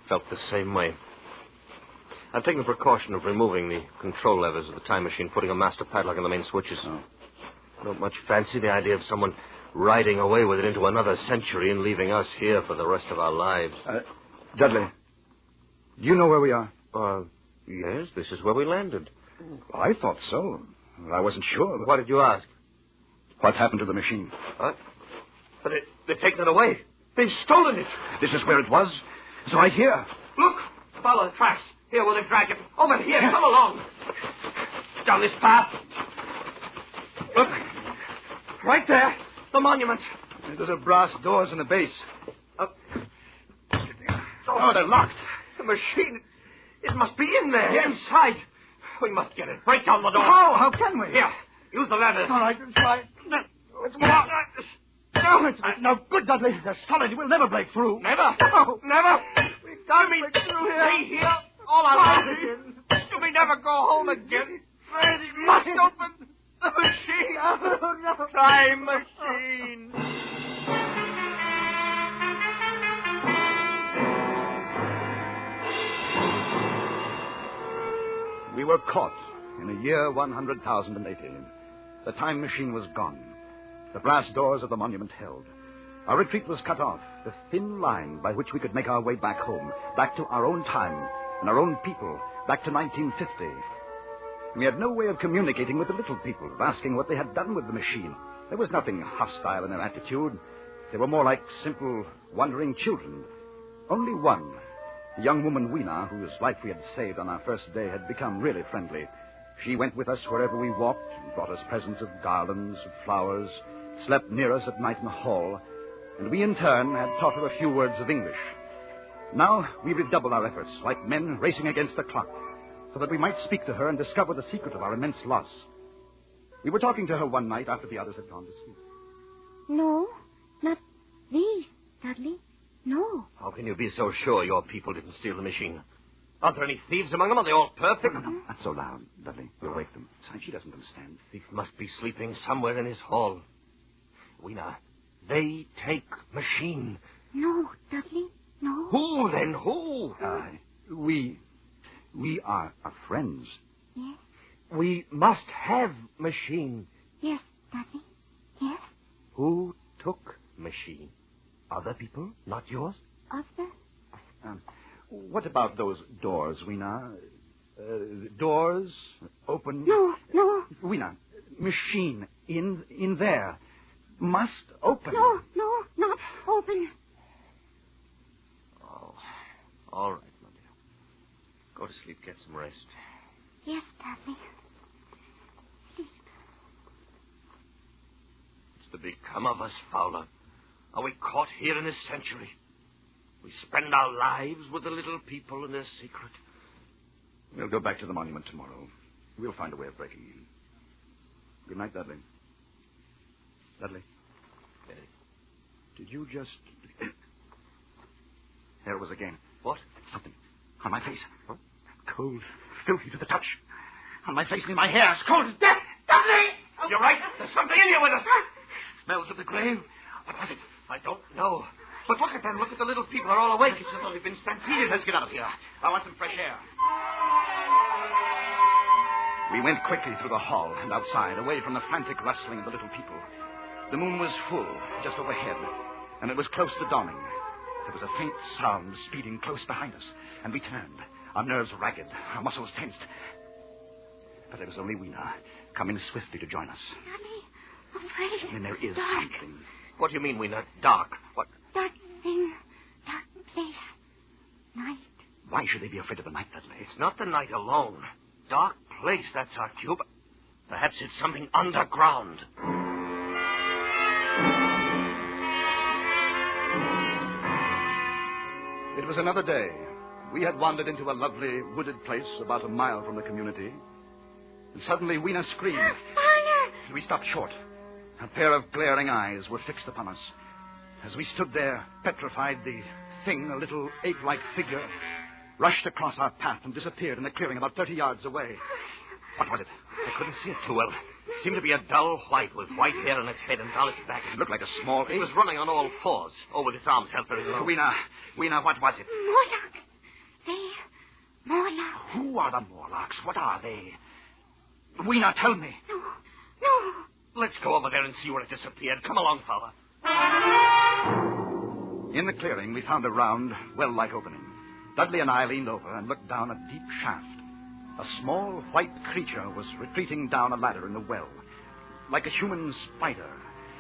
Felt the same way. I've taken the precaution of removing the control levers of the time machine, putting a master padlock on the main switches. Oh. Don't much fancy the idea of someone riding away with it into another century and leaving us here for the rest of our lives. Dudley, do you know where we are? Yes, this is where we landed. I thought so. I wasn't sure. What did you ask? What's happened to the machine? What? But they've taken it away. They've stolen it. This is where it was. It's right here. Look, follow the tracks. Here where they've dragged it. Over here, come along. Down this path. Look, right there, the monument. There's a brass doors in the base. Oh, they're locked. The machine, it must be in there, inside. We must get it. Break down the door. How can we? Here, use the ladders. All right, try. It's more. No, it's no good, Dudley. They're solid. We'll never break through. Never? No. Never? We've got to break through here. Stay here all our lives again. Do we never go home again? It must open the machine. Oh, no. Time machine. We were caught in the year 100,080. The time machine was gone. The brass doors of the monument held. Our retreat was cut off, the thin line by which we could make our way back home, back to our own time and our own people, back to 1950. We had no way of communicating with the little people, asking what they had done with the machine. There was nothing hostile in their attitude. They were more like simple, wandering children. Only one, a young woman, Weena, whose life we had saved on our first day, had become really friendly. She went with us wherever we walked and brought us presents of garlands, of flowers, slept near us at night in the hall, and we in turn had taught her a few words of English. Now we redoubled our efforts, like men racing against the clock, so that we might speak to her and discover the secret of our immense loss. We were talking to her one night after the others had gone to sleep. No, not these, Dudley. No. How can you be so sure your people didn't steal the machine? Aren't there any thieves among them? Are they all perfect? No, not so loud, Dudley. You'll wake them. Besides, she doesn't understand. Thief must be sleeping somewhere in his hall. Weena, they take machine. No, Dudley, no. Who, then? Who? We are friends. Yes. We must have machine. Yes, Dudley. Yes. Who took machine? Other people, not yours? Other? What about those doors, Weena? Doors open? No. Weena, machine in there. Must open. No, not open. Oh, all right, my dear. Go to sleep, get some rest. Yes, Dudley. Sleep. What's to become of us, Fowler? Are we caught here in this century? We spend our lives with the little people and their secret. We'll go back to the monument tomorrow. We'll find a way of breaking in. Good night, Dudley. Dudley. Yes. Did you just... There it was again. What? Something. On my face. Huh? Cold. Filthy to the touch. On my face and in my hair. As cold as death. Dudley! You're right. There's something in here with us. Smells of the grave. What was it? I don't know. But look at them. Look at the little people. They're all awake. It's as though they've been stampeded. Let's get out of here. I want some fresh air. We went quickly through the hall and outside, away from the frantic rustling of the little people. The moon was full, just overhead, and it was close to dawning. There was a faint sound speeding close behind us, and we turned, our nerves ragged, our muscles tensed. But it was only Weena, coming swiftly to join us. Dudley, I'm afraid. And there is dark. something. What do you mean, Weena? Dark? What? Dark thing. Dark place. Night. Why should they be afraid of the night, Dudley? It's not the night alone. Dark place, that's our cue. But perhaps it's something underground. It was another day. We had wandered into a lovely wooded place about a mile from the community. And suddenly Weena screamed. Fire! We stopped short. A pair of glaring eyes were fixed upon us. As we stood there, petrified, the thing, a little ape-like figure, rushed across our path and disappeared in a clearing about 30 yards away. What was it? I couldn't see it too well. It seemed to be a dull white with white hair on its head and down its back. It looked like a small ape. It was running on all fours, with its arms held very low. Weena, what was it? Morlock. Morlocks. Who are the Morlocks? What are they? Weena, tell me. No. Let's go over there and see where it disappeared. Come along, fella. In the clearing, we found a round, well-like opening. Dudley and I leaned over and looked down a deep shaft. A small white creature was retreating down a ladder in the well, like a human spider,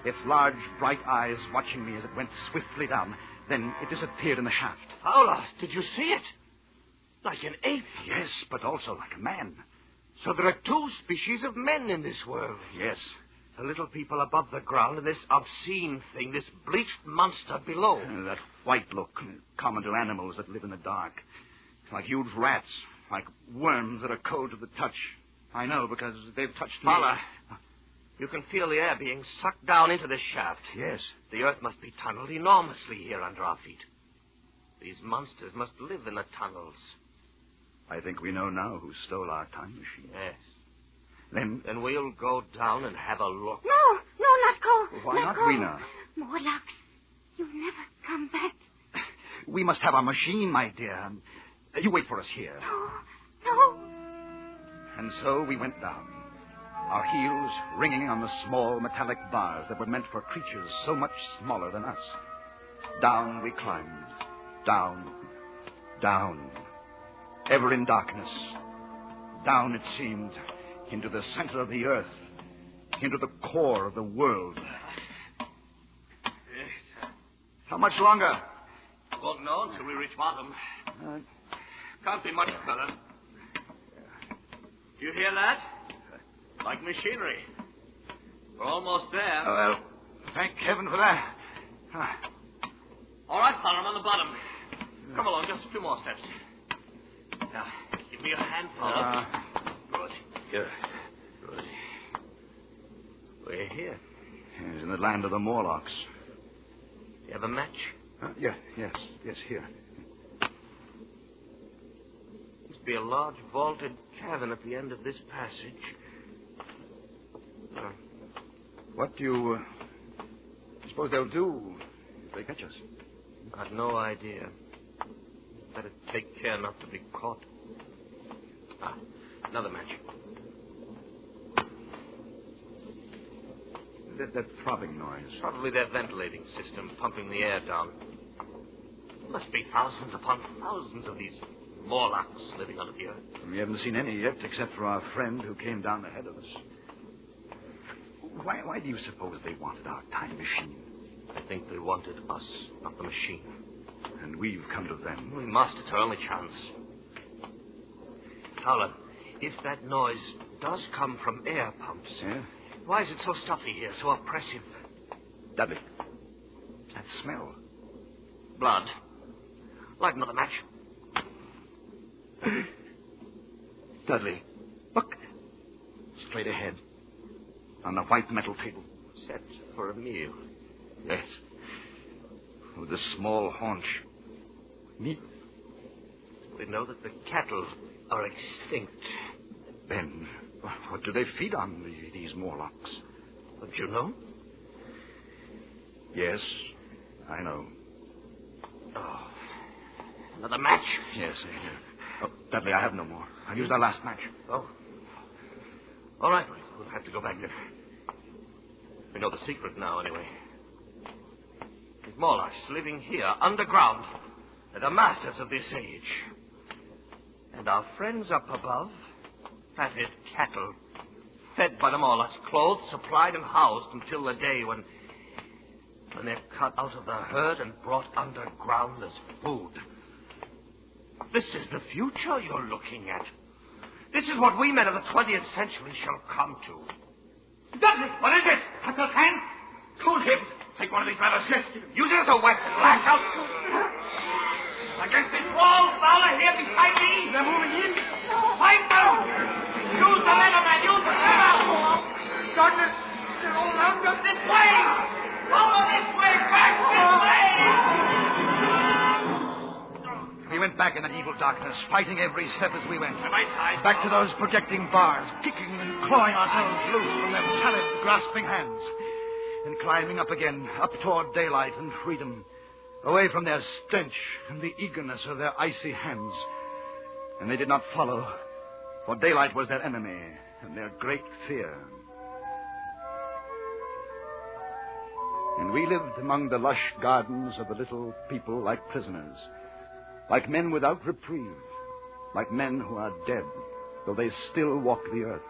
its large, bright eyes watching me as it went swiftly down. Then it disappeared in the shaft. Fowler, did you see it? Like an ape. Yes, but also like a man. So there are two species of men in this world. Yes. The little people above the ground and this obscene thing, this bleached monster below. That white look, common to animals that live in the dark. Like huge rats, like worms that are cold to the touch. I know because they've touched me. Fowler, you can feel the air being sucked down into this shaft. Yes. The earth must be tunneled enormously here under our feet. These monsters must live in the tunnels. I think we know now who stole our time machine. Yes. Then we'll go down and have a look. No, not go. Why not, Rena? Morlocks, you'll never come back. We must have our machine, my dear. You wait for us here. No. And so we went down, our heels ringing on the small metallic bars that were meant for creatures so much smaller than us. Down we climbed. Down. Ever in darkness. Down, it seemed, into the center of the earth, into the core of the world. How much longer? Won't know until we reach bottom. Can't be much, fella. Do you hear that? Like machinery. We're almost there. Well, thank heaven for that. All right, fella, I'm on the bottom. Come along, just a few more steps. Now, give me your hand, fella. Good. Here. Good. We're here. It's in the land of the Morlocks. You have a match? Yes, here. Must be a large vaulted cavern at the end of this passage. What do you suppose they'll do if they catch us? I've no idea. Better take care not to be caught. Another match. That throbbing noise. Probably their ventilating system pumping the air down. There must be thousands upon thousands of these Morlocks living under the earth. We haven't seen any yet, except for our friend who came down ahead of us. Why do you suppose they wanted our time machine? I think they wanted us, not the machine. And we've come to them. We must. It's our only chance. Fowler, if that noise does come from air pumps... Yeah? Why is it so stuffy here, so oppressive? Dudley, that smell. Blood. Light another match. Dudley, look. Straight ahead. On the white metal table. Set for a meal. Yes. With a small haunch. Meat. We know that the cattle are extinct. Then, what do they feed on, these Morlocks? Don't you know? Yes, I know. Oh, another match? Yes. Oh, Dudley, I have no more. I've used our last match. Oh. All right, we'll have to go back there. We know the secret now, anyway. These Morlocks living here, underground. They're the masters of this age. And our friends up above, fatted cattle, fed by the Morlocks, clothed, supplied, and housed until the day when they're cut out of the herd and brought underground as food. This is the future you're looking at. This is what we men of the 20th century shall come to. Dudley, what is it? Cut those hands? Cool hips. Take one of these levers. Use it as a weapon. Lash out. Against this wall, Fowler, here beside me. They're moving in. Fight them. Use the lever, man. Use the lever. Darkness. They're all around us this way. Follow this way. Back this way. We went back in that evil darkness, fighting every step as we went. At my side. Back to those projecting bars, kicking and clawing ourselves loose from their pallid, grasping hands. And climbing up again, up toward daylight and freedom, away from their stench and the eagerness of their icy hands. And they did not follow, for daylight was their enemy and their great fear. And we lived among the lush gardens of the little people like prisoners, like men without reprieve, like men who are dead, though they still walk the earth.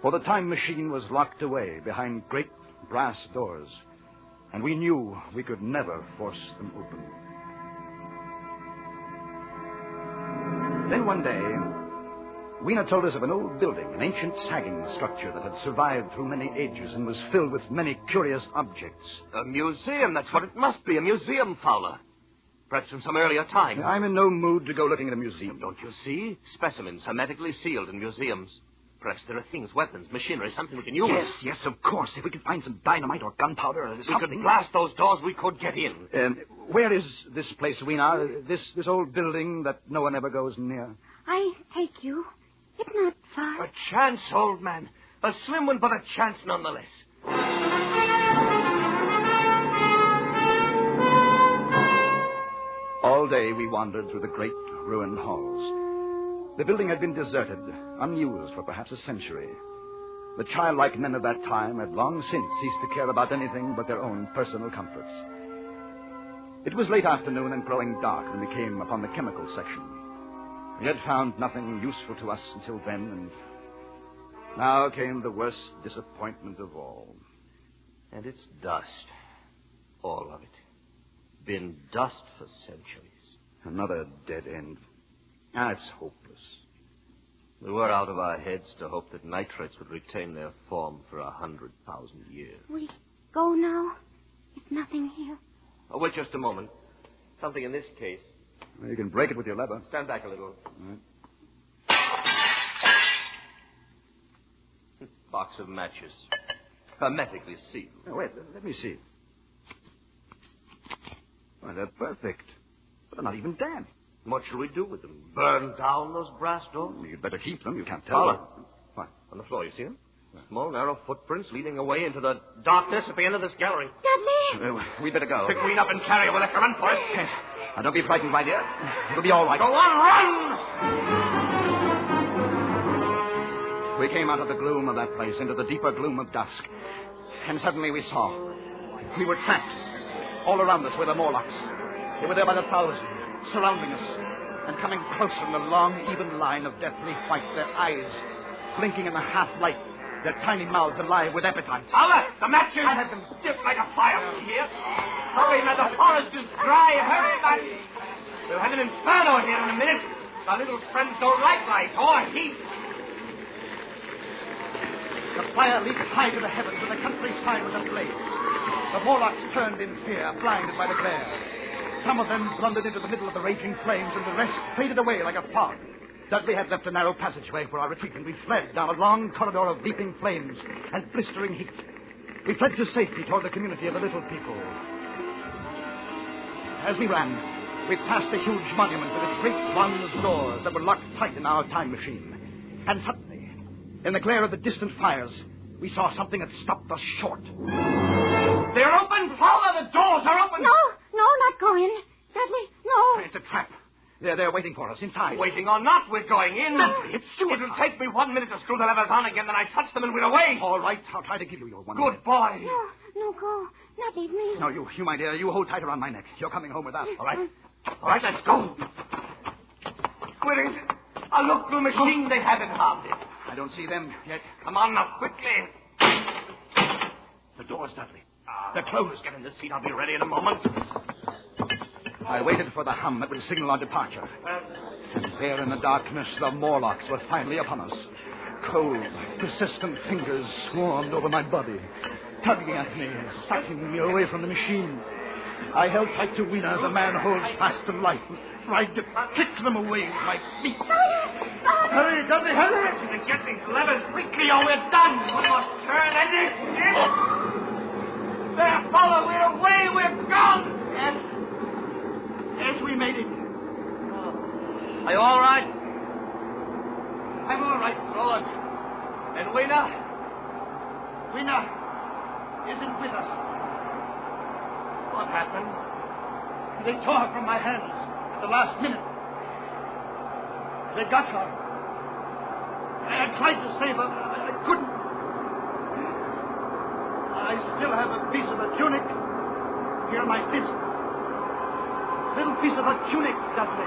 For the time machine was locked away behind great brass doors, and we knew we could never force them open. Then one day, Weena told us of an old building, an ancient sagging structure that had survived through many ages and was filled with many curious objects. A museum, that's what it must be, a museum, Fowler. Perhaps from some earlier time. I'm in no mood to go looking at a museum. Don't you see? Specimens hermetically sealed in museums. Perhaps there are things, weapons, machinery, something we can use. Yes, of course. If we could find some dynamite or gunpowder or something. We could blast those doors, we could get in. Where is this place, Weena? This old building that no one ever goes near? I take you. It's not far. A chance, old man. A slim one, but a chance nonetheless. All day we wandered through the great ruined halls. The building had been deserted, unused for perhaps a century. The childlike men of that time had long since ceased to care about anything but their own personal comforts. It was late afternoon and growing dark when we came upon the chemical section. We had found nothing useful to us until then, and now came the worst disappointment of all. And it's dust. All of it. Been dust for centuries. Another dead end. It's hopeless. We were out of our heads to hope that nitrates would retain their form for 100,000 years. We go now? There's nothing here. Oh, wait just a moment. Something in this case. Well, you can break it with your lever. Stand back a little. Box of matches. Hermetically sealed. Oh, wait, let me see. Well, they're perfect. But they're not even damp. What shall we do with them? Burn down those brass doors? You'd better keep them. You can't tell. What? On the floor, you see them? Small, narrow footprints leading away into the darkness at the end of this gallery. Dudley! We'd better go. Pick Green up and carry her. We'll have to run for it. Now, don't be frightened, my dear. It'll be all right. Go on, run! We came out of the gloom of that place into the deeper gloom of dusk. And suddenly we saw. We were trapped. All around us were the Morlocks. They were there by the thousand, surrounding us, and coming closer in a long, even line of deathly white, their eyes blinking in the half-light, their tiny mouths alive with appetite. Fowler, the matches! I have them dipped like a fire here. Hurry, man, the forest is dry. Hurry, man. We'll have an inferno here in a minute. Our little friends don't like light or heat. The fire leaped high to the heavens, and the countryside was ablaze. The Morlocks turned in fear, blinded by the glare. Some of them blundered into the middle of the raging flames, and the rest faded away like a fog. Dudley had left a narrow passageway for our retreat, and we fled down a long corridor of leaping flames and blistering heat. We fled to safety toward the community of the little people. As we ran, we passed a huge monument with its great bronze doors that were locked tight in our time machine. And suddenly, in the glare of the distant fires, we saw something that stopped us short. They're open, Fowler! The doors are open! No, not go in. Dudley, no. It's a trap. They're waiting for us inside. Waiting or not, we're going in. It's suicide. It'll take me 1 minute to screw the levers on again, then I touch them and we're away. All right, I'll try to give you your 1 Good minute. boy. No, go. Not leave me. No, you, my dear, you hold tight around my neck. You're coming home with us. All right, let's go. Where is it? I'll look through the machine. They haven't harmed it. I don't see them yet. Come on now, quickly. The doors, Dudley. They're closed. Get in the seat. I'll be ready in a moment. I waited for the hum that would signal our departure. And there in the darkness, the Morlocks were finally upon us. Cold, persistent fingers swarmed over my body, tugging at me, sucking me away from the machine. I held tight to Weena as a man holds fast to life, and tried to kick them away with my feet. Hurry, Dudley, hurry! Get these levers quickly or we're done. One more turn and it's it. There, Fowler, we're away. We're gone. Yes, we made it. Are you all right? I'm all right. Good. And Weena? Weena isn't with us. What happened? They tore her from my hands at the last minute. They got her. I tried to save her. I couldn't. I still have a piece of a tunic here on my fist. Little piece of a tunic, Dudley.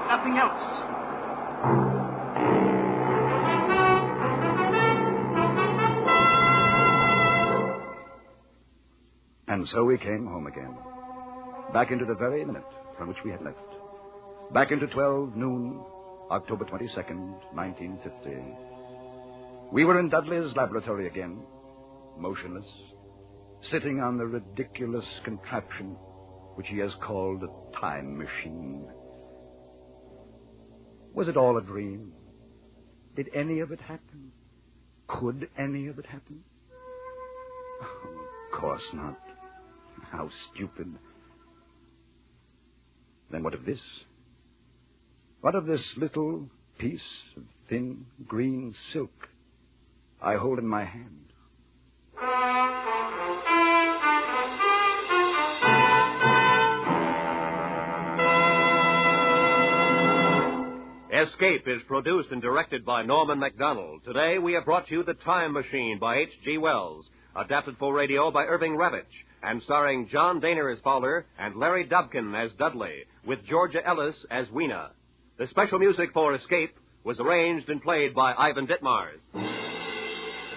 Nothing else. And so we came home again. Back into the very minute from which we had left. Back into 12 noon, October 22nd, 1950. We were in Dudley's laboratory again, motionless, sitting on the ridiculous contraption which he has called a time machine. Was it all a dream? Did any of it happen? Could any of it happen? Oh, of course not. How stupid. Then what of this? What of this little piece of thin green silk I hold in my hand? Escape is produced and directed by Norman MacDonald. Today we have brought you The Time Machine by H.G. Wells, adapted for radio by Irving Ravitch, and starring John Daner as Fowler and Larry Dobkin as Dudley, with Georgia Ellis as Weena. The special music for Escape was arranged and played by Ivan Ditmars.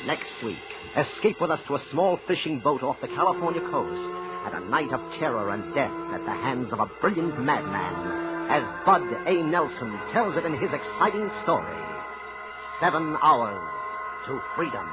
Next week, escape with us to a small fishing boat off the California coast and a night of terror and death at the hands of a brilliant madman, as Bud A. Nelson tells it in his exciting story, 7 Hours to Freedom.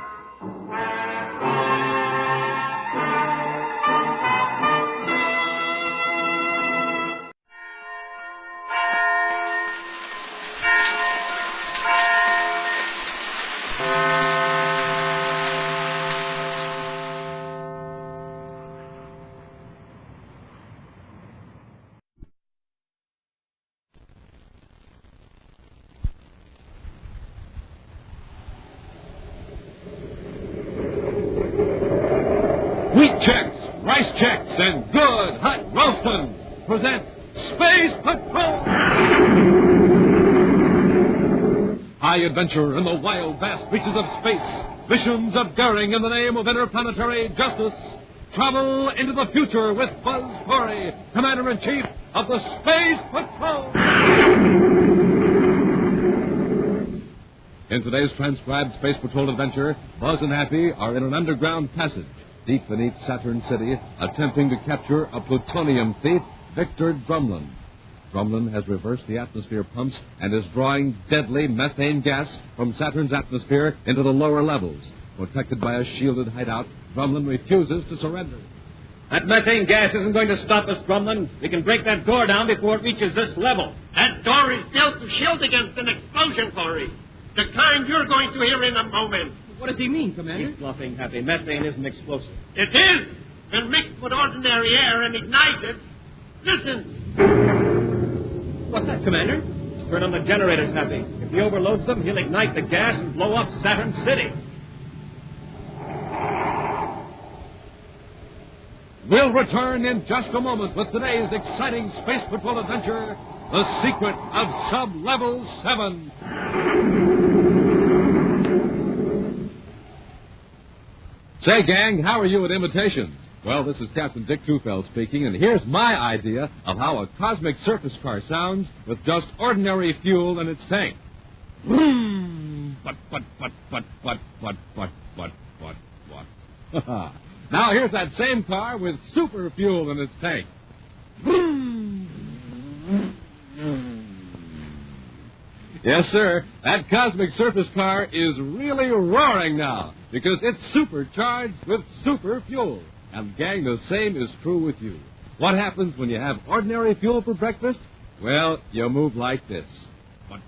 Wheat checks, rice checks, and good hot roastin' present Space Patrol! High adventure in the wild, vast reaches of space. Missions of daring in the name of interplanetary justice. Travel into the future with Buzz Corey, Commander-in-Chief of the Space Patrol! In today's transcribed Space Patrol adventure, Buzz and Happy are in an underground passage deep beneath Saturn City, attempting to capture a plutonium thief, Victor Drumlin. Drumlin has reversed the atmosphere pumps and is drawing deadly methane gas from Saturn's atmosphere into the lower levels. Protected by a shielded hideout, Drumlin refuses to surrender. That methane gas isn't going to stop us, Drumlin. We can break that door down before it reaches this level. That door is built to shield against an explosion, Corey. The kind you're going to hear in a moment. What does he mean, Commander? He's bluffing, Happy. Methane isn't explosive. It is. When mixed with ordinary air and ignited. Listen. What's that, Commander? Turn on the generators, Happy. If he overloads them, he'll ignite the gas and blow up Saturn City. We'll return in just a moment with today's exciting Space Patrol adventure, The Secret of Sub-Level 7. Say, gang, how are you at imitations? Well, this is Captain Dick Tufeld speaking, and here's my idea of how a cosmic surface car sounds with just ordinary fuel in its tank. Now here's that same car with super fuel in its tank. Yes, sir, that cosmic surface car is really roaring now because it's supercharged with super fuel. And, gang, the same is true with you. What happens when you have ordinary fuel for breakfast? Well, you move like this. What.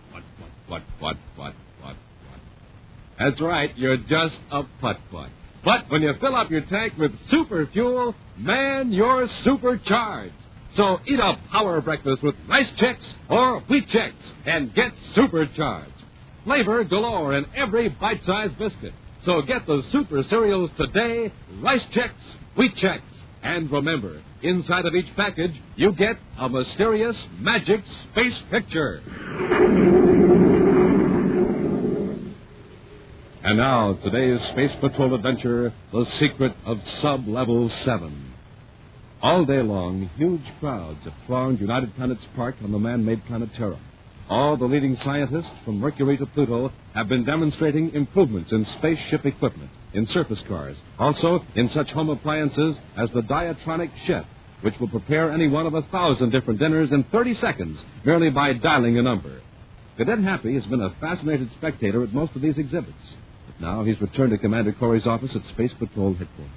That's right, you're just a putt-putt. But when you fill up your tank with super fuel, man, you're supercharged. So eat a power breakfast with rice checks or wheat checks and get supercharged. Flavor galore in every bite-sized biscuit. So get the super cereals today, rice checks, wheat checks. And remember, inside of each package, you get a mysterious magic space picture. And now, today's Space Patrol adventure, The Secret of Sub-Level 7. All day long, huge crowds have thronged United Planets Park on the man-made planet Terra. All the leading scientists, from Mercury to Pluto, have been demonstrating improvements in spaceship equipment, in surface cars, also in such home appliances as the Diatronic Chef, which will prepare any one of 1,000 different dinners in 30 seconds merely by dialing a number. Cadet Happy has been a fascinated spectator at most of these exhibits. But now he's returned to Commander Corey's office at Space Patrol headquarters.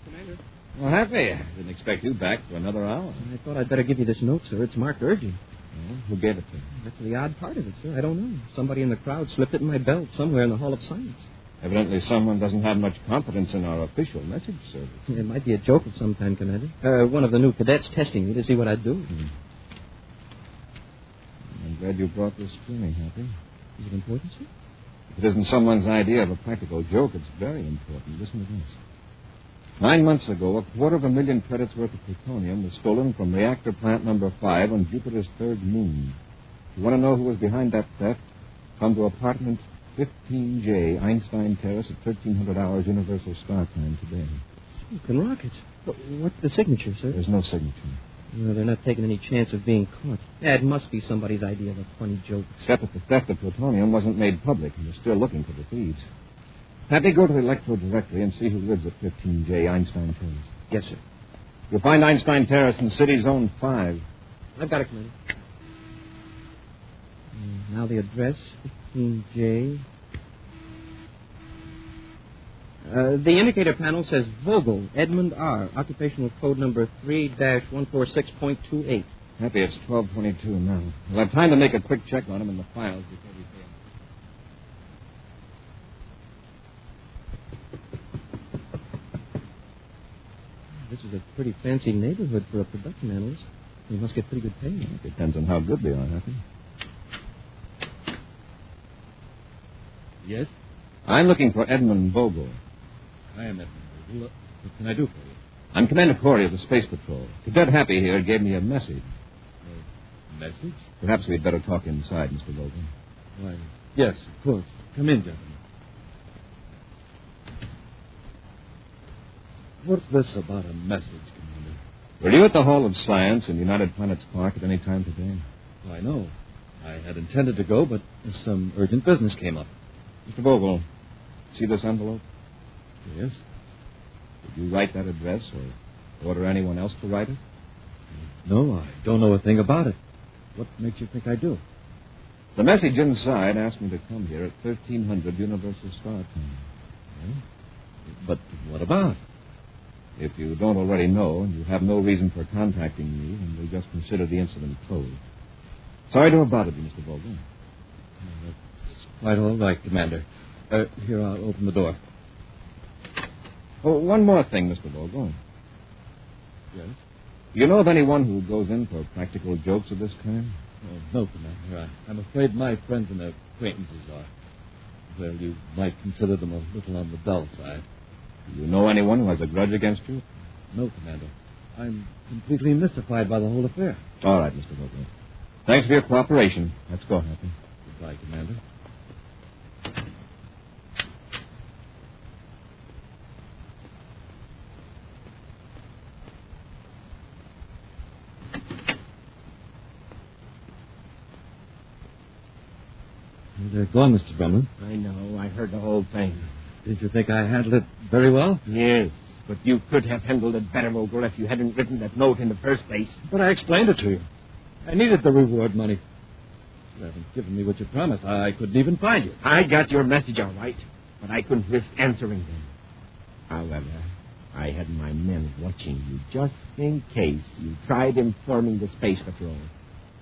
Commander? Well, Happy, I didn't expect you back for another hour. I thought I'd better give you this note, sir. It's marked urgent. Well, who gave it to you? That's the odd part of it, sir. I don't know. Somebody in the crowd slipped it in my belt somewhere in the Hall of Science. Evidently someone doesn't have much confidence in our official message service. It might be a joke of some kind, Commander. One of the new cadets testing me to see what I'd do. I'm glad you brought this to me, Happy. Is it important, sir? If it isn't someone's idea of a practical joke, it's very important. Listen to this. 9 months ago, 250,000 credits worth of plutonium was stolen from reactor plant number 5 on Jupiter's third moon. If you want to know who was behind that theft, come to apartment 15J, Einstein Terrace at 1300 hours Universal Star Time today. Smoking rockets. What's the signature, sir? There's no signature. No, they're not taking any chance of being caught. Yeah, it must be somebody's idea of a funny joke. Except that the theft of plutonium wasn't made public, and they're still looking for the thieves. Happy, go to the Electro directory and see who lives at 15J, Einstein Terrace. Yes, sir. You'll find Einstein Terrace in City Zone 5. I've got it, Commander. Now the address, 15J. The indicator panel says Vogel, Edmund R., occupational code number 3-146.28. Happy, it's 12:22 now. We'll have time to make a quick check on him in the files before we pay him. This is a pretty fancy neighborhood for a production analyst. You must get pretty good pay. It depends on how good they are, Happy. Yes? I'm looking for Edmund Vogel. I am Edmund Vogel. What can I do for you? I'm Commander Corey of the Space Patrol. Cadet Happy here gave me a message. A message? Perhaps we'd better talk inside, Mr. Vogel. Why, yes, of course. Come in, gentlemen. What's this about a message, Commander? Were you at the Hall of Science in United Planets Park at any time today? Why, no. I had intended to go, but some urgent business came up. Mr. Vogel, see this envelope? Yes. Did you write that address or order anyone else to write it? No, I don't know a thing about it. What makes you think I do? The message inside asked me to come here at 1300 Universal Star Time. Well, but what about? If you don't already know, and you have no reason for contacting me, then we'll just consider the incident closed. Sorry to have bothered you, Mr. Vogel. That's quite all right, Commander. Here, I'll open the door. Oh, one more thing, Mr. Vogel. Yes? Do you know of anyone who goes in for practical jokes of this kind? Oh, no, Commander. I'm afraid my friends and acquaintances are. Well, you might consider them a little on the dull side. Do you know anyone who has a grudge against you? No, Commander. I'm completely mystified by the whole affair. All right, Mr. Vogel. Thanks for your cooperation. Let's go, Happy. Goodbye, Commander. They're gone, Mr. Brumlin. I know. I heard the whole thing. Did you think I handled it very well? Yes, but you could have handled it better, Vogel, if you hadn't written that note in the first place. But I explained it to you. I needed the reward money. You haven't given me what you promised. I couldn't even find you. I got your message all right, but I couldn't risk answering them. However, I had my men watching you just in case you tried informing the Space Patrol,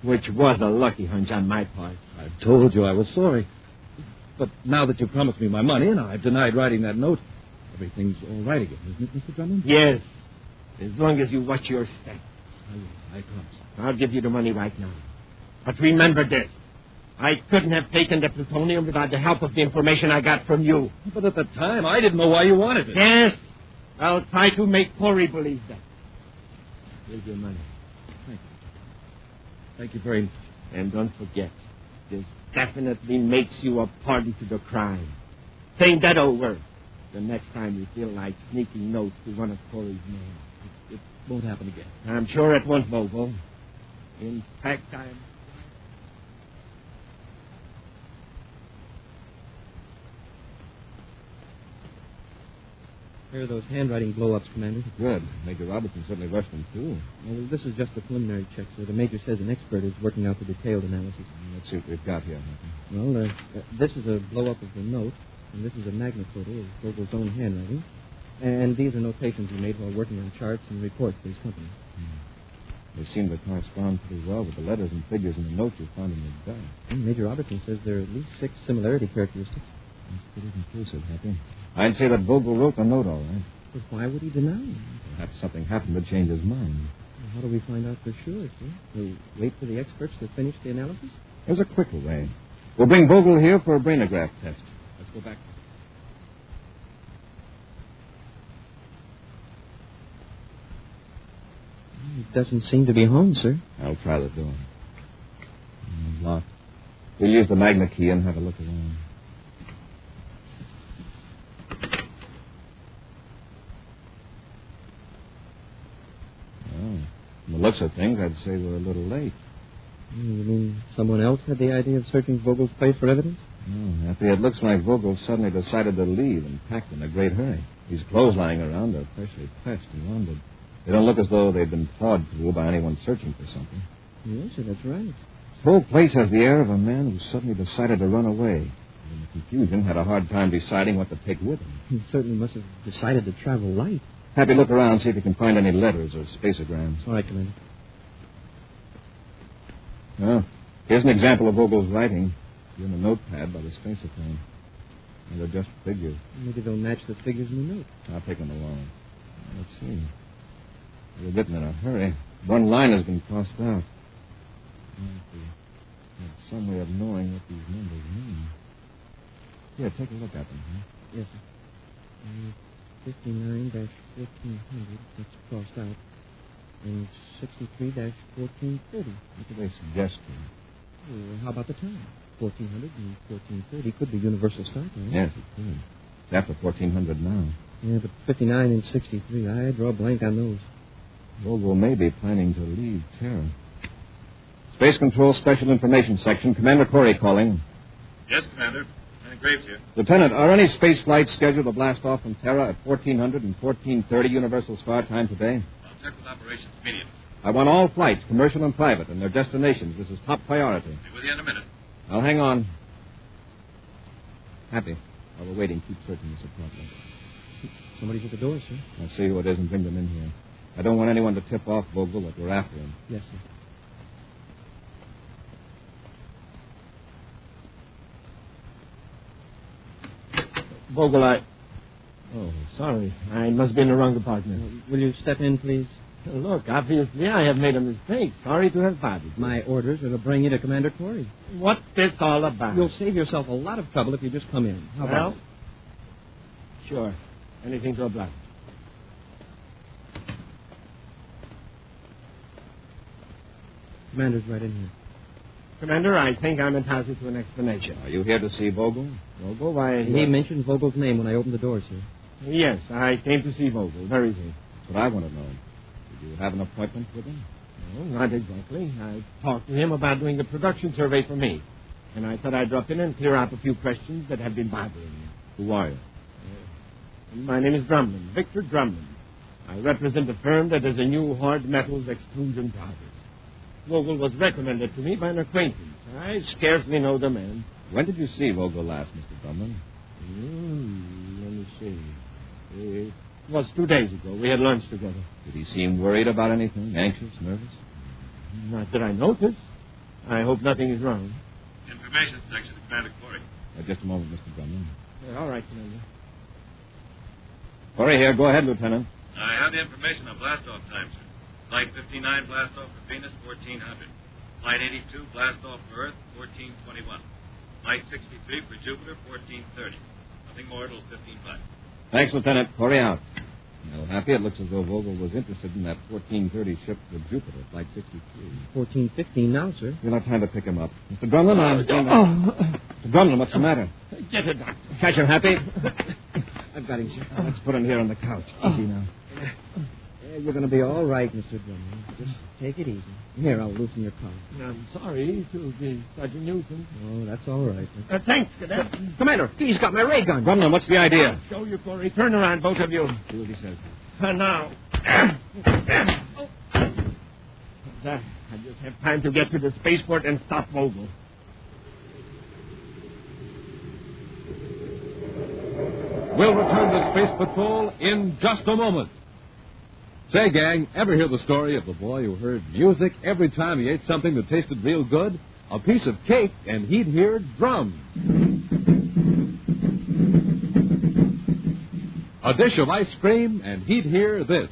which was a lucky hunch on my part. I told you I was sorry. But now that you promised me my money and I've denied writing that note, everything's all right again, isn't it, Mr. Drummond? Yes, as long as you watch your step. I promise. I'll give you the money right now. But remember this. I couldn't have taken the plutonium without the help of the information I got from you. But at the time, I didn't know why you wanted it. Yes. I'll try to make Corey believe that. Here's your money. Thank you. Thank you very much. And don't forget, this definitely makes you a party to the crime. Think that over. The next time you feel like sneaking notes to one of Corey's men. It won't happen again. I'm sure it won't, Vogel. In fact, I'm... Here are those handwriting blow-ups, Commander. Good. Major Robertson certainly rushed them, too. Well, this is just a preliminary check, sir. The Major says an expert is working out the detailed analysis. Let's see what we've got here, Happy. Well, this is a blow-up of the note, and this is a magna photo of Vogel's own handwriting. And these are notations he made while working on charts and reports for his company. They seem to correspond pretty well with the letters and figures in the note you found in the bag. And Major Robertson says there are at least 6 similarity characteristics. That's pretty conclusive, Happy. I'd say that Vogel wrote the note all right. But why would he deny it? Perhaps something happened to change his mind. Well, how do we find out for sure, sir? We'll wait for the experts to finish the analysis? There's a quicker way. We'll bring Vogel here for a brainograph test. Let's go back. He doesn't seem to be home, sir. I'll try the door. Locked. We'll use the magna key and have a look around. From the looks of things, I'd say we're a little late. You mean someone else had the idea of searching Vogel's place for evidence? No, Happy. It looks like Vogel suddenly decided to leave and packed in a great hurry. His clothes lying around are freshly pressed and laundered. They don't look as though they've been pawed through by anyone searching for something. Yes, sir, that's right. The whole place has the air of a man who suddenly decided to run away. And in the confusion, had a hard time deciding what to take with him. He certainly must have decided to travel light. Happy, look around, see if you can find any letters or spacergrams. All right, Commander. Oh, here's an example of Vogel's writing. In a notepad by the spacergram. And they're just figures. Maybe they'll match the figures in the note. I'll take them along. Let's see. They're written in a hurry. One line has been crossed out. If we had some way of knowing what these numbers mean. Here, take a look at them, huh? Yes, sir. 59-1400, that's crossed out. And 63-1430. What do they suggest to you? Well, how about the time? 1400 and 1430 could be universal start time. Yes, it could. It's after 1400 now. Yeah, but 59 and 63, I draw a blank on those. Vogel may be planning to leave Terra. Space Control Special Information Section. Commander Corey calling. Yes, Commander. Lieutenant Graves here. Lieutenant, are any space flights scheduled to blast off from Terra at 1400 and 1430 Universal Star Time today? I'll check with operations immediately. I want all flights, commercial and private, and their destinations. This is top priority. Be with you in a minute. I'll hang on. Happy. While we're waiting, keep searching this apartment. Somebody's at the door, sir. I'll see who it is and bring them in here. I don't want anyone to tip off Vogel that we're after him. Yes, sir. Vogel, Oh, sorry. I must be in the wrong department. Will you step in, please? Look, obviously I have made a mistake. Sorry to have bothered you. My orders are to bring you to Commander Corey. What's this all about? You'll save yourself a lot of trouble if you just come in. How about it? Sure. Anything to oblige. Commander's right in here. Commander, I think I'm entitled to an explanation. Are you here to see Vogel? Vogel? Why... He mentioned Vogel's name when I opened the door, sir. Yes, I came to see Vogel. Where is he? That's what I want to know. Did you have an appointment with him? No, not exactly. I talked to him about doing the production survey for me. And I thought I'd drop in and clear up a few questions that have been bothering me. Who are you? My name is Drumlin, Victor Drumlin. I represent a firm that is a new hard metals extrusion project. Vogel was recommended to me by an acquaintance. I scarcely know the man. When did you see Vogel last, Mr. Drumlin? Let me see. It was 2 days ago. We had lunch together. Did he seem worried about anything? Anxious? Nervous? Not that I noticed. I hope nothing is wrong. Information section, Commander Corey. Just a moment, Mr. Drumlin. All right, Commander. Corey here. Go ahead, Lieutenant. I have the information on blast-off time, sir. Flight 59, blast-off for Venus, 1400. Flight 82, blast-off for Earth, 1421. Flight 63 for Jupiter, 1430. Nothing more till 15:05. Thanks, Lieutenant. Corey out. Well, Happy, it looks as though Vogel was interested in that 1430 ship for Jupiter, Flight 63. 1415 now, sir. You'll have time to pick him up. Mr. Drumlin, Mr. Drumlin, what's the matter? Get a doctor. Catch him, Happy. I've got him, sir. Let's put him here on the couch. Easy now. You're going to be all right, Mr. Drummond. Just take it easy. Here, I'll loosen your collar. I'm sorry to be such a nuisance. Oh, that's all right. Thanks, Cadet. Commander, he's got my ray gun. Grumman, what's the idea? I'll show you, Corey. Turn around, both of you. See what he says. Now. I just have time to get to the spaceport and stop Vogel. We'll return to Space Patrol in just a moment. Say, gang, ever hear the story of the boy who heard music every time he ate something that tasted real good? A piece of cake, and he'd hear drums. A dish of ice cream, and he'd hear this.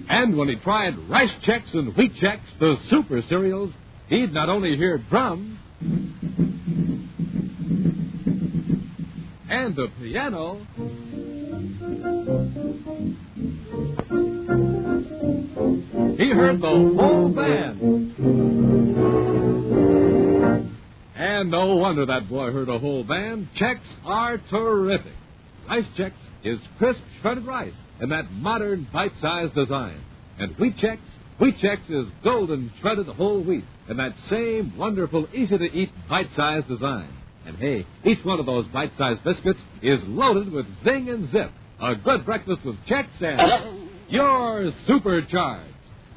And when he tried Rice Chex and Wheat Chex, the super cereals, he'd not only hear drums and the piano, he heard the whole band. And no wonder that boy heard a whole band. Chex are terrific. Rice Chex is crisp shredded rice in that modern bite-sized design. And Wheat Chex is golden shredded whole wheat in that same wonderful, easy-to-eat bite-sized design. And hey, each one of those bite-sized biscuits is loaded with zing and zip. A good breakfast with Chex and you're supercharged.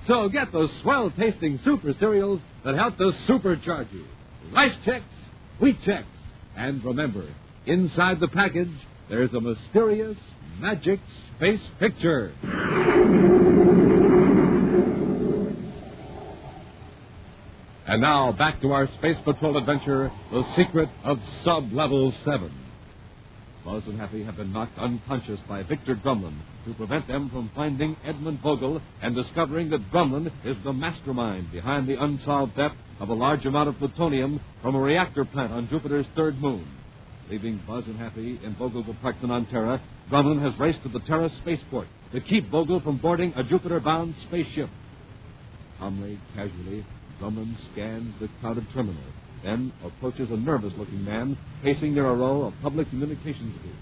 So get those swell-tasting super cereals that help to supercharge you. Rice Chex, Wheat Chex. And remember, inside the package, there's a mysterious, magic space picture. And now, back to our Space Patrol adventure, The Secret of Sub-Level 7. Buzz and Happy have been knocked unconscious by Victor Grumman to prevent them from finding Edmund Vogel and discovering that Grumman is the mastermind behind the unsolved theft of a large amount of plutonium from a reactor plant on Jupiter's third moon. Leaving Buzz and Happy in Vogel's apartment on Terra, Grumman has raced to the Terra spaceport to keep Vogel from boarding a Jupiter-bound spaceship. Calmly, casually, Grumman scans the crowded terminal, then approaches a nervous-looking man pacing near a row of public communications booths.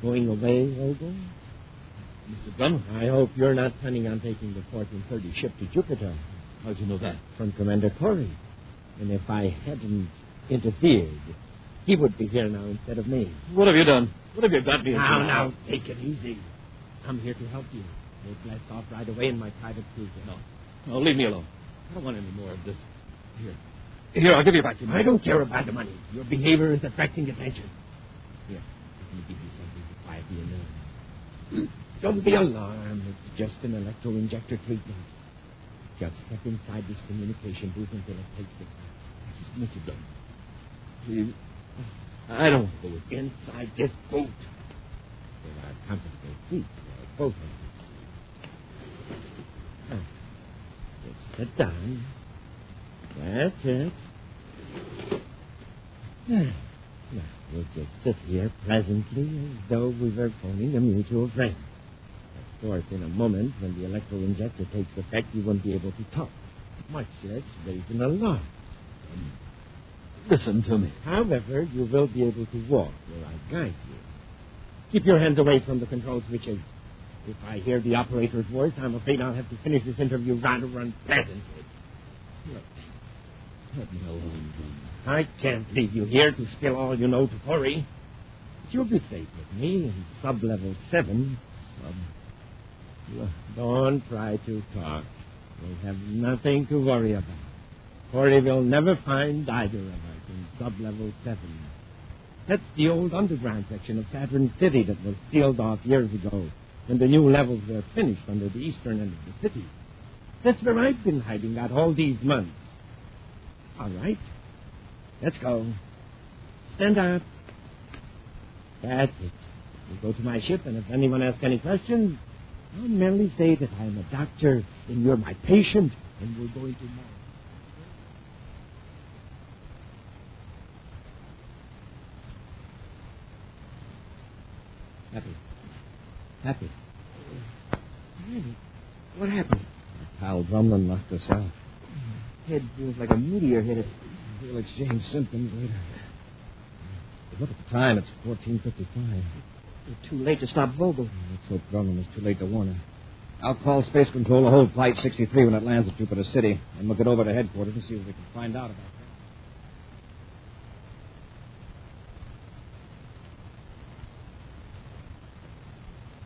Going away, Vogel? Mr. Grumman, I hope you're not planning on taking the 1430 ship to Jupiter. How'd you know that? From Commander Corey. And if I hadn't interfered, he would be here now instead of me. What have you done? What have you got me into? Now, take it easy. I'm here to help you. We'll blast off right away in my private cruiser. No, leave me alone. I don't want any more of this. Here, I'll give you back your money. I don't care about the money. Your behavior is attracting attention. Here, let me give you something to quiet your nerves. Don't be alarmed. It's just an electro-injector treatment. Just step inside this communication booth until it takes the place. Mr. Dunn, please. I don't want to go inside this boot. There are comfortable seats for both of us. Sit down. That's it. Now, we'll just sit here pleasantly as though we were phoning a mutual friend. Of course, in a moment, when the electro-injector takes effect, you won't be able to talk, much less raise an alarm. Listen to me. However, you will be able to walk where I guide you. Keep your hands away from the control switches. If I hear the operator's voice, I'm afraid I'll have to finish this interview rather unpleasantly. Let me alone, Jim. I can't leave you here to spill all you know to Corey. But you'll be safe with me in sub-level 7. Don't try to talk. You'll have nothing to worry about. Corey will never find either of us in sub-level 7. That's the old underground section of Saturn City that was sealed off years ago when the new levels were finished under the eastern end of the city. That's where I've been hiding out all these months. All right. Let's go. Stand up. That's it. We'll go to my ship, and if anyone asks any questions, I'll merely say that I'm a doctor and you're my patient, and we're going to Mars. Happy. What happened? Pal Drumlin locked us out. head feels like a meteor hit it. We'll exchange symptoms later. But look at the time. It's 14:55. You're too late to stop Vogel. Let's hope Grumman was too late to warn her. I'll call Space Control to hold Flight 63 when it lands at Jupiter City, and we'll get over to headquarters and see what we can find out about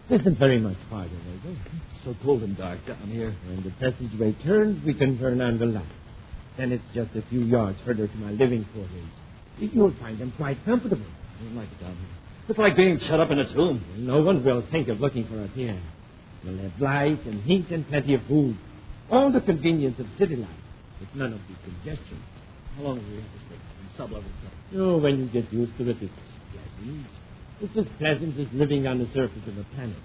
that. Isn't very much farther, Vogel. It's so cold and dark down here. When the passageway turns, we can turn on the light. Then it's just a few yards further to my living quarters. You'll find them quite comfortable. I don't like it down here. It's like being shut up in a tomb. No one will think of looking for us here. We'll have light and heat and plenty of food. All the convenience of city life, with none of the congestion. How long will we have to stay in sub-level 7? Oh, when you get used to it, it's pleasant. It's as pleasant as living on the surface of a planet.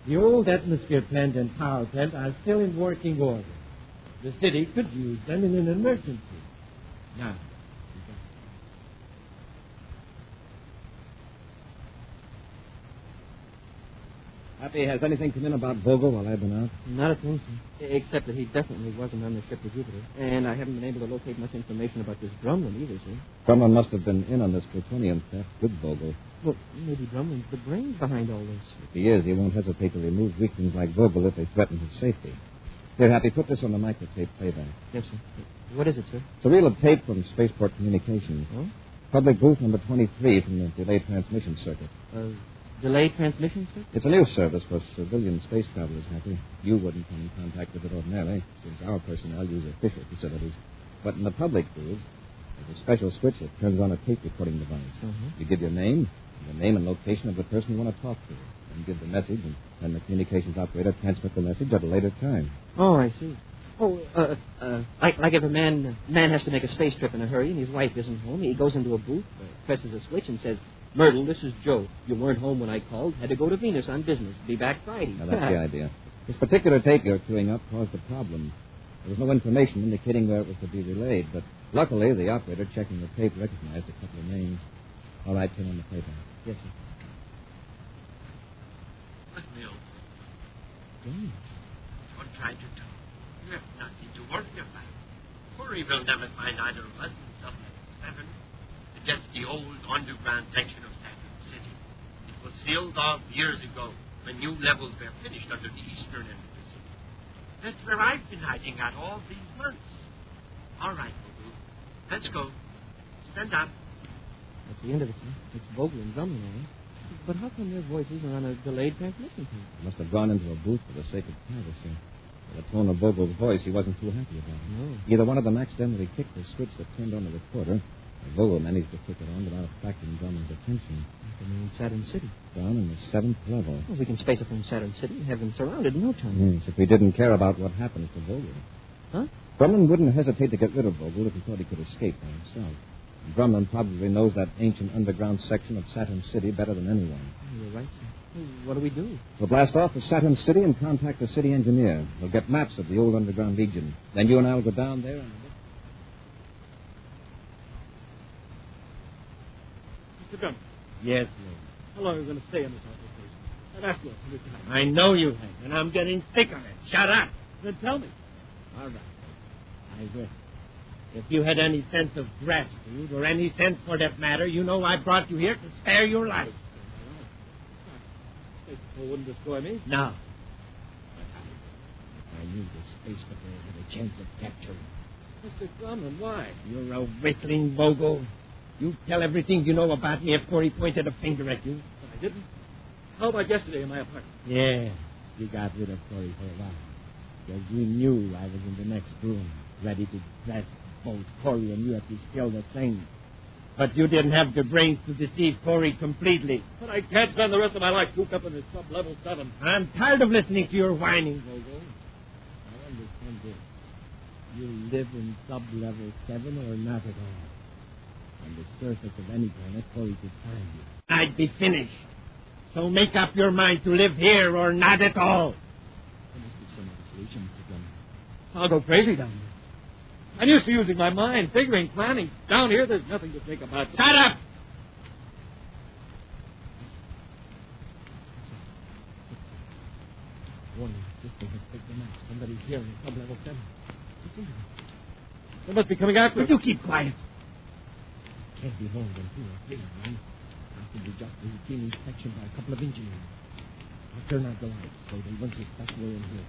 The old atmosphere plant and power plant are still in working order. The city could use them in an emergency. Now, Happy, has anything come in about Vogel while I've been out? Not a thing, sir. Except that he definitely wasn't on the ship to Jupiter. And I haven't been able to locate much information about this Grumman either, sir. Grumman must have been in on this plutonium theft with Vogel. Well, maybe Grumman's the brains behind all this. If he is, he won't hesitate to remove weaklings like Vogel if they threaten his safety. Here, Happy, put this on the microtape playback. Yes, sir. What is it, sir? It's a reel of tape from Spaceport Communications. Oh? Public booth number 23 from the delayed transmission circuit. Delayed transmission, sir? It's a new service for civilian space travelers, Happy. You wouldn't come in contact with it ordinarily, since our personnel use official facilities. But in the public booth, there's a special switch that turns on a tape recording device. You give your name, the name and location of the person you want to talk to, and give the message, and then the communications operator transmits the message at a later time. Oh, I see. Oh, like if a man has to make a space trip in a hurry and his wife isn't home, he goes into a booth, presses a switch, and says, "Myrtle, this is Joe. You weren't home when I called. Had to go to Venus on business. Be back Friday." Now, that's the idea. This particular tape you're queuing up caused a problem. There was no information indicating where it was to be relayed, but luckily the operator checking the tape recognized a couple of names. All right, turn on the playback. Yes, sir. Let me over. Don't try to talk. You have nothing to worry about. Corey will never find either of us in sub-level 7. Against the old underground section of Saturn City. It was sealed off years ago when new levels were finished under the eastern end of the city. That's where I've been hiding out all these months. All right, Vogel. Let's go. Stand up. That's the end of it, sir. It's Vogel and Grumman, all right. But how come their voices are on a delayed transmission tape? Must have gone into a booth for the sake of privacy. By the tone of Vogel's voice, he wasn't too happy about it. No. Either one of them accidentally kicked the switch that turned on the recorder, Vogel managed to flick it on without attracting Grumman's attention. In Saturn City. Down in the 7th level. Well, we can space it from Saturn City and have them surrounded in no time. Yes, if we didn't care about what happens to Vogel. Huh? Grumman wouldn't hesitate to get rid of Vogel if he thought he could escape by himself. And Grumman probably knows that ancient underground section of Saturn City better than anyone. You're right, sir. Well, what do we do? We'll blast off to Saturn City and contact the city engineer. We'll get maps of the old underground region. Then you and I will go down there and... Mr. Grumman. Yes, Lord. How long are we going to stay on this operation? I've asked you a hundred times. I know you have, and I'm getting sick of it. Shut up. Then tell me. All right. I will. If you had any sense of gratitude, or any sense for that matter, you know I brought you here to spare your life. Space Patrol wouldn't destroy me. No. But I knew the Space Patrol had a chance of capturing. Mr. Grumman, why? You're a weakling, Vogel. You tell everything you know about me if Corey pointed a finger at you. But I didn't. How about yesterday in my apartment? Yes, we got rid of Corey for a while. Because we knew I was in the next room, ready to blast both Corey and you if you spill the thing. But you didn't have the brains to deceive Corey completely. But I can't spend the rest of my life cooped up in this sub-level 7. I'm tired of listening to your whining, Vogel. I understand this. You live in sub-level 7 or not at all. On the surface of any planet, Corey could find you. I'd be finished. So make up your mind to live here or not at all. There must be some other solution, Mr. Grumman. I'll go crazy down there. I'm used to using my mind, figuring, planning. Down here, there's nothing to think about. Shut up! Warning, system has picked them up. Somebody's here in sub-level 7. They must be coming after us. You keep quiet. Can't be more than 2 or 3, man. I can do just a routine inspection by a couple of engineers. I'll turn out the lights so they won't suspect we're in here.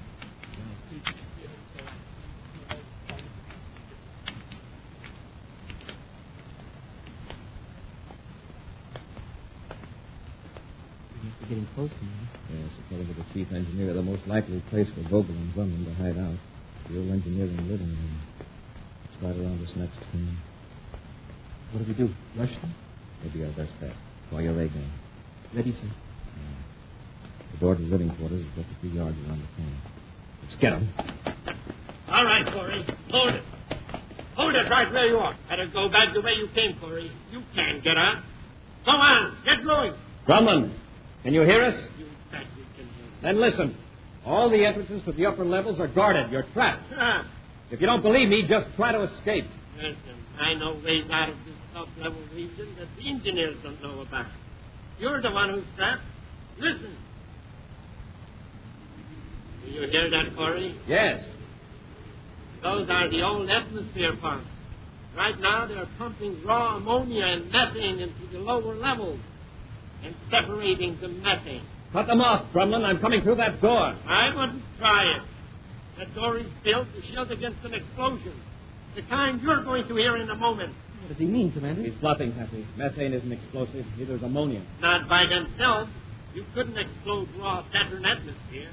Now, keep... We're getting close to me. Yes, according to the chief engineer, the most likely place for Vogel and Grumman to hide out. The old engineering living room. It's right around this next turn. What do we do? Rush them? Maybe our best bet. Call your ray gun. Ready, sir. The door to the living quarters is just a few yards around the corner. Let's get them. All right, Corey. Hold it. Hold it right where you are. Better go back the way you came, Corey. You can't get out. Go on. Get going. Grumman, can you hear us? You bet you can hear me. Then listen. All the entrances to the upper levels are guarded. You're trapped. If you don't believe me, just try to escape. Listen, I know ways out of this top-level region that the engineers don't know about. You're the one who's trapped. Listen. Do you hear that, Corey? Yes. Those are the old atmosphere pumps. Right now, they're pumping raw ammonia and methane into the lower levels and separating the methane. Cut them off, Grumman. I'm coming through that door. I wouldn't try it. That door is built to shield against an explosion. The kind you're going to hear in a moment. What does he mean, Commander? He's bluffing, Happy. Methane isn't explosive. Neither is ammonia. Not by themselves. You couldn't explode raw Saturn atmosphere.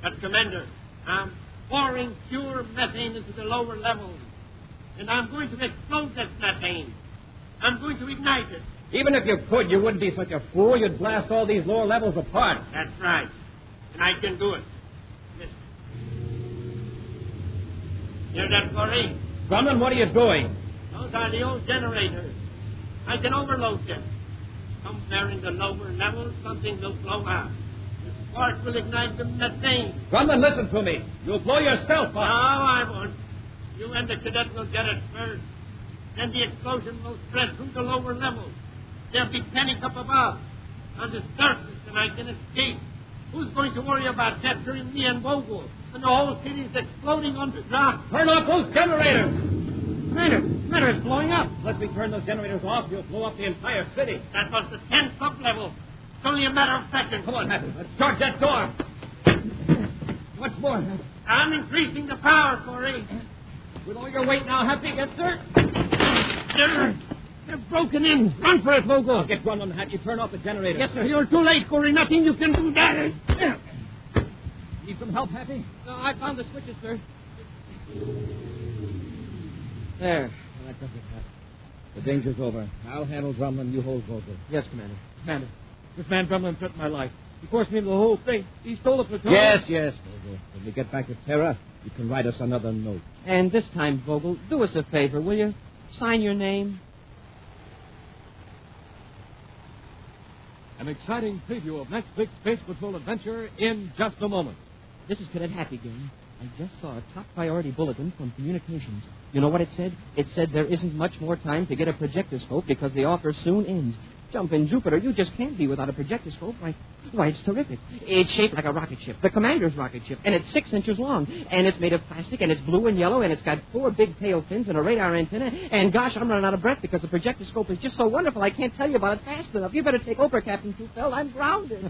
But, Commander, I'm pouring pure methane into the lower levels. And I'm going to explode that methane. I'm going to ignite it. Even if you could, you wouldn't be such a fool. You'd blast all these lower levels apart. That's right. And I can do it. Listen. Hear that, Corey? Grumman, what are you doing? Those are the old generators. I can overload them. Somewhere in the lower levels, something will blow out. The spark will ignite the methane. Grumman, listen to me. You'll blow yourself up. No, I won't. You and the cadet will get it first. Then the explosion will spread through the lower levels. There'll be panic up above. On the surface, and I can escape. Who's going to worry about capturing me and Vogel? And the whole city's exploding underground. Turn off those generators! Commander, it's blowing up. Unless we turn those generators off, you'll blow up the entire city. That was the 10th sub-level. It's only a matter of seconds. Come on, Happy. Let's charge that door. What's more? I'm increasing the power, Corey. With all your weight now, Happy? Yes, sir. They're broken in. Run for it, Vogel. Get one on the hatch. You turn off the generator. Yes, sir. You're too late, Corey. Nothing you can do there. Need some help, Happy? No, I found the switches, sir. There. Well, that does it, Happy. The danger's over. I'll handle Grumman. You hold Vogel. Yes, Commander. Commander, this man Grumman threatened my life. He forced me into the whole thing. He stole the plutonium. Yes, Vogel. When we get back to Terra, you can write us another note. And this time, Vogel, do us a favor, will you? Sign your name. An exciting preview of next week's Space Patrol adventure in just a moment. This is Cadet Happy Gang. I just saw a top priority bulletin from communications. You know what it said? It said there isn't much more time to get a projectoscope because the offer soon ends. Jump in Jupiter, you just can't be without a projectoscope. Why, it's terrific. It's shaped like a rocket ship, the commander's rocket ship, and it's 6 inches long, and it's made of plastic, and it's blue and yellow, and it's got 4 big tail fins and a radar antenna, and gosh, I'm running out of breath because the projectoscope is just so wonderful, I can't tell you about it fast enough. You better take over, Captain Tufeld. I'm grounded.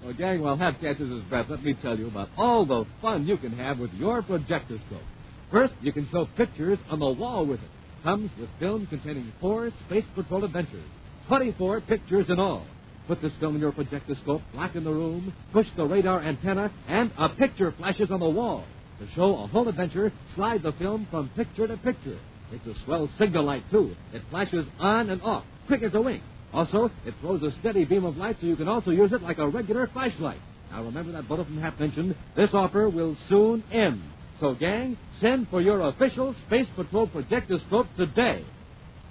Well, gang, while Hap catches his breath, let me tell you about all the fun you can have with your projectoscope. First, you can show pictures on the wall with it. Comes with film containing 4 Space Patrol adventures, 24 pictures in all. Put this film in your projectoscope, blacken the room, push the radar antenna, and a picture flashes on the wall. To show a whole adventure, slide the film from picture to picture. It's a swell signal light, too. It flashes on and off, quick as a wink. Also, it throws a steady beam of light, so you can also use it like a regular flashlight. Now, remember that bulletin Hap mentioned. This offer will soon end. So, gang, send for your official Space Patrol projectoscope today.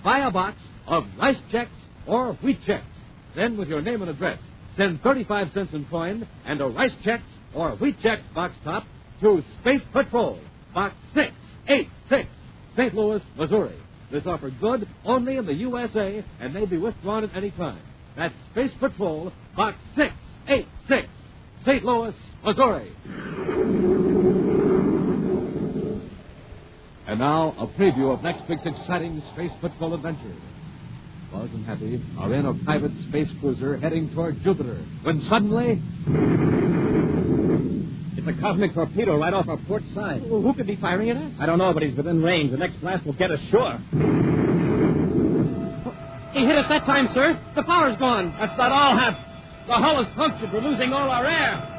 Buy a box of rice checks or wheat checks. Then, with your name and address, send 35 cents in coin and a rice checks or wheat checks box top to Space Patrol, Box 686, St. Louis, Missouri. This offer good only in the USA and may be withdrawn at any time. That's Space Patrol, Box 686, St. Louis, Missouri. And now, a preview of next week's exciting Space Patrol adventure. Buzz and Happy are in a private space cruiser heading toward Jupiter, when suddenly... It's a cosmic torpedo right off our port side. Well, who could be firing at us? I don't know, but he's within range. The next blast will get us sure. He hit us that time, sir. The power's gone. That's not all, Hap. The hull is punctured. We're losing all our air.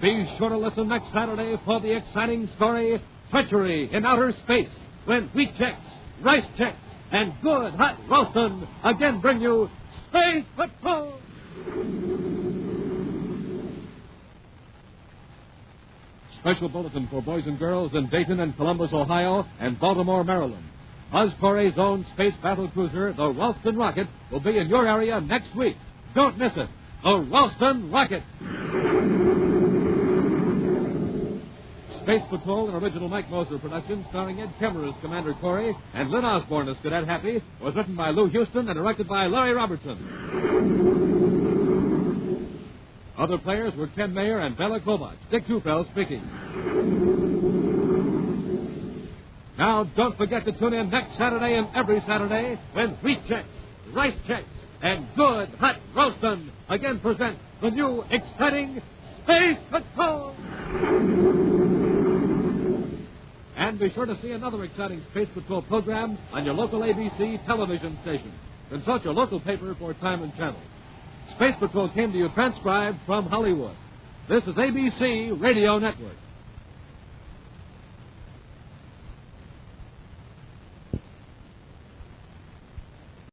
Be sure to listen next Saturday for the exciting story, Treachery in Outer Space, when wheat checks, rice checks, and good hot Ralston again bring you Space Patrol! Special bulletin for boys and girls in Dayton and Columbus, Ohio, and Baltimore, Maryland. Buzz Corey's own space battle cruiser, the Ralston Rocket, will be in your area next week. Don't miss it. The Ralston Rocket. Space Patrol, an original Mike Moser production starring Ed Kemmer as Commander Corey and Lynn Osborne as Cadet Happy, was written by Lou Houston and directed by Larry Robertson. Other players were Ken Mayer and Bella Kobach. Dick Tufel speaking. Now, don't forget to tune in next Saturday and every Saturday when wheat checks, rice checks, and good hot Ralston again present the new exciting Space Patrol! And be sure to see another exciting Space Patrol program on your local ABC television station. Consult your local paper for time and channel. Space Patrol came to you transcribed from Hollywood. This is ABC Radio Network.